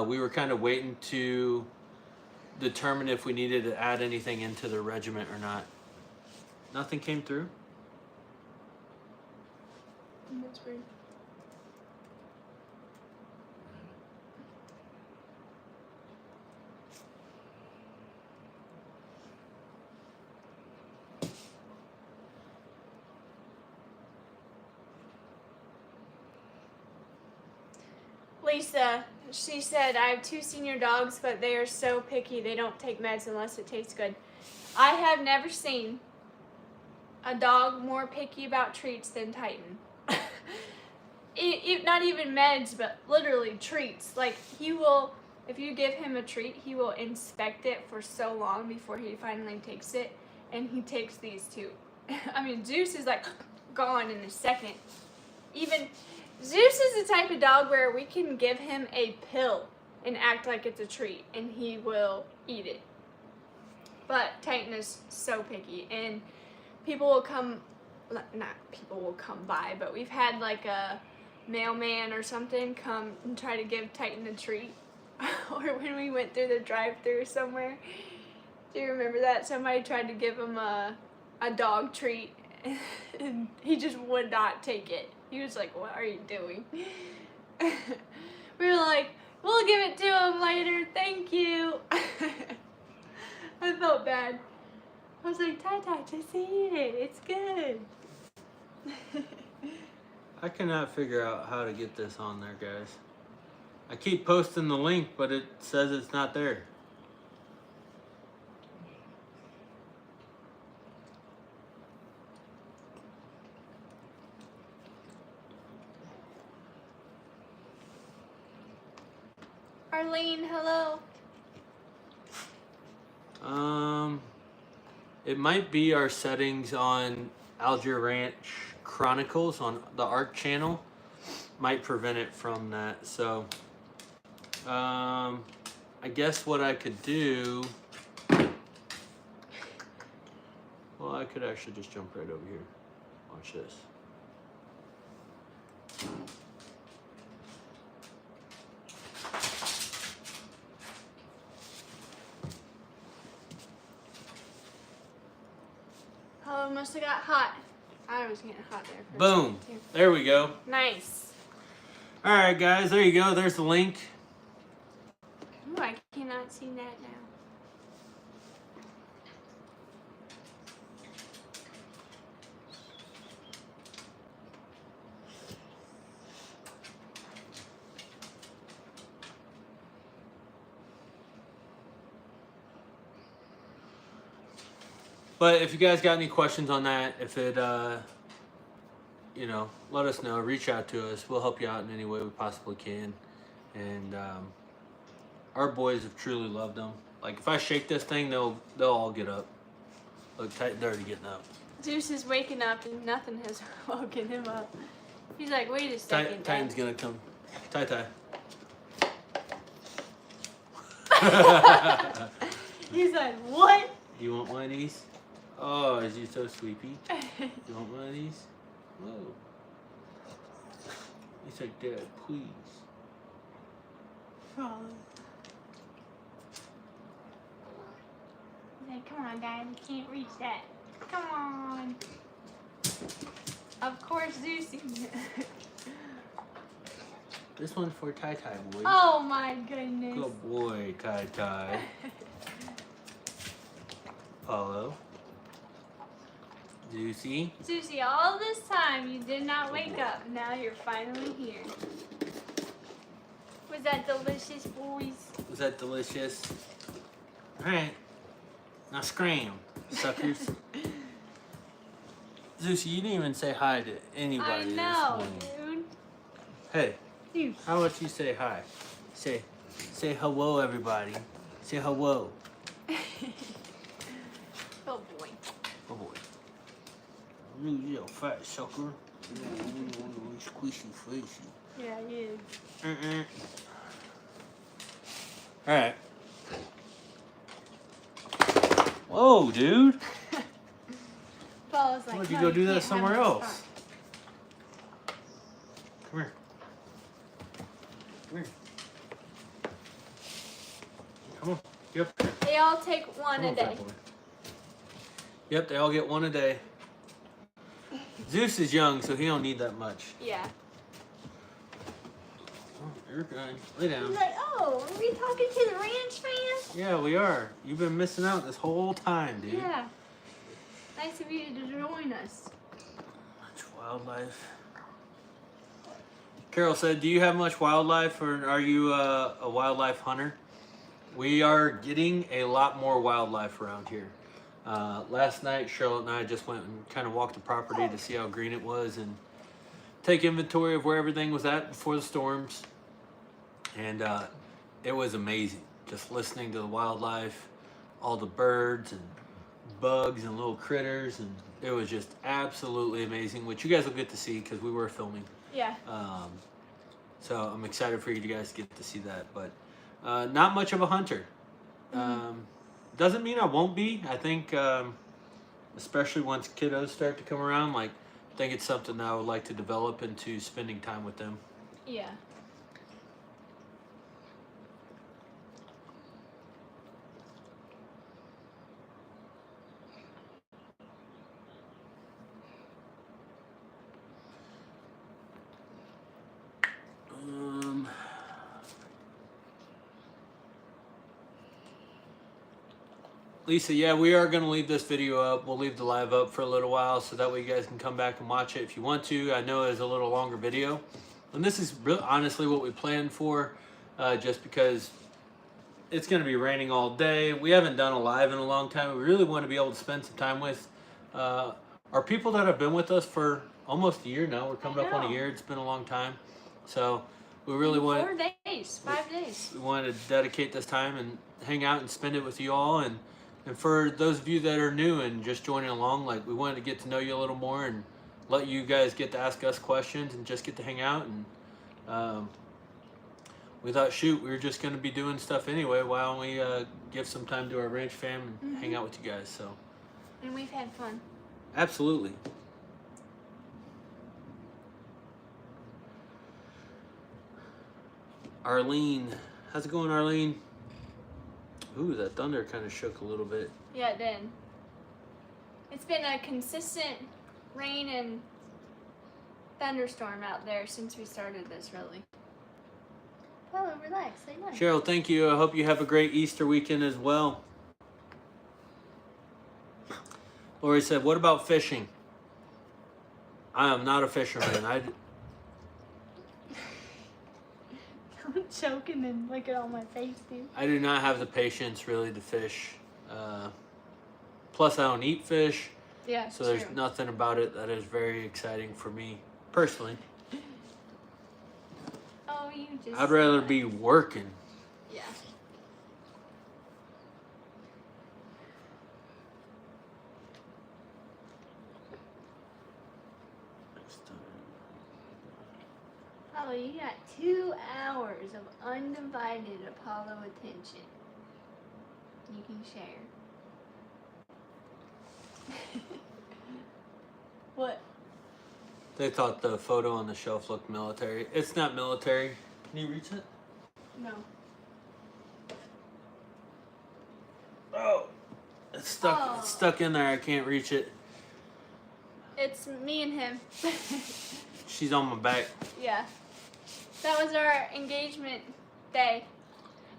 we were kind of waiting to determine if we needed to add anything into the regimen or not. Nothing came through. That's weird. Lisa, she said, I have 2 senior dogs, but they are so picky they don't take meds unless it tastes good. I have never seen a dog more picky about treats than Titan. Not even meds, but literally treats. Like, he will, if you give him a treat, he will inspect it for so long before he finally takes it. And he takes these too. I mean, Zeus is like gone in a second. Even Zeus is the type of dog where we can give him a pill and act like it's a treat, and he will eat it. But Titan is so picky, and people will come, not people will come by, but we've had like a mailman or something come and try to give Titan a treat. Or when we went through the drive-thru somewhere. Do you remember that? Somebody tried to give him a dog treat, and he just would not take it. He was like, what are you doing? We were like, we'll give it to him later, thank you. I felt bad. I was like, Ty, just eat it, it's good. I cannot figure out how to get this on there, guys. I keep posting the link, but it says it's not there. Arlene, hello. It might be our settings on Algiere Ranch Chronicles on the ARC channel might prevent it from that. So, I guess what I could do, well, I could actually just jump right over here. Watch this. Oh, it must have got hot. I was getting hot there. For Boom. There we go. Nice. All right, guys. There you go. There's the link. Ooh, I cannot see that now. But if you guys got any questions on that, if it, you know, let us know. Reach out to us. We'll help you out in any way we possibly can. And our boys have truly loved them. Like, if I shake this thing, they'll all get up. Look, Titan's already getting up. Zeus is waking up and nothing has woken him up. He's like, wait a second. Titan's gonna come. Ty. He's like, what? You want one of these? Oh, is he so sleepy? You want one of these? Whoa. He's like, Dad, please. Oh. He's like, come on, Dad, you can't reach that. Come on. Of course, Zeus. This one's for Ty, boy. Oh my goodness. Good boy, Ty. Apollo. Zeusy. Susie, all this time you did not wake up. Now you're finally here. Was that delicious, boys? Was that delicious? Alright. Now scram, suckers. Zeusy, you didn't even say hi to anybody this morning. Dude. Hey, Dude. how about you say hi? Say hello, everybody. Say hello. Oh boy. Oh boy. You little fat sucker. Squishy facey. Yeah, he is. Alright. Whoa, dude. Paul I was like, Why'd no, you go do that can't somewhere have else? this Come here. Come here. Come on. Get up here. They all take one Come a on, day. fat boy. Yep, they all get one a day. Zeus is young, so he don't need that much. Yeah. Oh, you're good. Lay down. He's like, oh, are we talking to the ranch fans? Yeah, we are. You've been missing out this whole time, dude. Yeah. Nice of you to join us. Much wildlife. Carol said, do you have much wildlife, or are you a wildlife hunter? We are getting a lot more wildlife around here. Last night, Charlotte and I just went and kind of walked the property to see how green it was and take inventory of where everything was at before the storms. And it was amazing, just listening to the wildlife, all the birds and bugs and little critters, and it was just absolutely amazing, which you guys will get to see because we were filming. Yeah. So I'm excited for you guys to get to see that, but not much of a hunter. Doesn't mean I won't be. I think, especially once kiddos start to come around, like, I think it's something that I would like to develop into spending time with them. Yeah. Lisa, yeah, we are going to leave this video up. We'll leave the live up for a little while so that way you guys can come back and watch it if you want to. I know it's a little longer video. And this is really, honestly what we planned for, just because it's going to be raining all day. We haven't done a live in a long time. We really want to be able to spend some time with our people that have been with us for almost a year now. We're coming up on a year. It's been a long time. So we really want 4 days, 5 days. We wanted to dedicate this time and hang out and spend it with you all. And for those of you that are new and just joining along, like, we wanted to get to know you a little more and let you guys get to ask us questions and just get to hang out. And we thought, shoot, we were just going to be doing stuff anyway. Why don't we give some time to our ranch fam and hang out with you guys? So, And we've had fun. absolutely. Arlene, how's it going, Arlene? Ooh, that thunder kind of shook a little bit. Yeah, it did. It's been a consistent rain and thunderstorm out there since we started this, really. Oh, relax. Say no. Cheryl, thank you. I hope you have a great Easter weekend as well. Lori said, what about fishing? I am not a fisherman. I'm choking and look at all my face, dude. I do not have the patience really to fish. Plus, I don't eat fish. Yeah, so there's nothing about it that is very exciting for me personally. Oh, you just... I'd rather be working. Yeah. Oh, you got 2 hours of undivided Apollo attention. You can share. What? They thought the photo on the shelf looked military. It's not military. Can you reach it? No. Oh, it's stuck. Oh. It's stuck in there. I can't reach it. It's me and him. She's on my back. Yeah. That was our engagement day.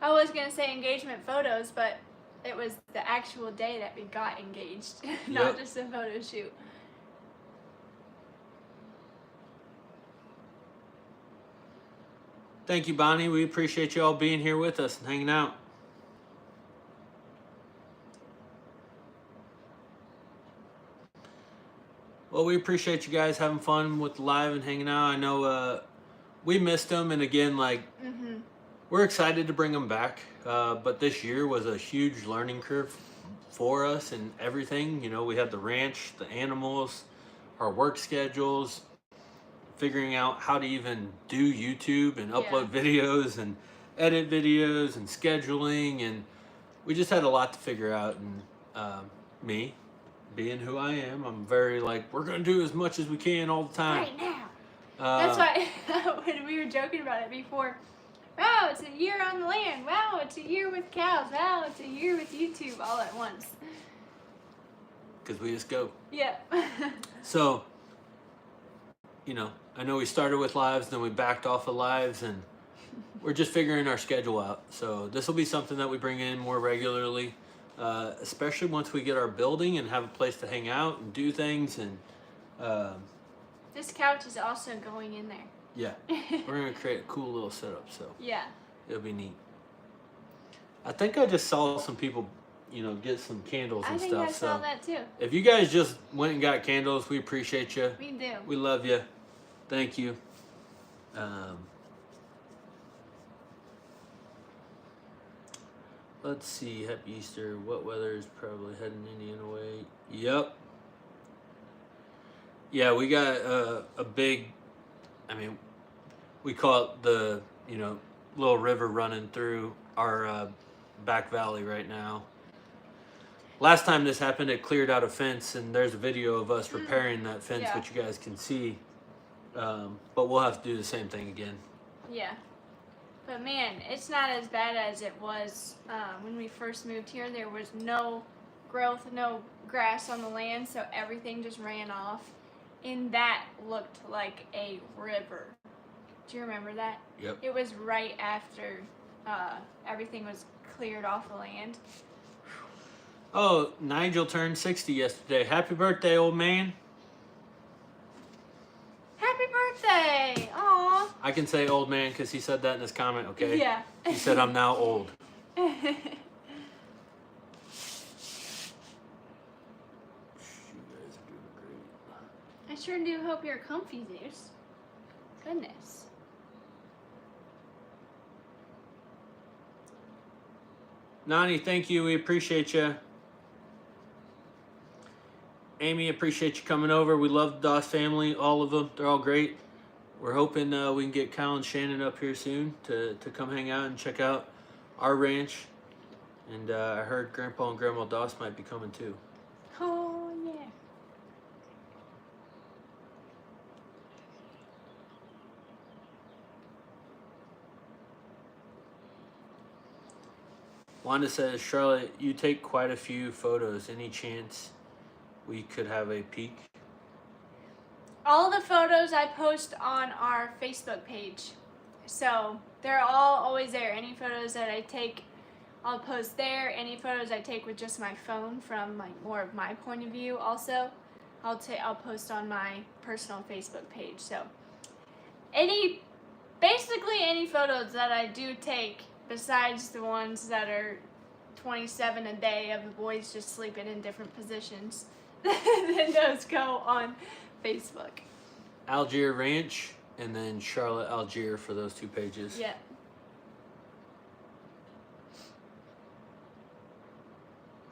I was going to say engagement photos, but it was the actual day that we got engaged, not just a photo shoot. Thank you, Bonnie. We appreciate you all being here with us and hanging out. Well, we appreciate you guys having fun with the live and hanging out. I know we missed them, and again, like, we're excited to bring them back. But this year was a huge learning curve for us and everything. You know, we had the ranch, the animals, our work schedules, figuring out how to even do YouTube and upload videos and edit videos and scheduling, and we just had a lot to figure out. And me, being who I am, I'm very like, we're going to do as much as we can all the time. Right now. That's why when we were joking about it before, wow, it's a year on the land. Wow, it's a year with cows. Wow, it's a year with YouTube all at once. Because we just go. Yeah. So, you know, I know we started with lives, then we backed off of lives, and we're just figuring our schedule out. So this will be something that we bring in more regularly, especially once we get our building and have a place to hang out and do things. And this couch is also going in there. Yeah, we're going to create a cool little setup. So yeah, it'll be neat. I think I just saw some people, you know, get some candles and stuff. I saw that too. If you guys just went and got candles, we appreciate you. We do. We love you. Thank you. Let's see. Happy Easter. What weather is probably heading Indian away? Yep. Yeah, we got a big, I mean, we call it the, you know, little river running through our back valley right now. Last time this happened, it cleared out a fence, and there's a video of us repairing that fence, which you guys can see. But we'll have to do the same thing again. Yeah. But man, it's not as bad as it was when we first moved here. There was no growth, no grass on the land, so everything just ran off. And that looked like a river. Do you remember that? Yep. It was right after everything was cleared off the land. Oh, Nigel turned 60 yesterday. Happy birthday, old man. Happy birthday! Aww. I can say old man because he said that in his comment, okay? Yeah. He said I'm now old. You guys are doing great. I sure do hope you're comfy, Zeus. Goodness. Nani, thank you. We appreciate you. Amy, appreciate you coming over. We love the Doss family, all of them. They're all great. We're hoping we can get Kyle and Shannon up here soon to come hang out and check out our ranch. And I heard Grandpa and Grandma Doss might be coming too. Oh, yeah. Wanda says, Charlotte, you take quite a few photos. Any chance we could have a peek? All the photos I post on our Facebook page. So they're all always there. Any photos that I take, I'll post there. Any photos I take with just my phone from more of my point of view also, I'll post on my personal Facebook page. So basically any photos that I do take besides the ones that are 27 a day of the boys just sleeping in different positions, then those go on Facebook. Algiere Ranch and then Charlotte Algiere for those two pages. Yeah.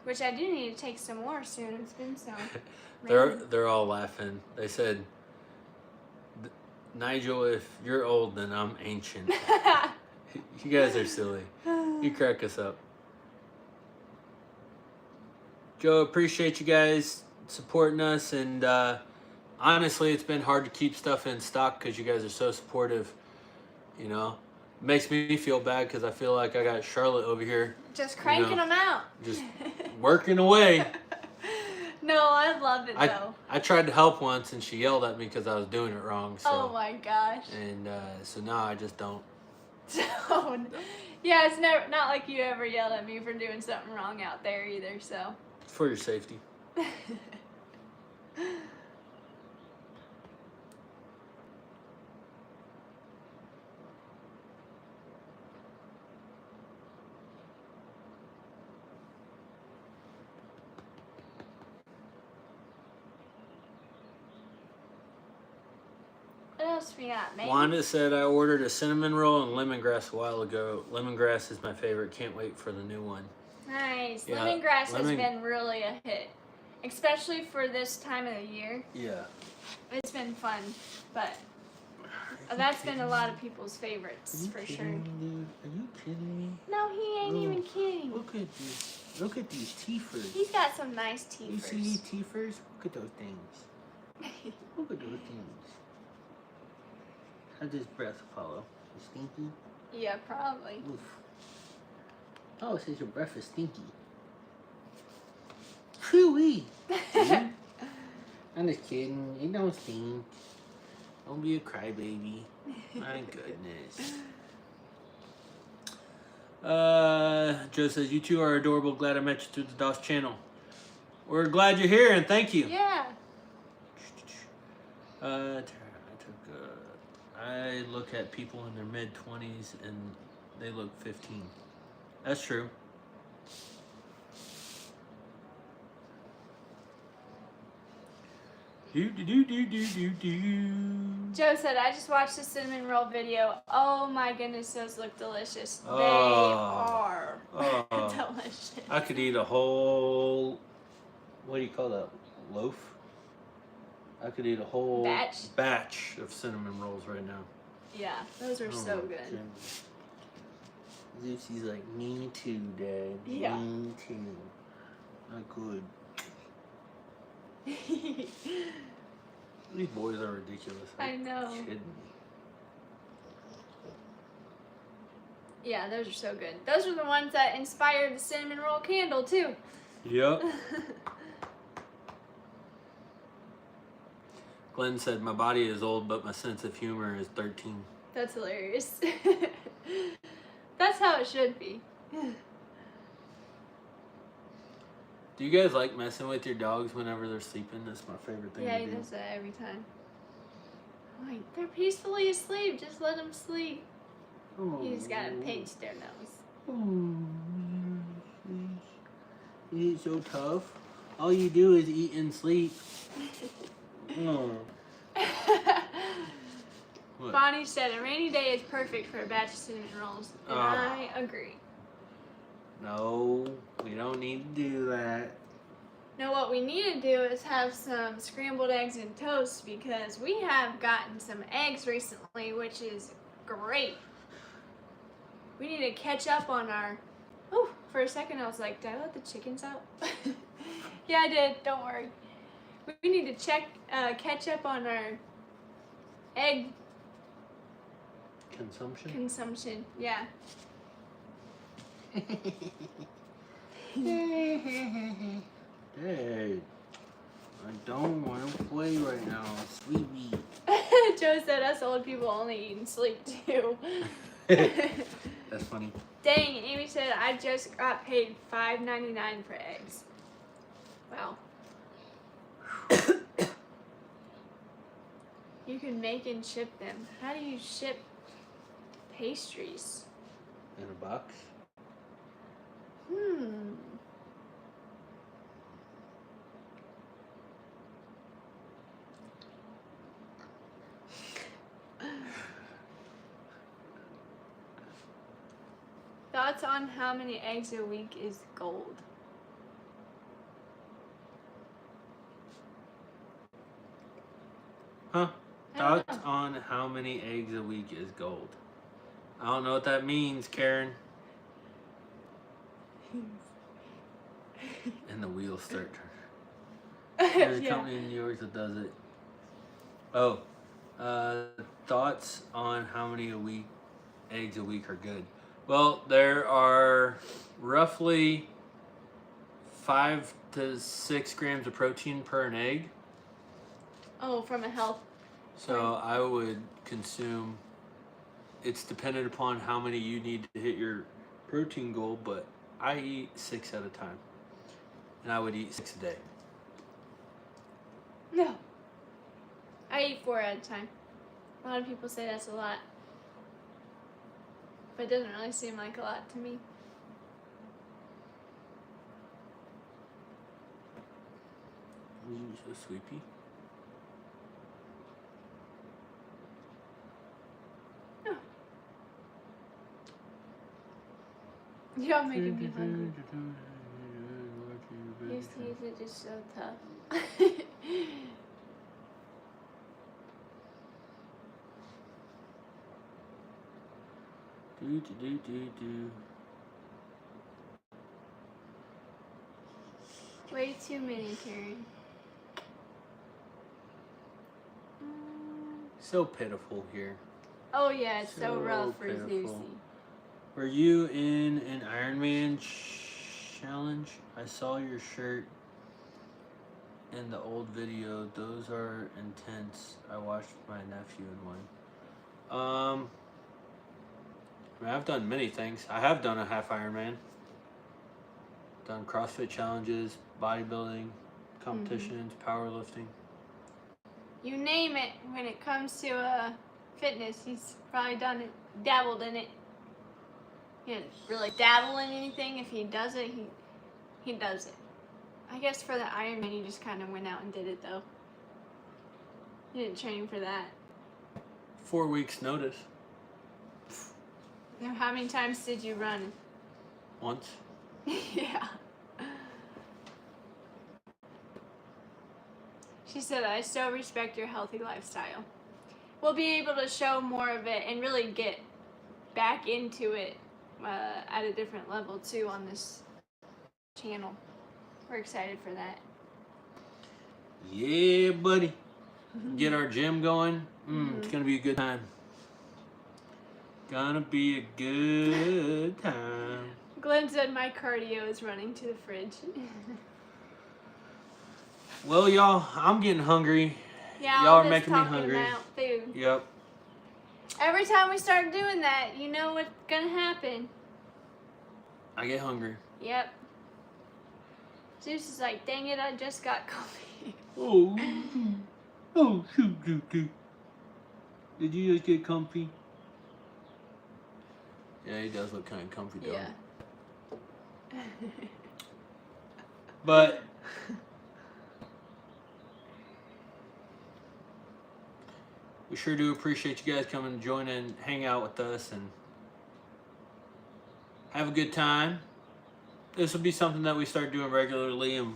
Which I do need to take some more soon. It's been so. They're all laughing. They said, Nigel, if you're old, then I'm ancient. You guys are silly. You crack us up. Joe, appreciate you guys supporting us, and honestly, it's been hard to keep stuff in stock because you guys are so supportive. You know, it makes me feel bad because I feel like I got Charlotte over here just cranking them out, just working away. No, I love it though. I tried to help once, and she yelled at me because I was doing it wrong. So, oh my gosh! And so now I just don't. So, yeah, it's not like you ever yelled at me for doing something wrong out there either. So. For your safety. What else we got, man? Wanda said I ordered a cinnamon roll and lemongrass a while ago. Lemongrass is my favorite. Can't wait for the new one. Nice. Yeah, Lemongrass has been really a hit, especially for this time of the year. Yeah. It's been fun, but that's been a lot of people's favorites for sure. Dude? Are you kidding me? No, he ain't even kidding. Look at this. Look at these teethers. He's got some nice teethers. You see these teethers? Look at those things. Look at those things. How does breath follow? It's stinky? Yeah, probably. Oof. Oh, it says your breath is stinky. Phew-wee. I'm just kidding. It don't stink. Don't be a crybaby. My goodness. Joe says, you two are adorable. Glad I met you through the DOS channel. We're glad you're here and thank you. Yeah. I look at people in their mid-20s and they look 15. That's true. Joe said, I just watched the cinnamon roll video. Oh my goodness, those look delicious. Oh. They are delicious. I could eat a whole, what do you call that, loaf? I could eat a whole batch of cinnamon rolls right now. Yeah, those are so good. Lucy's like, me too, Dad. Yeah. Me too. I could. These boys are ridiculous. I know. Kidding me. Yeah, those are so good. Those are the ones that inspired the cinnamon roll candle, too. Yep. Glenn said, my body is old, but my sense of humor is 13. That's hilarious. That's how it should be. Do you guys like messing with your dogs whenever they're sleeping? That's my favorite thing Yeah, to he do. does that every time. I'm like, they're peacefully asleep. Just let them sleep. Oh. You just gotta pinch their nose. Oh, is it so tough? All you do is eat and sleep. Oh. What? Bonnie said a rainy day is perfect for a batch of cinnamon rolls. And I agree. No, we don't need to do that. Now what we need to do is have some scrambled eggs and toast because we have gotten some eggs recently, which is great. We need to catch up on our... Oh, for a second I was like, did I let the chickens out? Yeah, I did. Don't worry. We need to catch up on our egg consumption. Yeah. Hey, I don't want to play right now, sweetie. Joe said us old people only eat and sleep too. That's funny. Dang, Amy said I just got paid $5.99 for eggs. Wow. You can make and ship them. How do you ship pastries? In a box? Thoughts on how many eggs a week is gold? Huh? Thoughts on how many eggs a week is gold? I don't know what that means, Karen. And the wheels start turning. There's a company in New York that does it. Oh, thoughts on how many eggs a week are good? Well, there are roughly 5 to 6 grams of protein per an egg. Oh, from a health. So I would consume, it's dependent upon how many you need to hit your protein goal, but I eat 6 at a time. And I would eat 6 a day. No. I eat 4 at a time. A lot of people say that's a lot. But it doesn't really seem like a lot to me. Ooh, so sleepy. Oh. You're making me hungry. Used to use it just so tough. Way too many, Carrie. So pitiful here. Oh yeah, it's so rough for pitiful. Zuzi. Were you in an Ironman challenge? I saw your shirt in the old video. Those are intense. I watched my nephew in one. I mean, I've done many things. I have done a half Ironman. Done CrossFit challenges, bodybuilding competitions, powerlifting. You name it. When it comes to fitness, he's probably done it, dabbled in it. He didn't really dabble in anything. If he does it, he does it. I guess for the Ironman, he just kind of went out and did it though. He didn't train for that. 4 weeks notice. Now, how many times did you run? Once. Yeah. She said, I still respect your healthy lifestyle. We'll be able to show more of it and really get back into it at a different level too on this channel. We're excited for that. Yeah, buddy. Get our gym going. It's gonna be a good time. Gonna be a good time. Glenn said my cardio is running to the fridge. Well, y'all, I'm getting hungry. Yeah, y'all all are this making me talking hungry. about food. Yep. Every time we start doing that, you know what's gonna happen. I get hungry. Yep. Zeus is like, dang it, I just got coffee. Oh. Oh, shoot. Did you just get comfy? Yeah, he does look kind of comfy, though. Yeah. But we sure do appreciate you guys coming and join and hang out with us and have a good time. This will be something that we start doing regularly, and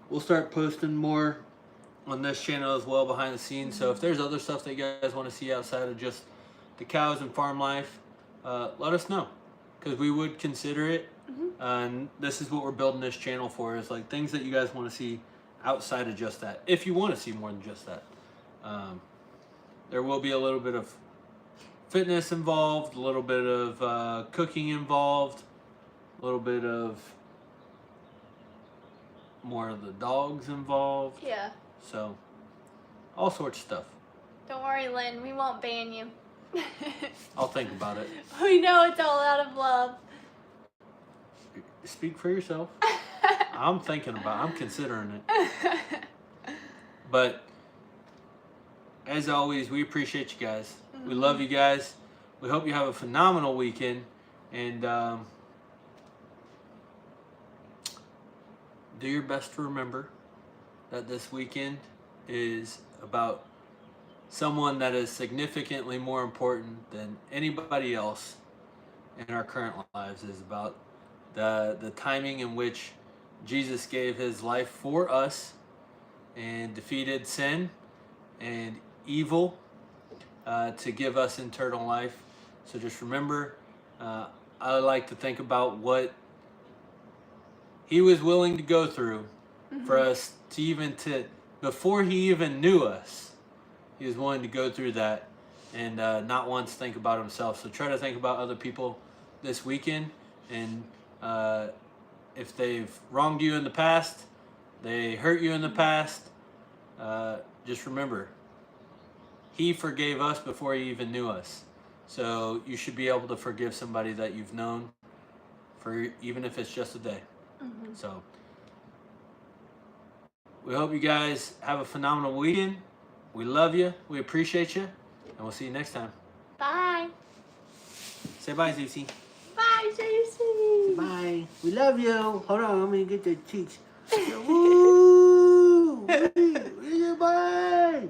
we'll start posting more on this channel as well behind the scenes. So if there's other stuff that you guys want to see outside of just the cows and farm life, let us know, because we would consider it. And this is what we're building this channel for, is like things that you guys want to see outside of just that, if you want to see more than just that. There will be a little bit of fitness involved, a little bit of cooking involved, a little bit of more of the dogs involved. Yeah. So, all sorts of stuff. Don't worry, Lynn. We won't ban you. I'll think about it. We know it's all out of love. Speak for yourself. I'm considering it. But, as always, we appreciate you guys. We love you guys. We hope you have a phenomenal weekend. And do your best to remember that this weekend is about someone that is significantly more important than anybody else in our current lives. Is about the timing in which Jesus gave his life for us and defeated sin and evil to give us eternal life. So just remember, I like to think about what he was willing to go through for us before he even knew us. He was willing to go through that and not once think about himself. So try to think about other people this weekend, and if they've wronged you in the past, they hurt you in the past, just remember, he forgave us before he even knew us. So you should be able to forgive somebody that you've known, for even if it's just a day. So we hope you guys have a phenomenal weekend. We love you. We appreciate you. And we'll see you next time. Bye. Say bye, Zuzi. Bye, Jason. Bye. We love you. Hold on, I'm going to get the cheeks. Woo! Bye.